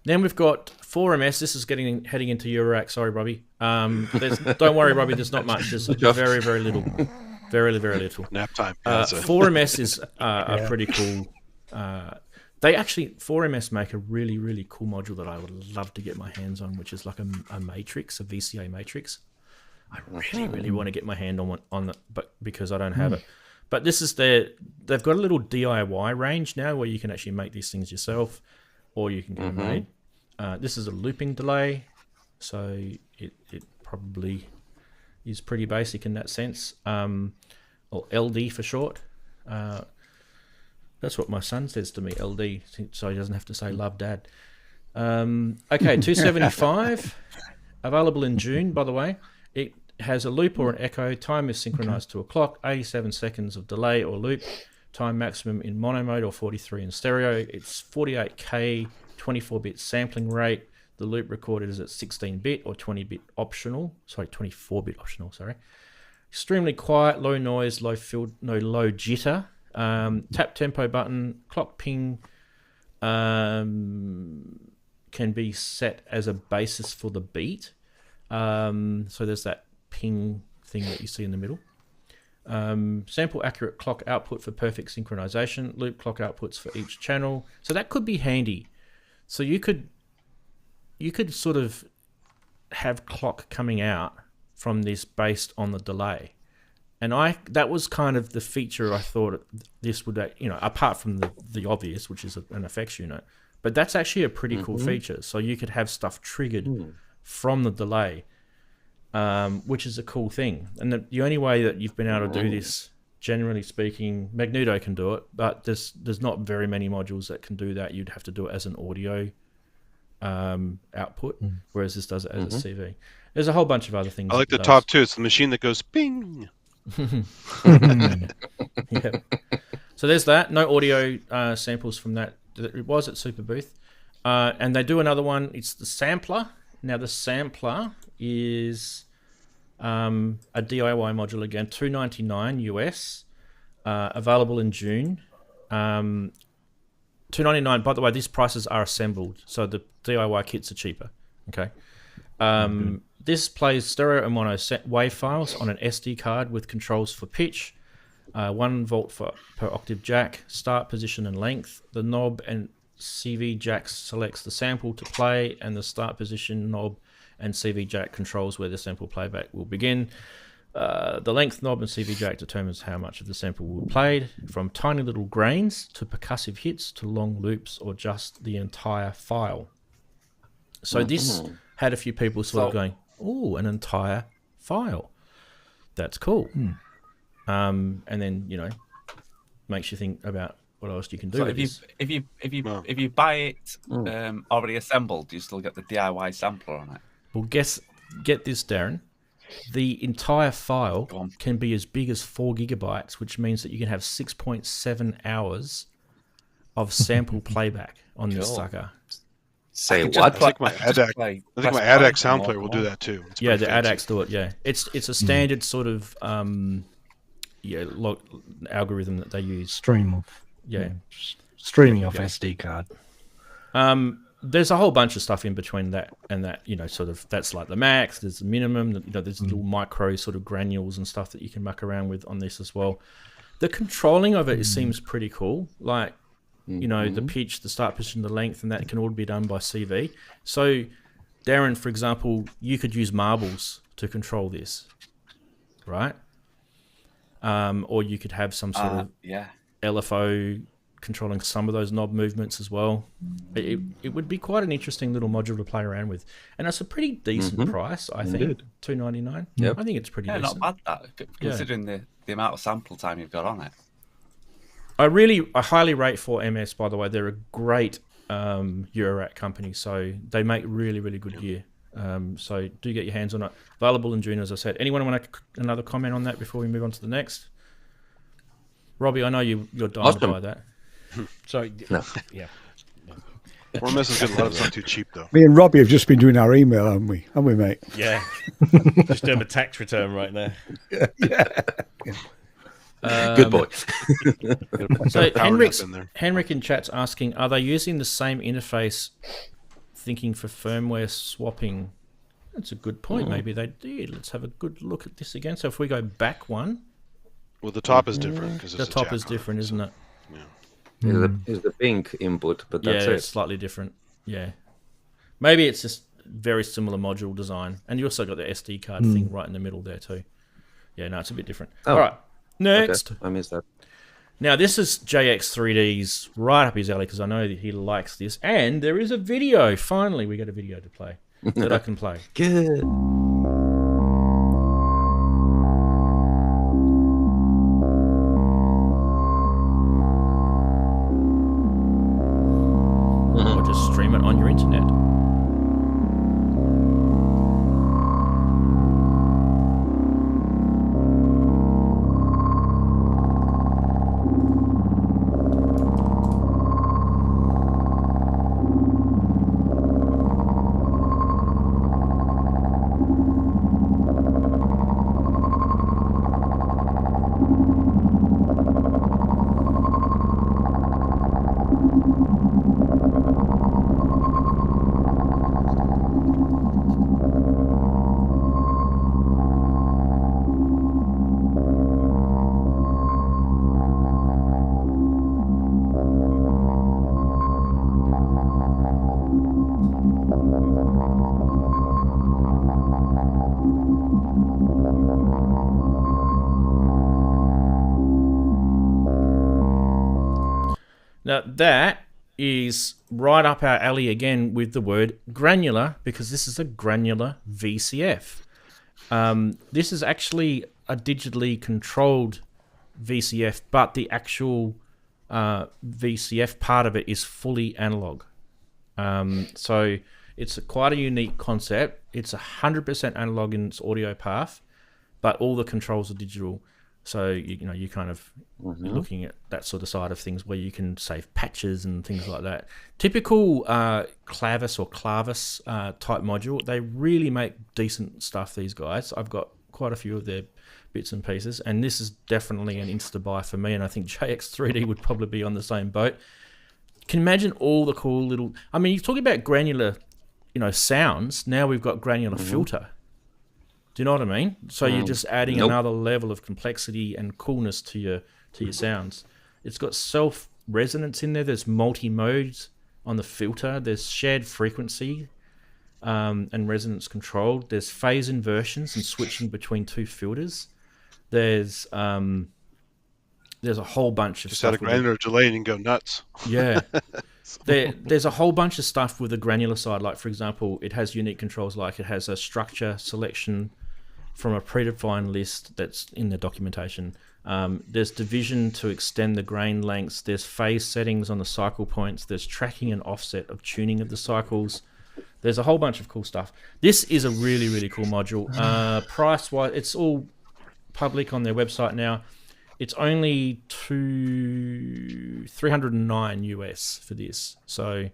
Then we've got 4MS. This is heading into Eurorack. Sorry, Robbie. Don't worry, Robbie. There's not much. There's very, very little. Very, very little. Nap time. 4MS is a pretty cool. 4MS make a really, really cool module that I would love to get my hands on, which is like a matrix, a VCA matrix. I really, really want to get my hand on it, but because I don't have it. But this is they've got a little DIY range now where you can actually make these things yourself, or you can get them made. This is a looping delay, so it probably is pretty basic in that sense, or LD for short. That's what my son says to me, LD, so he doesn't have to say love dad. Okay, 275, available in June, by the way. It has a loop or an echo. Time is synchronized to a clock. 87 seconds of delay or loop. Time maximum in mono mode or 43 in stereo. It's 48K, 24-bit sampling rate. The loop recorded is at 16-bit or 20-bit optional. Sorry, 24-bit optional, sorry. Extremely quiet, low noise, low jitter. Tap tempo button, clock ping can be set as a basis for the beat. So there's that ping thing that you see in the middle. Sample accurate clock output for perfect synchronization, loop clock outputs for each channel. So that could be handy. So you could sort of have clock coming out from this based on the delay. And that was kind of the feature I thought this would, apart from the obvious, which is an effects unit. But that's actually a pretty cool feature. So you could have stuff triggered from the delay, which is a cool thing. And the only way that you've been able to do this, generally speaking, Magneto can do it, but there's not very many modules that can do that. You'd have to do it as an audio output, whereas this does it as a CV. There's a whole bunch of other things. I like the top two. It's the machine that goes ping. Yeah. So there's that. No audio samples from that. It was at Superbooth. And they do another one. It's the sampler. Now the sampler is a DIY module again, $299 US, available in June. $299. By the way, these prices are assembled, so the DIY kits are cheaper. Okay. This plays stereo and mono wave files on an SD card with controls for pitch, 1 volt per octave jack, start position and length. The knob and CV jack selects the sample to play, and the start position knob and CV jack controls where the sample playback will begin. The length knob and CV jack determines how much of the sample will be played, from tiny little grains to percussive hits to long loops or just the entire file. So this had a few people sort of going, "Oh, an entire file. That's cool." And then, you know, makes you think about what else you can do. So with this. if you buy it already assembled, do you still get the DIY sampler on it? Well, get this, Darren. The entire file can be as big as 4 gigabytes, which means that you can have 6.7 hours of sample playback on this sucker. Say what? I think my ADAC sound player will do that too. It's Yeah, the fancy. ADACs do it. Yeah, it's a standard sort of algorithm that they use. Streaming off SD card. There's a whole bunch of stuff in between that and that, you know, sort of, that's like the max, there's the minimum, you know, there's little micro sort of granules and stuff that you can muck around with on this as well. The controlling of it seems pretty cool. Like, you know, the pitch, the start position, the length, and that can all be done by CV. So, Darren, for example, you could use marbles to control this, right? Or you could have some sort of LFO controlling some of those knob movements as well. It would be quite an interesting little module to play around with, and it's a pretty decent price, I think. $299. Yep. I think it's pretty decent. Not bad that, considering the amount of sample time you've got on it. I highly rate 4MS, by the way. They're a great Eurorack company, so they make really, really good gear. So do get your hands on it. Available in June, as I said. Anyone want another comment on that before we move on to the next? Robbie, I know you're dying to buy that. Sorry. No. Yeah. 4MS is good. A lot of it's not too cheap though. Me and Robbie have just been doing our email, haven't we, mate? Yeah. Just doing a tax return right now. Good boy. So Henrik in chat's asking, are they using the same interface, thinking for firmware swapping? That's a good point. Maybe they did. Let's have a good look at this again. So if we go back one. Well, the top is different. The top is different, isn't it? Yeah. Is the pink input, but that's it. It's slightly different. Yeah. Maybe it's just very similar module design. And you also got the SD card thing right in the middle there too. Yeah, no, it's a bit different. All right. Next. Okay. I missed that. Now, this is JX3D's right up his alley because I know that he likes this. And there is a video. Finally, we get a video to play that I can play. Good. Or just stream it on your internet. Now, that is right up our alley again with the word granular, because this is a granular VCF. This is actually a digitally controlled VCF, but the actual VCF part of it is fully analog. So it's quite a unique concept. It's 100% analog in its audio path, but all the controls are digital. So you kind of you're looking at that sort of side of things where you can save patches and things like that. Typical Klavis or Klavis type module. They really make decent stuff. These guys. I've got quite a few of their bits and pieces, and this is definitely an insta buy for me. And I think JX3D would probably be on the same boat. Can you imagine all the cool little? I mean, you're talking about granular, sounds. Now we've got granular filter. Do you know what I mean? So you're just adding another level of complexity and coolness to your sounds. It's got self resonance in there. There's multi modes on the filter. There's shared frequency and resonance control. There's phase inversions and switching between two filters. There's a whole bunch of just stuff. Just add a granular delay and you can go nuts. Yeah. There's a whole bunch of stuff with the granular side. Like, for example, it has unique controls, like it has a structure selection from a predefined list that's in the documentation. There's division to extend the grain lengths. There's phase settings on the cycle points. There's tracking and offset of tuning of the cycles. There's a whole bunch of cool stuff. This is a really, really cool module. Price-wise, it's all public on their website now. It's only $309 US for this, so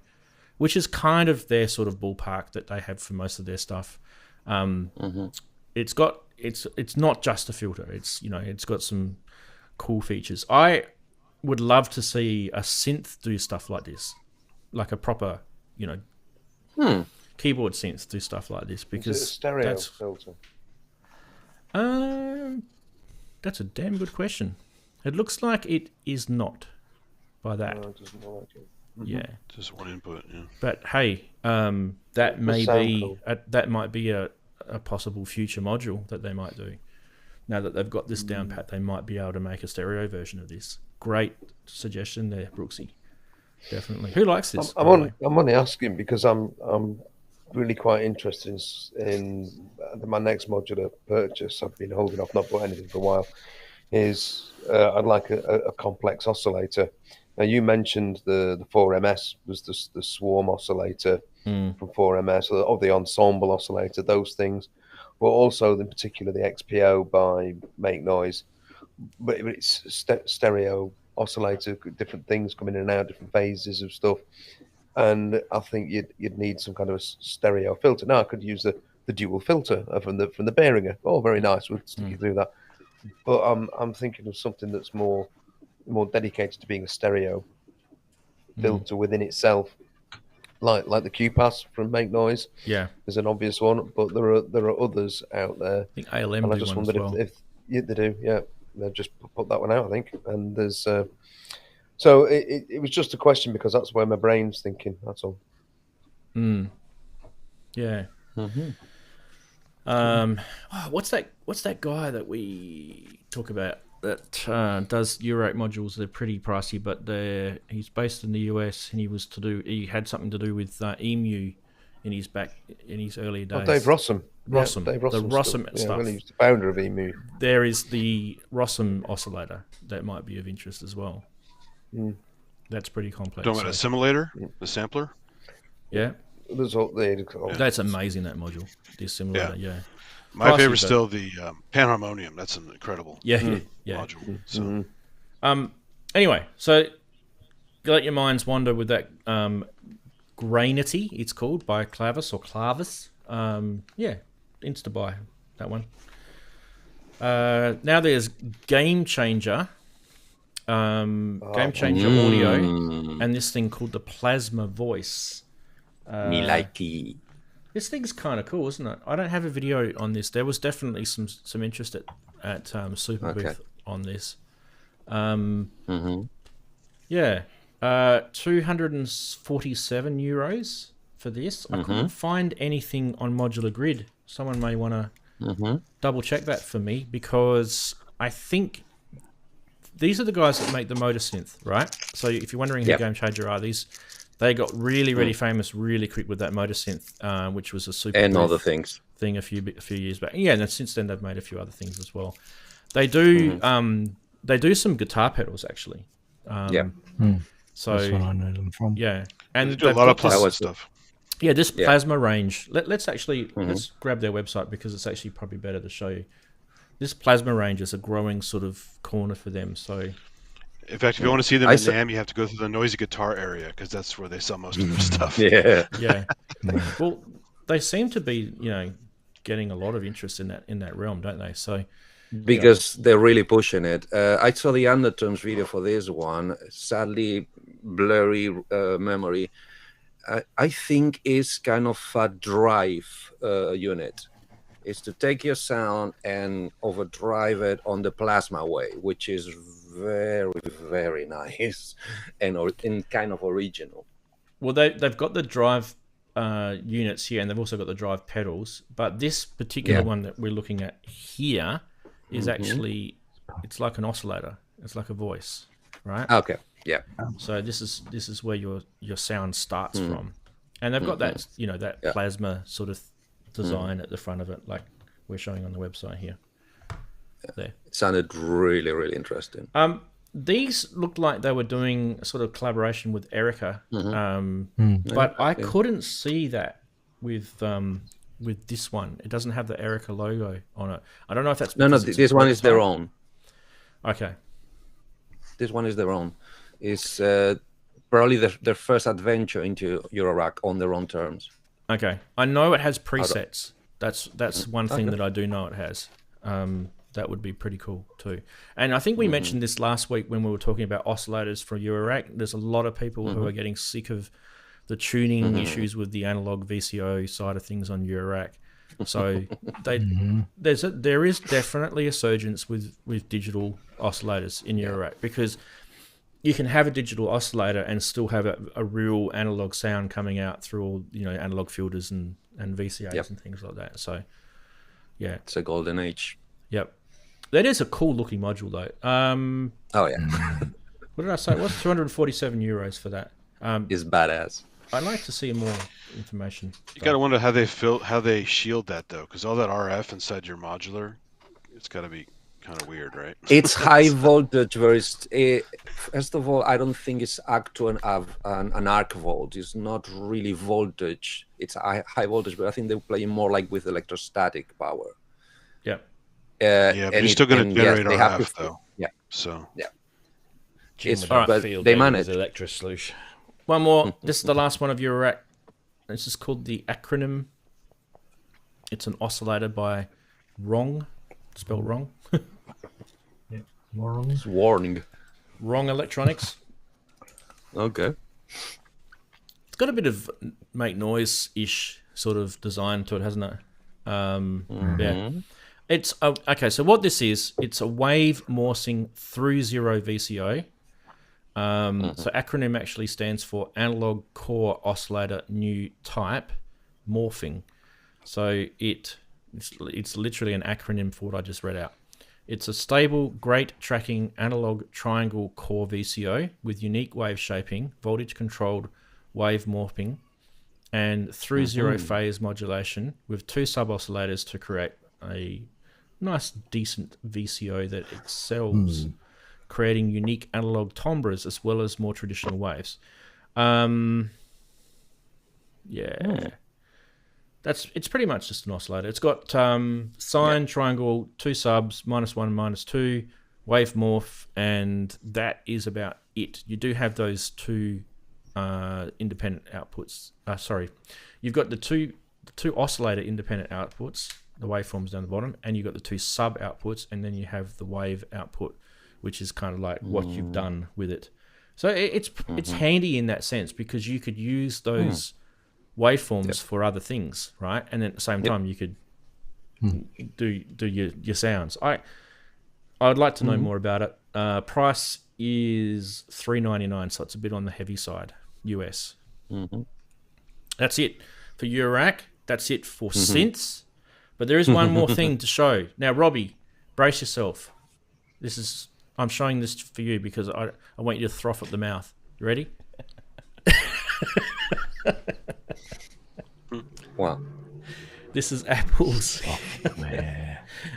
which is kind of their sort of ballpark that they have for most of their stuff. It's not just a filter. It's got some cool features. I would love to see a synth do stuff like this, like a proper keyboard synth do stuff like this, because is it a stereo filter? That's a damn good question. It looks like it is not by that. No, it doesn't look like it. Yeah. Just one input, yeah. But hey, that might be a possible future module that they might do. Now that they've got this down pat, they might be able to make a stereo version of this. Great suggestion there, Brooksy. Definitely. Who likes this? I'm only asking because I'm really quite interested in my next modular purchase. I've been holding off, not bought anything for a while. Is I'd like a complex oscillator. Now you mentioned the 4MS was the swarm oscillator from 4MS, or the ensemble oscillator, those things, but also in particular the XPO by Make Noise. But it's stereo oscillator, different things coming in and out, different phases of stuff. And I think you'd need some kind of a stereo filter. Now I could use the dual filter from the Behringer. Oh, very nice. We'll stick you through that. But I'm thinking of something that's more dedicated to being a stereo filter within itself, like the Q-Pass from Make Noise. Yeah, is an obvious one, but there are others out there. I think ALM and I do just one wondered as well. if they do. Yeah, they just put that one out, I think. And there's so it was just a question because that's where my brain's thinking. That's all. Yeah. What's that guy that we talk about that does Eurorack modules? They're pretty pricey, but he's based in the US, and he had something to do with EMU in his earlier days. Dave Rossum. Rossum. Yeah, Dave Rossum the Rossum stuff. stuff. Yeah, he's the founder of EMU. There is the Rossum oscillator that might be of interest as well. That's pretty complex. Talking about a simulator, the sampler. Yeah. That's amazing, that module. The simulator, yeah. My favorite's still the Panharmonium. That's an incredible module. So. Anyway, so let your minds wander with that Grainity, it's called, by Klavis or Klavis. Insta buy that one. Now there's Gamechanger. Gamechanger audio, and this thing called the Plasma Voice. Me likey. This thing's kind of cool, isn't it? I don't have a video on this. There was definitely some interest at Superbooth on this. 247 euros for this. I couldn't find anything on Modular Grid. Someone may want to double check that for me, because I think these are the guys that make the motor synth, right? So if you're wondering who Gamechanger are, they got really, really famous really quick with that motor synth, which was a super and other things thing a few years back. Yeah, and since then they've made a few other things as well. They do some guitar pedals actually. So that's what I know them from. Yeah, and they do a lot of plasma stuff. Yeah, this plasma range. Let's grab their website, because it's actually probably better to show you. this plasma range is a growing sort of corner for them. So, in fact, if you want to see them in NAMM, you have to go through the noisy guitar area because that's where they sell most of their stuff. Yeah. Well, they seem to be, getting a lot of interest in that realm, don't they? So, because they're really pushing it. I saw the Undertones video for this one. Sadly, blurry memory. I think it's kind of a drive unit. Is to take your sound and overdrive it on the plasma way, which is very, very nice and kind of original. Well, they've got the drive units here, and they've also got the drive pedals. But this particular one that we're looking at here is actually, it's like an oscillator. It's like a voice, right? Okay. Yeah. So this is where your sound starts from, and they've got that that plasma sort of design at the front of it, like we're showing on the website here. There. It sounded really, really interesting. These looked like they were doing a sort of collaboration with Erica, but I couldn't see that with this one. It doesn't have the Erica logo on it. I don't know if that's no. This one is their own. Okay. This one is their own. It's probably their first adventure into Eurorack on their own terms. Okay, I know it has presets. That's one thing that I do know it has. That would be pretty cool too. And I think we mentioned this last week when we were talking about oscillators for Eurorack. There's a lot of people who are getting sick of the tuning issues with the analog VCO side of things on Eurorack. So there is definitely a surgence with digital oscillators in Eurorack, because you can have a digital oscillator and still have a real analog sound coming out through all analog filters and VCAs and things like that. So yeah, it's a golden age. Yep, that is a cool looking module though. What did I say? What's 247 euros for that? Is badass. I'd like to see more information. You gotta wonder how they shield that though, because all that RF inside your modular, it's got to be kind of weird, right? It's high voltage. First of all, I don't think it's to an arc volt. It's not really voltage. It's high voltage, but I think they're playing more like with electrostatic power. Yeah. But you're still going to generate RF though. Yeah. So. Yeah. But they manage electroslush. One more. This is the last one of Eurorack. This is called the Acronym. It's an oscillator by Worng. Spelled wrong. Worng. It's Worng. Worng Electronics. Okay. It's got a bit of make noise-ish sort of design to it, hasn't it? Yeah. It's okay. So what this is, it's a wave morphing through zero VCO. So acronym actually stands for Analog Core Oscillator New Type Morphing. So it's literally an acronym for what I just read out. It's a stable, great tracking analog triangle core VCO with unique wave shaping, voltage controlled wave morphing, and through zero phase modulation with two sub oscillators to create a nice, decent VCO that excels, creating unique analog timbres as well as more traditional waves. It's pretty much just an oscillator. It's got sine, triangle, two subs, -1, -2, wave morph, and that is about it. You do have those two independent outputs. You've got the two oscillator independent outputs, the waveforms down the bottom, and you've got the two sub outputs, and then you have the wave output, which is kind of like what you've done with it. So it's handy in that sense, because you could use those waveforms for other things, right? And at the same time, you could do your sounds. I'd like to know more about it. Price is $399, so it's a bit on the heavy side, US. That's it for Eurorack. That's it for synths. But there is one more thing to show. Now, Robbie, brace yourself. I'm showing this for you because I want you to froth at the mouth. You ready? Wow. This is Apple's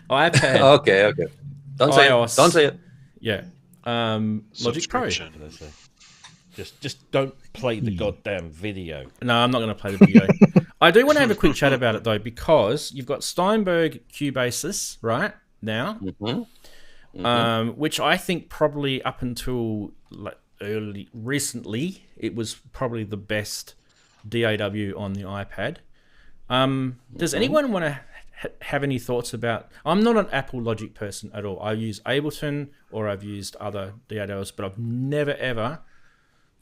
iPad. Okay. Don't say it. Don't say it. Yeah. Logic Pro. Just don't play the goddamn video. No, I'm not going to play the video. I do want to have a quick chat about it though, because you've got Steinberg Cubasis, right? now, Mm-hmm. which I think probably up until recently, it was probably the best DAW on the iPad. Does anyone want to have any thoughts about... I'm not an Apple Logic person at all. I use Ableton or I've used other DAWs, but I've never, ever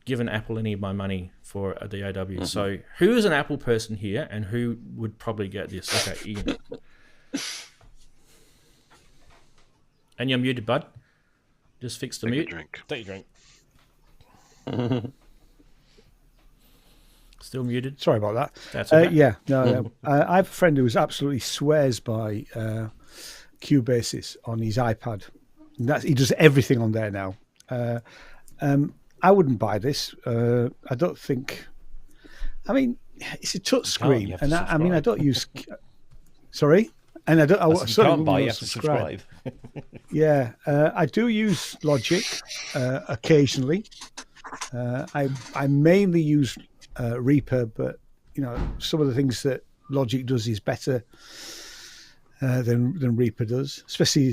given Apple any of my money for a DAW. So who is an Apple person here and who would probably get this? Okay, Ian. And you're muted, bud. Just fix the mute. Take a drink. Still muted. Sorry about that. That's okay. Yeah, no. I have a friend who absolutely swears by Cubase's on his iPad. He does everything on there now. I wouldn't buy this. I don't think. I mean, it's a touch screen, and I don't use. Sorry, and I don't. You can't buy. You have to subscribe. Yeah, I do use Logic occasionally. I mainly use Reaper, but some of the things that Logic does is better than Reaper does, especially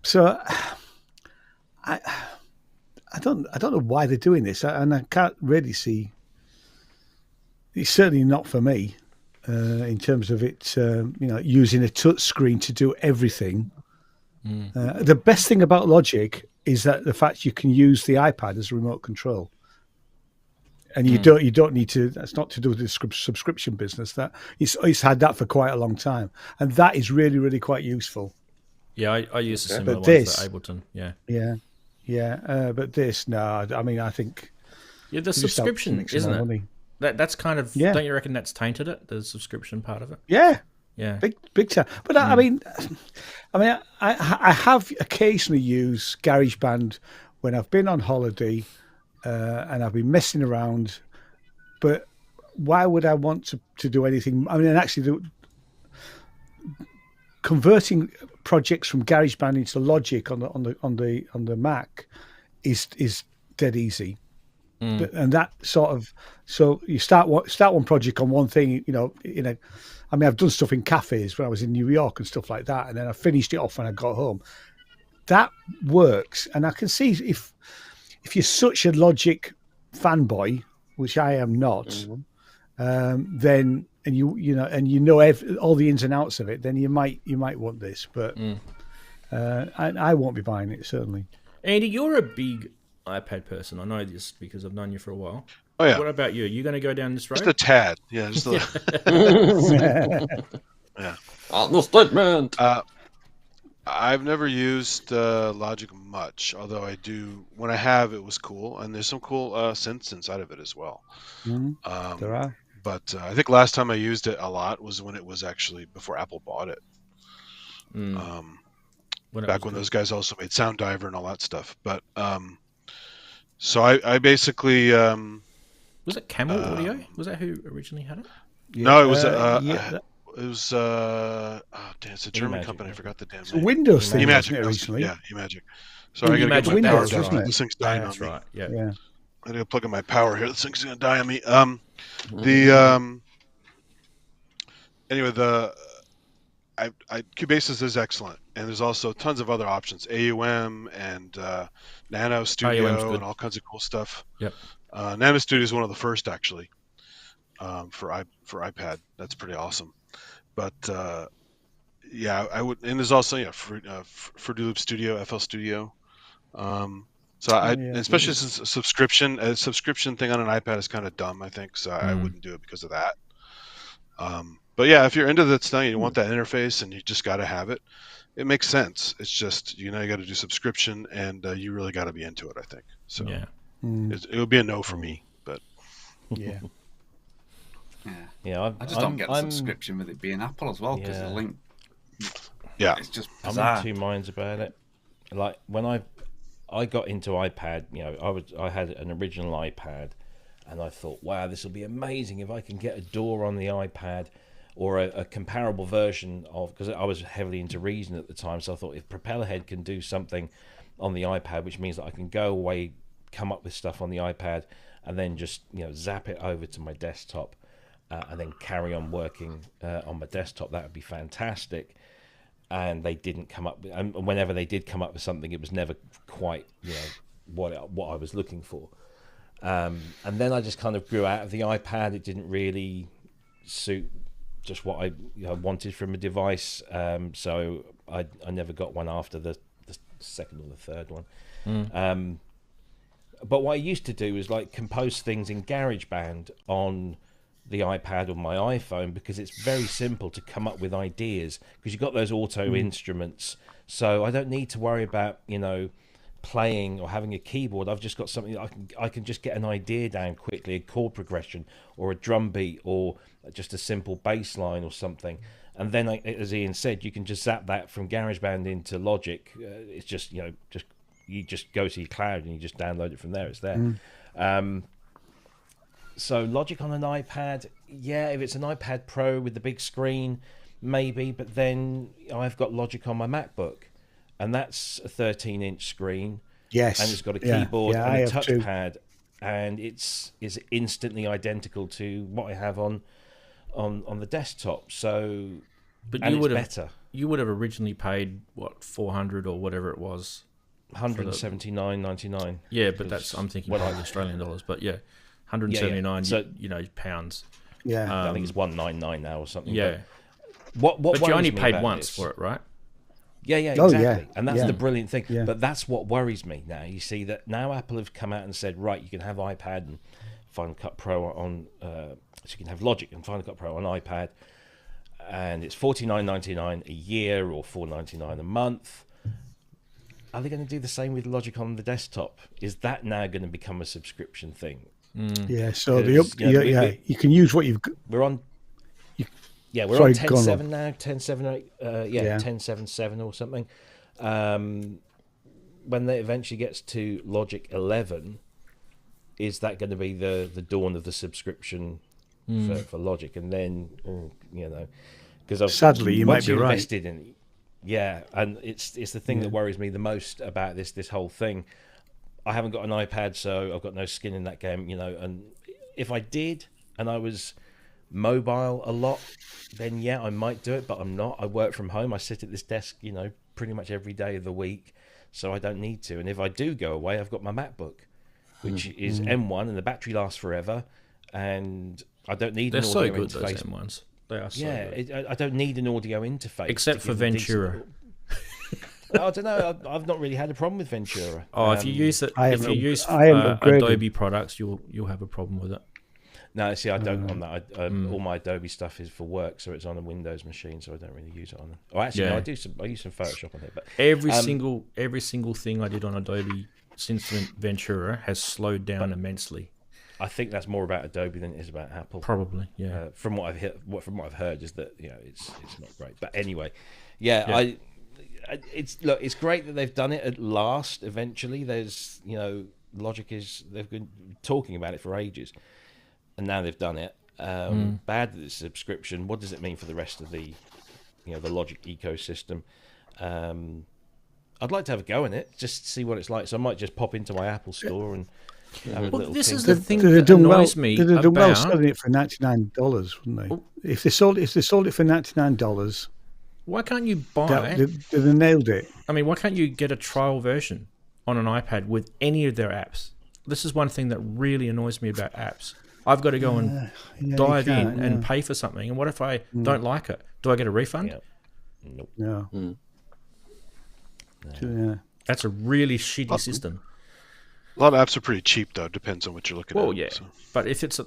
so I don't know why they're doing this, and I can't really see. It's certainly not for me in terms of it. Using a touch screen to do everything. The best thing about Logic is that the fact you can use the iPad as a remote control, and you don't need to. That's not to do with the subscription business. That it's had that for quite a long time, and that is really, really quite useful. Yeah, I use a similar one for Ableton. Yeah. But this, no. I mean, I think the subscription, isn't it? Money. That's kind of. Yeah. Don't you reckon that's tainted it? The subscription part of it. Yeah. Yeah. Big time. But I mean, I have occasionally used GarageBand when I've been on holiday and I've been messing around. But why would I want to do anything? I mean, actually, converting projects from GarageBand into Logic on the Mac is dead easy. And that sort of, so you start one project on one thing, I mean, I've done stuff in cafes when I was in New York and stuff like that, and then I finished it off when I got home. That works, and I can see if you're such a Logic fanboy, which I am not, then all the ins and outs of it, then you might want this, but I won't be buying it certainly. Andy, you're a big iPad person. I know this because I've known you for a while. Oh yeah. What about you? Are you going to go down this road? Just a tad. Yeah. Just a yeah. Understatement. I've never used Logic much, although I do. When I have, it was cool, and there's some cool synths inside of it as well. There are. But I think last time I used it a lot was when it was actually before Apple bought it. Back when those guys also made Sound Diver and all that stuff. But so I basically was it Camel Audio? Was that who originally had it? Yeah. No, it was it's a German company. I forgot the damn name. Windows thing, eMagic recently. Yeah, eMagic. Sorry, I gotta get my power down. This thing's dying on me. Right. Yeah. I gotta plug in my power here. This thing's gonna die on me. Anyway, Cubase's is excellent, and there's also tons of other options, AUM and Nano Studio and all kinds of cool stuff. Yep. Nano Studio is one of the first actually for iPad. That's pretty awesome. But yeah, I would, and there's also Fruity Loop Studio, FL Studio. Especially since a subscription thing on an iPad is kind of dumb, I think. So I wouldn't do it because of that. But yeah, if you're into that stuff, you want that interface, and you just got to have it. It makes sense. It's just you got to do subscription, and you really got to be into it, I think. So it would be a no for me, but yeah. I just don't get the subscription with it being Apple as well, because the link. Yeah, it's just bizarre. I'm in two minds about it. Like when I got into iPad, I had an original iPad, and I thought, wow, this will be amazing if I can get a DAW on the iPad, or a comparable version of, because I was heavily into Reason at the time, so I thought if Propellerhead can do something on the iPad, which means that I can go away, come up with stuff on the iPad, and then just zap it over to my desktop, and then carry on working on my desktop, that would be fantastic. and they didn't come up with, and whenever they did come up with something, it was never quite, you know, what I was looking for. And then I just kind of grew out of the iPad. It didn't really suit just what I wanted from a device. So I never got one after the second or the third one. But what I used to do was like compose things in GarageBand on the iPad or my iPhone, because it's very simple to come up with ideas, because you've got those auto instruments. So I don't need to worry about, you know, playing or having a keyboard. I've just got something that I can just get an idea down quickly, a chord progression or a drum beat or just a simple bass line or something. And then, as Ian said, you can just zap that from GarageBand into Logic. It's just, you know, you just go to your cloud and you just download it from there. It's there. So Logic on an iPad, yeah, if it's an iPad Pro with the big screen, maybe. But then I've got Logic on my MacBook, and that's a 13-inch screen. Yes, and it's got a keyboard and a touchpad, and it's instantly identical to what I have on the desktop. So, but you would have originally paid what, $400 or whatever it was. $179.99. Yeah, but that's, I'm thinking probably Australian dollars, but yeah, 179. So, you know, pounds. Yeah, I think it's 199 now or something. Yeah. But you only paid once for it, right? Yeah, exactly. Oh, yeah. And that's the brilliant thing. Yeah. But that's what worries me now. You see that now Apple have come out and said, right, you can have iPad and Final Cut Pro on, so you can have Logic and Final Cut Pro on iPad, and it's $49.99 a year or $4.99 a month. Are they going to do the same with Logic on the desktop? Is that now going to become a subscription thing? Yeah, so you can use what you've got. We're on. We're on 10.7 now, 10.7, 10.7.7 or something. When it eventually gets to Logic 11, is that going to be the dawn of the subscription for Logic? And then, you know, because sadly, you might be right. Invested in it. Yeah, and it's the thing that worries me the most about this whole thing. I haven't got an iPad, so I've got no skin in that game, you know. And if I did, and I was mobile a lot, then yeah, I might do it. But I'm not. I work from home. I sit at this desk, you know, pretty much every day of the week, so I don't need to. And if I do go away, I've got my MacBook, which is M1, and the battery lasts forever. And I don't need an audio interface. Those M1s. They are so good. I don't need an audio interface. Except for Ventura. I don't know. I've not really had a problem with Ventura. If you use Adobe products, you'll have a problem with it. No, see, I don't on that. All my Adobe stuff is for work, so it's on a Windows machine, so I don't really use it on it. Oh, actually, no, I use some Photoshop on it. But every single thing I did on Adobe since Ventura has slowed down immensely. I think that's more about Adobe than it is about Apple. Probably, yeah. From what I've heard is that, you know, it's not great. But anyway, it's great that they've done it at last. Eventually, there's, you know, Logic they've been talking about it for ages, and now they've done it. Bad that it's a subscription. What does it mean for the rest of the, you know, the Logic ecosystem? I'd like to have a go in it, just to see what it's like. So I might just pop into my Apple store and. This is the thing that annoys me. They'd have done well selling it for $99, wouldn't they? If they sold it for $99, why can't you buy? They nailed it. I mean, why can't you get a trial version on an iPad with any of their apps? This is one thing that really annoys me about apps. I've got to go and dive in and pay for something, and what if I don't like it? Do I get a refund? Yeah. Nope. No. No. That's a really shitty system. A lot of apps are pretty cheap, though. Depends on what you're looking at. Well, yeah. So. But if it's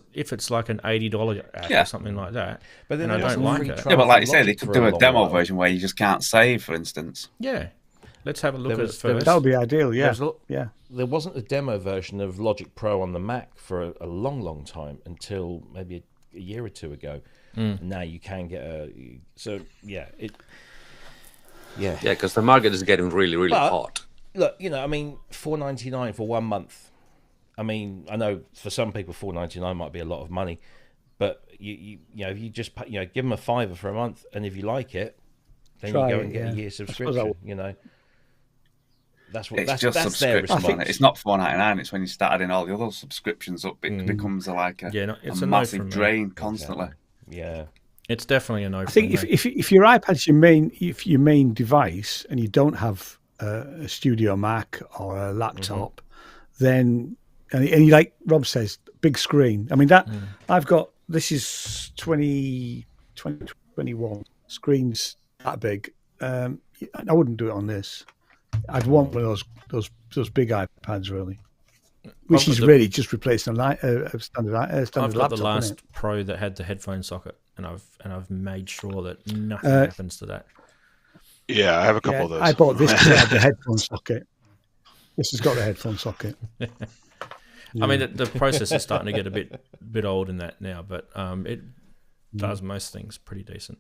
like an $80 app or something like that, but then I don't like it. Yeah, but like you say, they could do a demo version where you just can't save, for instance. Yeah. Let's have a look at it first. That would be ideal, yeah. There wasn't a demo version of Logic Pro on the Mac for a long, long time, until maybe a year or two ago. Now you can get because the market is getting really, really hot. Look, you know, I mean, $4.99 for 1 month. I mean, I know for some people $4.99 might be a lot of money, but you know, if you just give them a $5 for a month, and if you like it, then you go and get a year subscription. You know, that's just subscription. It's not $4.99. It's when you start adding all the other subscriptions up, it becomes a massive drain constantly. Exactly. Yeah. It's definitely a no. I think if your iPad's your main device and you don't have a Studio Mac or a laptop, then and you, like Rob says, big screen. I mean that I've got this is 2021 screens that big. I wouldn't do it on this. I'd want one of those big iPads really. Which is really just replacing a standard laptop. I've got the last Pro that had the headphone socket, and I've made sure that nothing happens to that. Yeah, I have a couple of those. I bought this to have the headphone socket. This has got the headphone socket. I mean, the process is starting to get a bit old in that now, but it does most things pretty decent.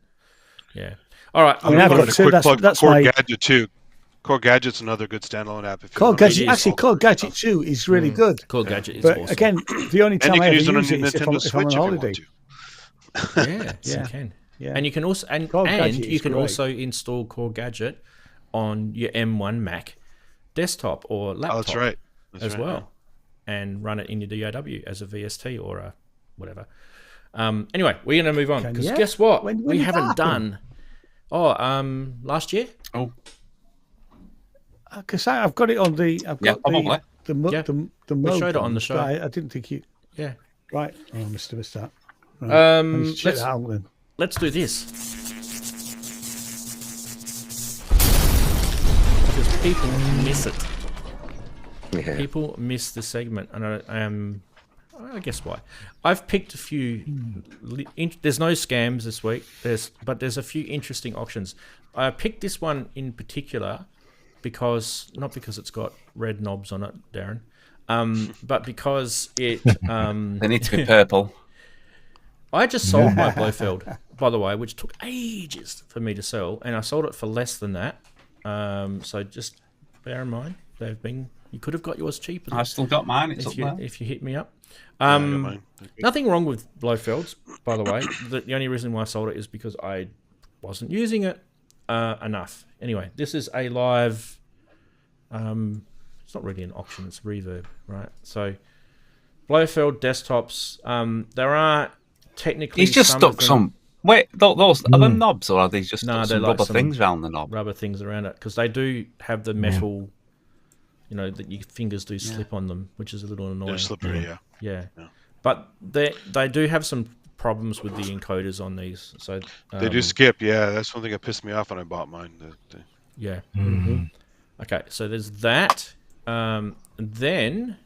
Yeah. All right. I mean, I've got a quick plug. Core Gadget 2. Core Gadget's another good standalone app. Core Gadget, Core Gadget 2 is really good. Core Gadget is but awesome. Again, the only time I ever use it is if I'm on holiday. Yes, you can. Yeah. And you can also also install Core Gadget on your M1 Mac desktop or laptop. Oh, that's right. As well, and run it in your DAW as a VST or a whatever. Anyway, we're going to move on because guess what? When we haven't done. Last year. Oh. Because I've got it on the. I've got the mode. We showed it on the show. I didn't think you. Yeah. Right. Oh, I missed that. Right. Let's do this. Because people miss it. Yeah. People miss the segment, and I guess why. I've picked a few. There's no scams this week. But there's a few interesting auctions. I picked this one in particular. Not because it's got red knobs on it, Darren, but because it... they need to be purple. I just sold my Blofeld, by the way, which took ages for me to sell, and I sold it for less than that. So just bear in mind, you could have got yours cheaper. I've still got mine. It's up there. If you hit me up. Nothing wrong with Blofelds, by the way. The only reason why I sold it is because I wasn't using it enough. Anyway, this is a live. It's not really an auction; it's reverb, right? So, Blofeld desktops. There are technically. He's just stuck some. Wait, those are them knobs, or are these just some rubber things around the knob? Rubber things around it, because they do have the metal. You know that your fingers do slip on them, which is a little annoying. They're slippery, yeah. But they do have some problems with the encoders on these, so they do skip. Yeah, that's one thing that pissed me off when I bought mine. Yeah. Okay, so there's that. And then,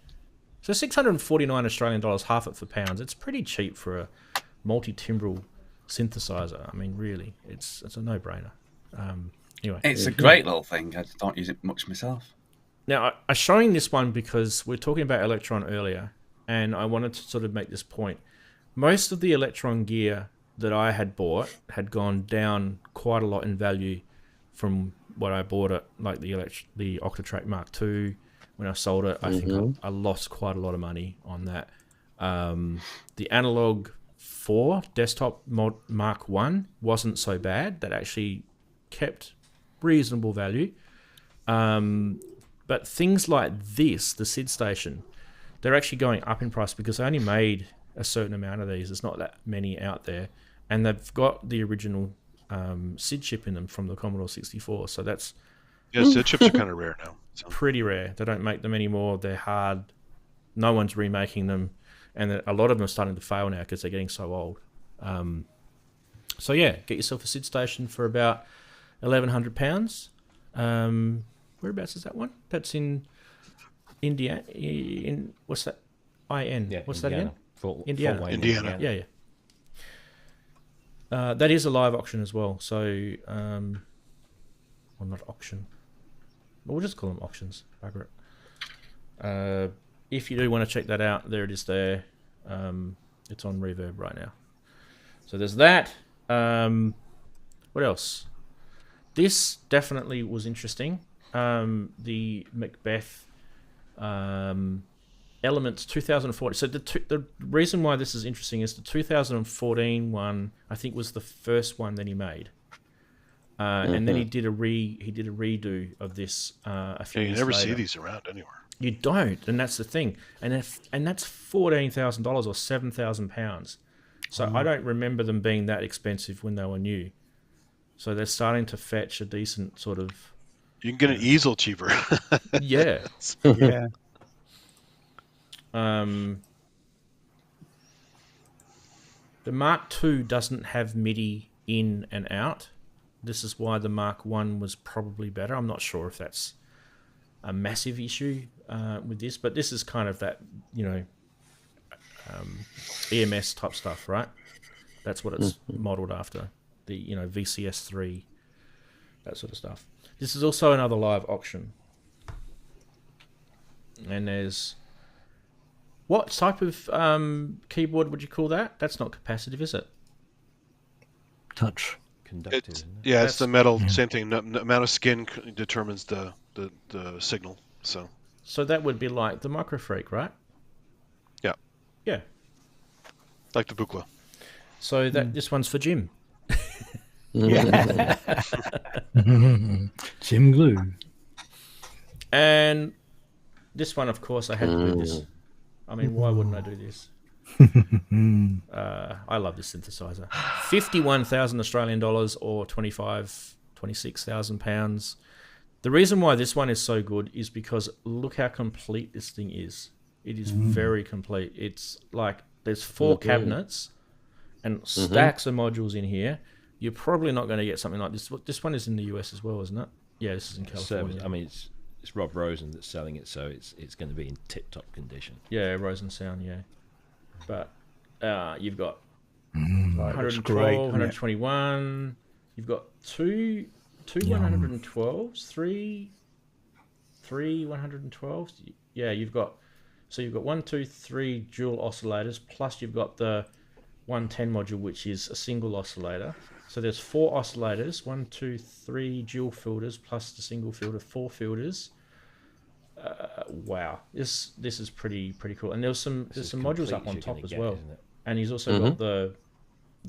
so 649 Australian dollars, half it for pounds. It's pretty cheap for a multi-timbral synthesizer. I mean, really, it's a no-brainer. Anyway, it's a great little thing. I just don't use it much myself. Now, I'm showing this one because we're talking about Elektron earlier, and I wanted to sort of make this point. Most of the Elektron gear that I had bought had gone down quite a lot in value from what I bought it, like the Octatrack Mark II. When I sold it, I think I lost quite a lot of money on that. The Analog 4 desktop Mark I wasn't so bad. That actually kept reasonable value. But things like this, the SID station, they're actually going up in price because I only made a certain amount of these. There's not that many out there. And they've got the original SID chip in them from the Commodore 64. So that's... Yeah, SID chips are kind of rare now. So. Pretty rare. They don't make them anymore. They're hard. No one's remaking them. And a lot of them are starting to fail now because they're getting so old. So yeah, get yourself a SID station for about £1,100. Whereabouts is that one? That's in India. What's that? Yeah, what's Indiana. that again? Indiana. Indiana. Yeah. That is a live auction as well. So, well, not auction. We'll just call them auctions. Bugger it. If you do want to check that out, there it is there. It's on Reverb right now. So there's that. What else? This definitely was interesting. The Macbeth Elements 2014. So the reason why this is interesting is the 2014 one, I think, was the first one that he made. And then he did a redo of this a few years later. You never see these around anywhere. You don't, and that's the thing. And that's $14,000 or £7,000. So I don't remember them being that expensive when they were new. So they're starting to fetch a decent sort of... You can get an easel cheaper. Yeah. Yeah. The Mark II doesn't have MIDI in and out. This is why the Mark I was probably better. I'm not sure if that's a massive issue with this, but this is kind of that, EMS type stuff, right? That's what it's modeled after. The, VCS3, that sort of stuff. This is also another live auction. And there's... What type of keyboard would you call that? That's not capacitive, is it? Touch. Conductive. It's the metal, same thing. The amount of skin determines the signal. So that would be like the Microfreak, right? Yeah. Yeah. Like the Buchla. So this one's for Jim. Yeah. Jim Glue. And this one, of course, I had to do this. I mean, why wouldn't I do this? I love this synthesizer. 51,000 Australian dollars or 26,000 pounds. The reason why this one is so good is because look how complete this thing is. It is very complete. It's like there's 4 cabinets and stacks of modules in here. You're probably not going to get something like this. This one is in the US as well, isn't it? Yeah, this is in California. I mean, it's Rob Rosen that's selling it, so it's going to be in tip-top condition. Yeah, Rosen sound, yeah. But you've got 112, looks great, 121. You've got two 112s, three 112s. Yeah, you've got 1, 2, 3 dual oscillators, plus you've got the 110 module, which is a single oscillator. So there's 4 oscillators, 1, 2, 3 dual filters, plus the single filter, 4 filters. Wow, this is pretty cool. And there's some modules up on top as well. And he's also got the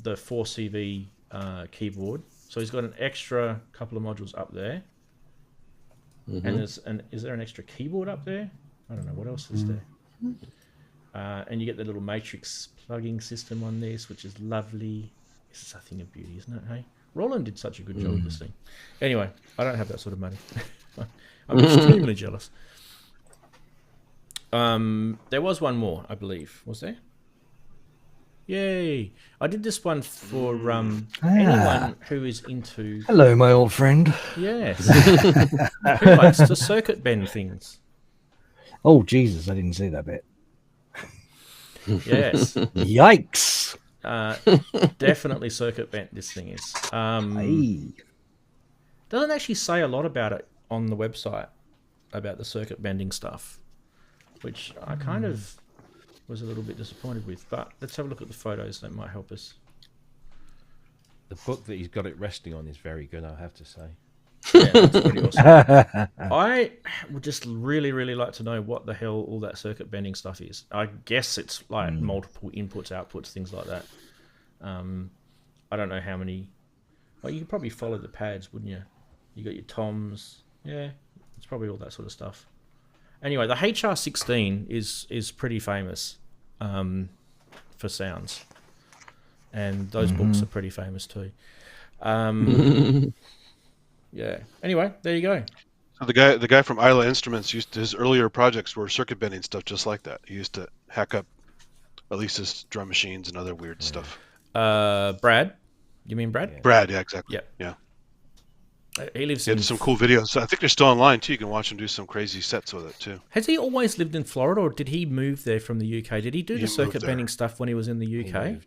4CV keyboard. So he's got an extra couple of modules up there. And is there an extra keyboard up there? I don't know what else is there. And you get the little matrix plugging system on this, which is lovely. This is a thing of beauty, isn't it? Hey, Roland did such a good job with this thing. Anyway, I don't have that sort of money. I'm extremely jealous. There was one more, I believe. Was there? Yay! I did this one for anyone who is into... Hello, my old friend. Yes. Who likes to circuit bend things. Oh, Jesus, I didn't see that bit. Yes. Yikes. Definitely circuit bent, this thing is. Doesn't actually say a lot about it on the website, about the circuit bending stuff, which I kind of was a little bit disappointed with. But let's have a look at the photos. That might help us. The book that he's got it resting on is very good, I have to say. Yeah, that's pretty awesome. I would just really, really like to know what the hell all that circuit bending stuff is. I guess it's like multiple inputs, outputs, things like that. I don't know how many. Well, you could probably follow the pads, wouldn't you? You got your toms. Yeah, it's probably all that sort of stuff. Anyway, the HR16 is pretty famous for sounds, and those books are pretty famous too. Yeah. Anyway, there you go. So the guy from Isla Instruments his earlier projects were circuit bending stuff just like that. He used to hack up Elisa's drum machines and other weird stuff. Brad? You mean Brad? Yeah. Brad, yeah, exactly. Yeah. He lives in some cool videos. I think they're still online too. You can watch him do some crazy sets with it too. Has he always lived in Florida, or did he move there from the UK? Did he do the circuit bending stuff when he was in the UK?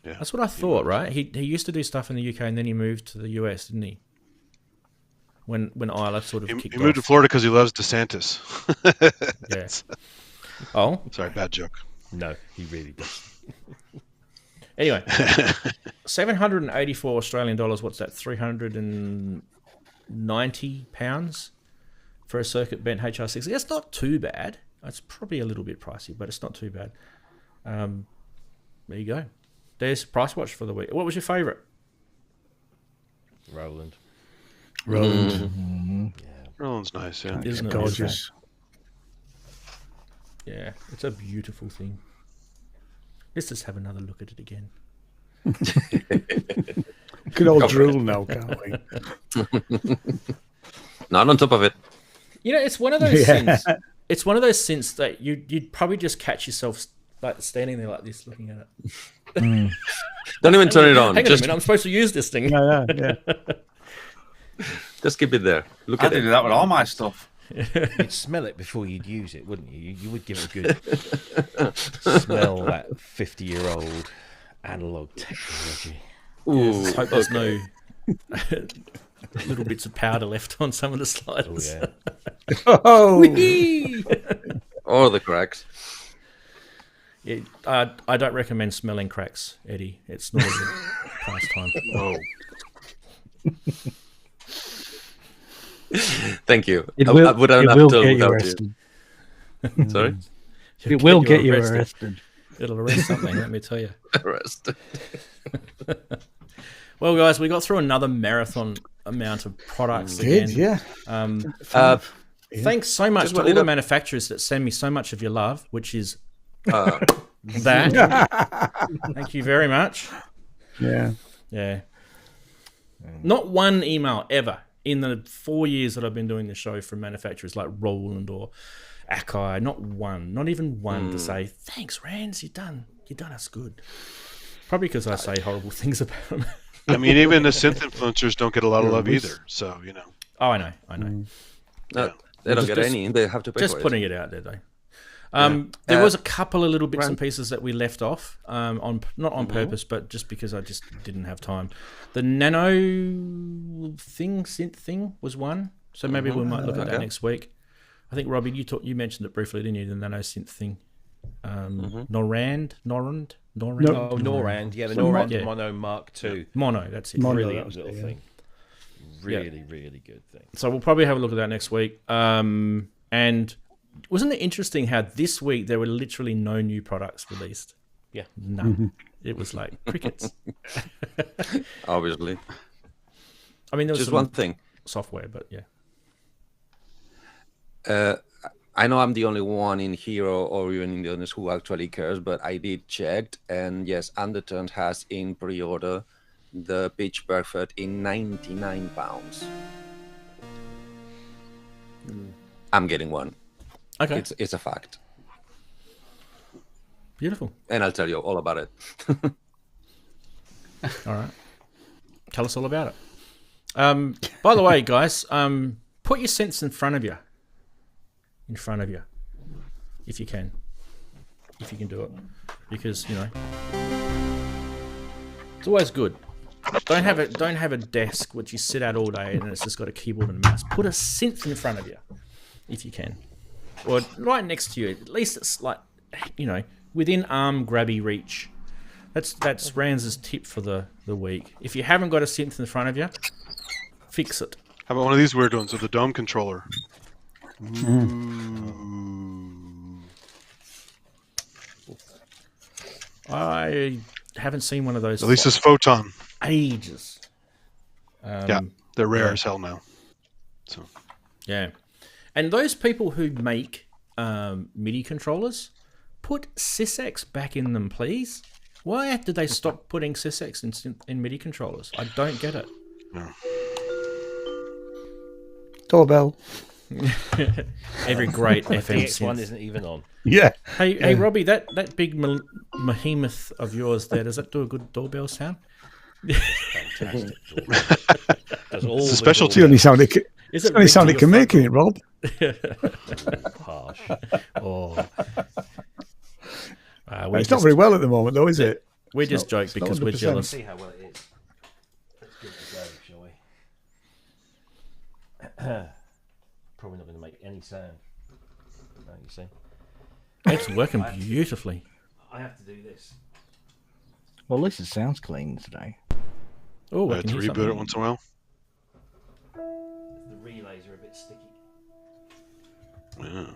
Yeah, that's what I thought, right? He used to do stuff in the UK and then he moved to the US, didn't he? When Isla sort of kicked off. He moved to Florida because he loves DeSantis. Yeah. Oh, sorry, bad joke. No, he really does. Anyway, 784 Australian dollars. What's that? 390 pounds for a circuit bent HR60. That's not too bad. It's probably a little bit pricey, but it's not too bad. There you go. There's Price Watch for the week. What was your favourite? Roland. Yeah. Roland's nice, yeah. Isn't it gorgeous? Yeah, it's a beautiful thing. Let's just have another look at it again. We could all drool now, can't we? Not on top of it. You know, it's one of those synths. It's one of those synths that you'd probably just catch yourself like standing there like this, looking at it. Don't even turn it on. Hang on a minute, I'm supposed to use this thing. Yeah. Just keep it there. Look I at it. do that with all my stuff. You'd smell it before you'd use it, wouldn't you? You would give it a good smell, that 50-year-old analog technology. Ooh, Let's hope there's no little bits of powder left on some of the sliders. Oh, or the cracks. Yeah, I don't recommend smelling cracks, Eddie. It's not a good pastime. Oh. Thank you. It I will, would have it not will done get you without arrested. you. Sorry? It will get you arrested. It'll arrest something, let me tell you. Arrested. Well, guys, we got through another marathon amount of products did, again. yeah. Thanks so much Just to wanted all the to- manufacturers that send me so much of your love, which is That. Thank you very much. Yeah. Yeah. Not one email ever in the 4 years that I've been doing the show from manufacturers like Roland or Akai, not one, not even one to say, thanks, Ranz, you done us good. Probably because I say horrible things about them. I mean, even the synth influencers don't get a lot of love either. So, you know. Oh, I know. No, they don't get any. They have to pay just for putting it. it out there, though. There was a couple of little bits and pieces that we left off, not on purpose, but just because I just didn't have time. The nano synth thing was one, so maybe we might look at that next week. I think Robbie, you mentioned it briefly, didn't you? The nano synth thing. Norand. Oh, Norand. Yeah, the Norand Mono Mark II. Mono, that's it. Brilliant little thing. Really, really good thing. So we'll probably have a look at that next week. And wasn't it interesting how this week there were literally no new products released? Yeah. None. It was like crickets. Obviously. I mean, there was Just some one thing. software, but yeah. I know I'm the only one in here or even in the others who actually cares, but I did check, and yes, Undertone has in pre-order the Pitch Perfect in £99. I'm getting one. Okay. It's a fact. Beautiful. And I'll tell you all about it. All right. Tell us all about it. By the way, guys, put your synths in front of you. If you can do it, because you know it's always good. Don't have a desk which you sit at all day and it's just got a keyboard and a mouse. Put a synth in front of you if you can, or right next to you. At least it's like, you know, within arm grabby reach. That's Ranz's tip for the week. If you haven't got a synth in front of you, fix it. How about one of these weird ones with the dome controller? I haven't seen one of those. At least it's Photon. Ages. Yeah, they're rare as hell now. So. Yeah, and those people who make MIDI controllers, put SysX back in them, please. Why did they stop putting SysX in MIDI controllers? I don't get it. No. Doorbell. Every great The FM X one synth. isn't even on. Yeah. Hey, Robbie, that big behemoth of yours there, does that do a good doorbell sound? Fantastic. Does all It's a the specialty. doorbell- Is it Only sound like you're making it, Rob. Harsh. Oh. It's not very well at the moment, though, is it? We just joke it's not because we're 100%. jealous. See how well it is. Let's give it a go, shall we? Probably not going to make any sound. No, you see. It's working beautifully. I have to do this. Well, at least it sounds clean today. Oh, I have to reboot it once in a while. The relays are a bit sticky. Yeah.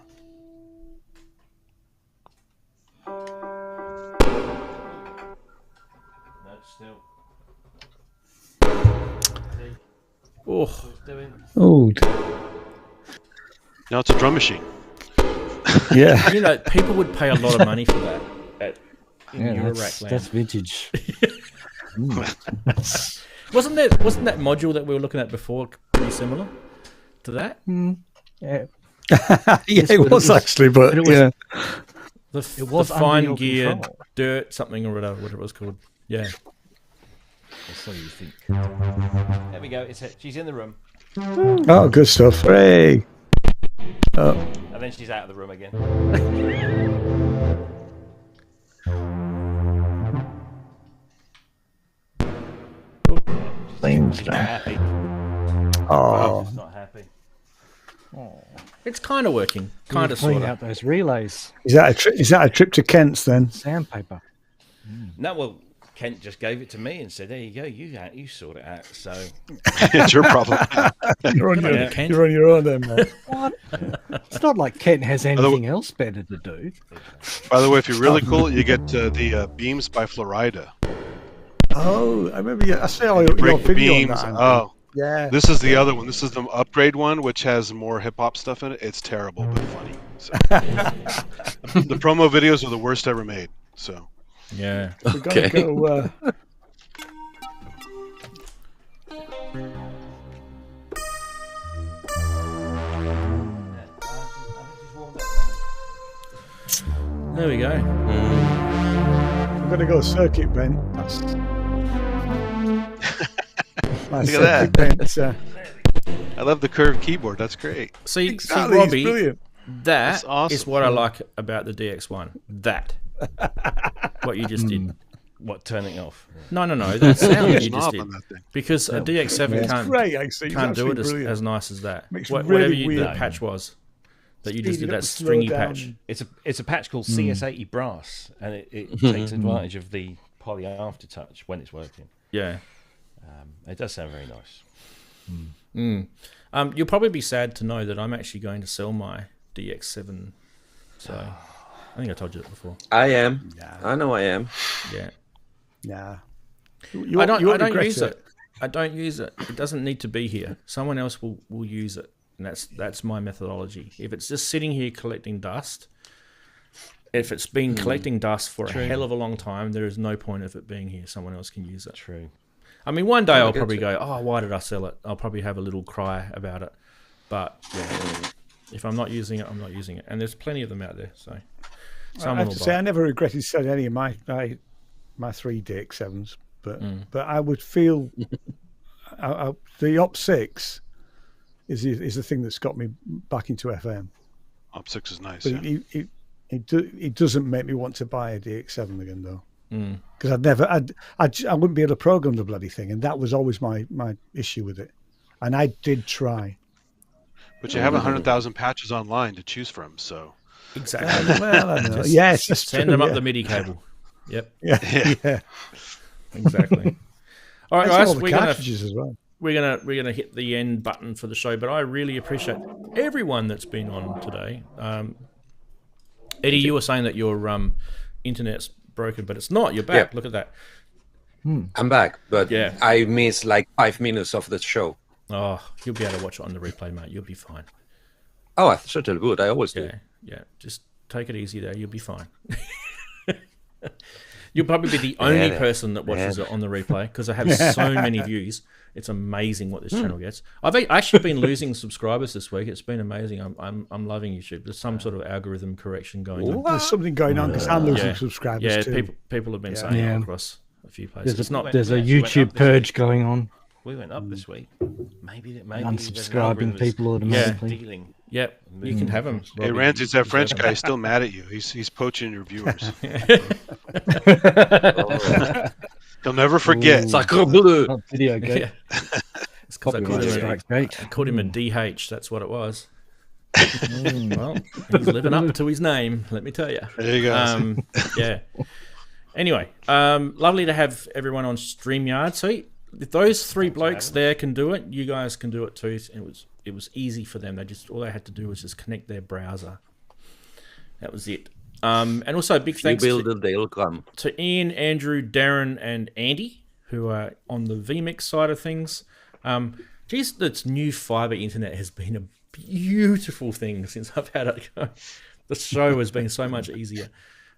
No, still. Oh. Oh. Now it's a drum machine. Yeah. You know, people would pay a lot of money for that in Yeah, Eurorack land. that's vintage. Wasn't that module that we were looking at before pretty similar to that? Yeah. Yeah, it was actually, but it was, yeah. It was the under your Finegear control. Dirt something or whatever it was called. Yeah. Or so you think. There we go. She's in the room. Oh, good stuff. Hooray! Oh. And then she's out of the room again. Seems She's not happy. Oh. She's not happy. It's kind of working. Kind of Clean sort out those relays. Is that a trip to Kent's then? Sandpaper. No, well, Kent just gave it to me and said, "There you go. You sort it out." So It's your problem. You're on your own then, mate. What? It's not like Kent has anything else better to do. By the way, if you're really cool, you get the beams by Florida. Oh, I remember. I saw your Break the video on beams. that. Oh, yeah. This is the other one. This is the upgrade one, which has more hip hop stuff in it. It's terrible but funny. So. The promo videos are the worst ever made. So. Yeah. We're gonna go. There we go. I'm gonna go circuit bent. That's my Look at that. bent, I love the curved keyboard. That's great. See, Exactly, it's Robbie, brilliant. that That's awesome. is what I like about the DX1. That. What you just did. what? Turning it off? No. That sound that you just Knob did. on that thing. Because a DX7 It's can't, great, actually. It's can't do it absolutely brilliant. as nice as that. Makes Whatever really the weird. patch was that you just Speed did, it up that and slow stringy down. patch. It's a patch called CS80 brass, and it takes advantage of the poly aftertouch when it's working. Yeah. It does sound very nice. You'll probably be sad to know that I'm actually going to sell my DX7. So I think I told you that before. I am. I know I am. Yeah. Nah. I don't regret use it. I don't use it. It doesn't need to be here. Someone else will use it. And that's my methodology. If it's just sitting here collecting dust, if it's been collecting dust for a hell of a long time, there is no point of it being here. Someone else can use it. True. I mean, one day I'll probably go, oh, why did I sell it? I'll probably have a little cry about it. But yeah, if I'm not using it, I'm not using it. And there's plenty of them out there. So I have to say, I never regretted selling any of my 3 DX7s, but I would feel the Op 6 is the thing that's got me back into FM. Op 6 is nice. But Yeah. it doesn't make me want to buy a DX7 again, though. Because I wouldn't be able to program the bloody thing, and that was always my issue with it. And I did try. But you have 100,000 patches online to choose from, so. Exactly. Well, I don't know. Yes, that's send true, them up yeah. the MIDI cable. Yep. Yeah. Exactly. All right, That's guys, all the cartridges as well. We're gonna hit the end button for the show, but I really appreciate everyone that's been on today. Eddie, you were saying that your internet's broken, but it's not. You're back. Yeah. Look at that. I'm back, but Yeah. I missed like 5 minutes of the show. Oh, you'll be able to watch it on the replay, mate. You'll be fine. Oh, I certainly would. I always do. Yeah. Just take it easy there. You'll be fine. You'll probably be the only person that watches it on the replay because I have so many views. It's amazing what this channel gets. I've actually been losing subscribers this week. It's been amazing. I'm loving YouTube. There's some sort of algorithm correction going on. There's something going on because I'm losing subscribers Yeah, too. people have been saying it across a few places. There's a YouTube purge going on. We went up this week. Maybe Unsubscribing people automatically. Dealing. Yep, you can have them. Hey, Ranzee, that French guy is still mad at you. He's poaching your viewers. He'll never forget. Sacre bleu. Video game. Yeah. It's because I called him a DH. That's what it was. Well, he's living up to his name, let me tell you. There you go. Yeah. Anyway, lovely to have everyone on StreamYard. See, if those 3 blokes there can do it, you guys can do it too. It was easy for them. All they had to do was just connect their browser. That was it. And also a big thanks to Ian, Andrew, Darren, and Andy, who are on the vMix side of things. Geez, this new fiber internet has been a beautiful thing since I've had it go. The show has been so much easier.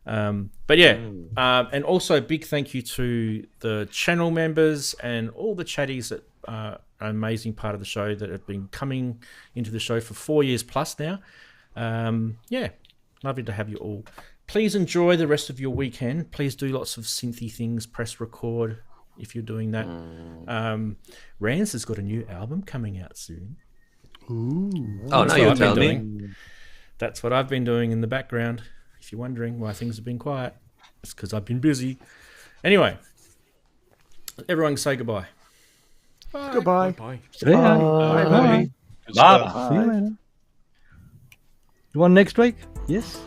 But yeah, and also big thank you to the channel members and all the chatties that are an amazing part of the show that have been coming into the show for 4 years plus now. Yeah, lovely to have you all. Please enjoy the rest of your weekend. Please do lots of synthy things, press record if you're doing that. Ranzee has got a new album coming out soon. Ooh. Oh, now you're telling me. That's what I've been doing in the background. If you're wondering why things have been quiet, it's because I've been busy. Anyway, everyone say goodbye. Bye. Goodbye. Bye. See ya. Bye. Bye. Bye. See you later. You want next week? Yes.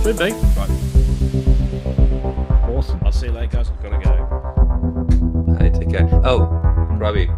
Should be. Awesome. I'll see you later, guys. I've got to go. Hey, take care. Oh, Robbie.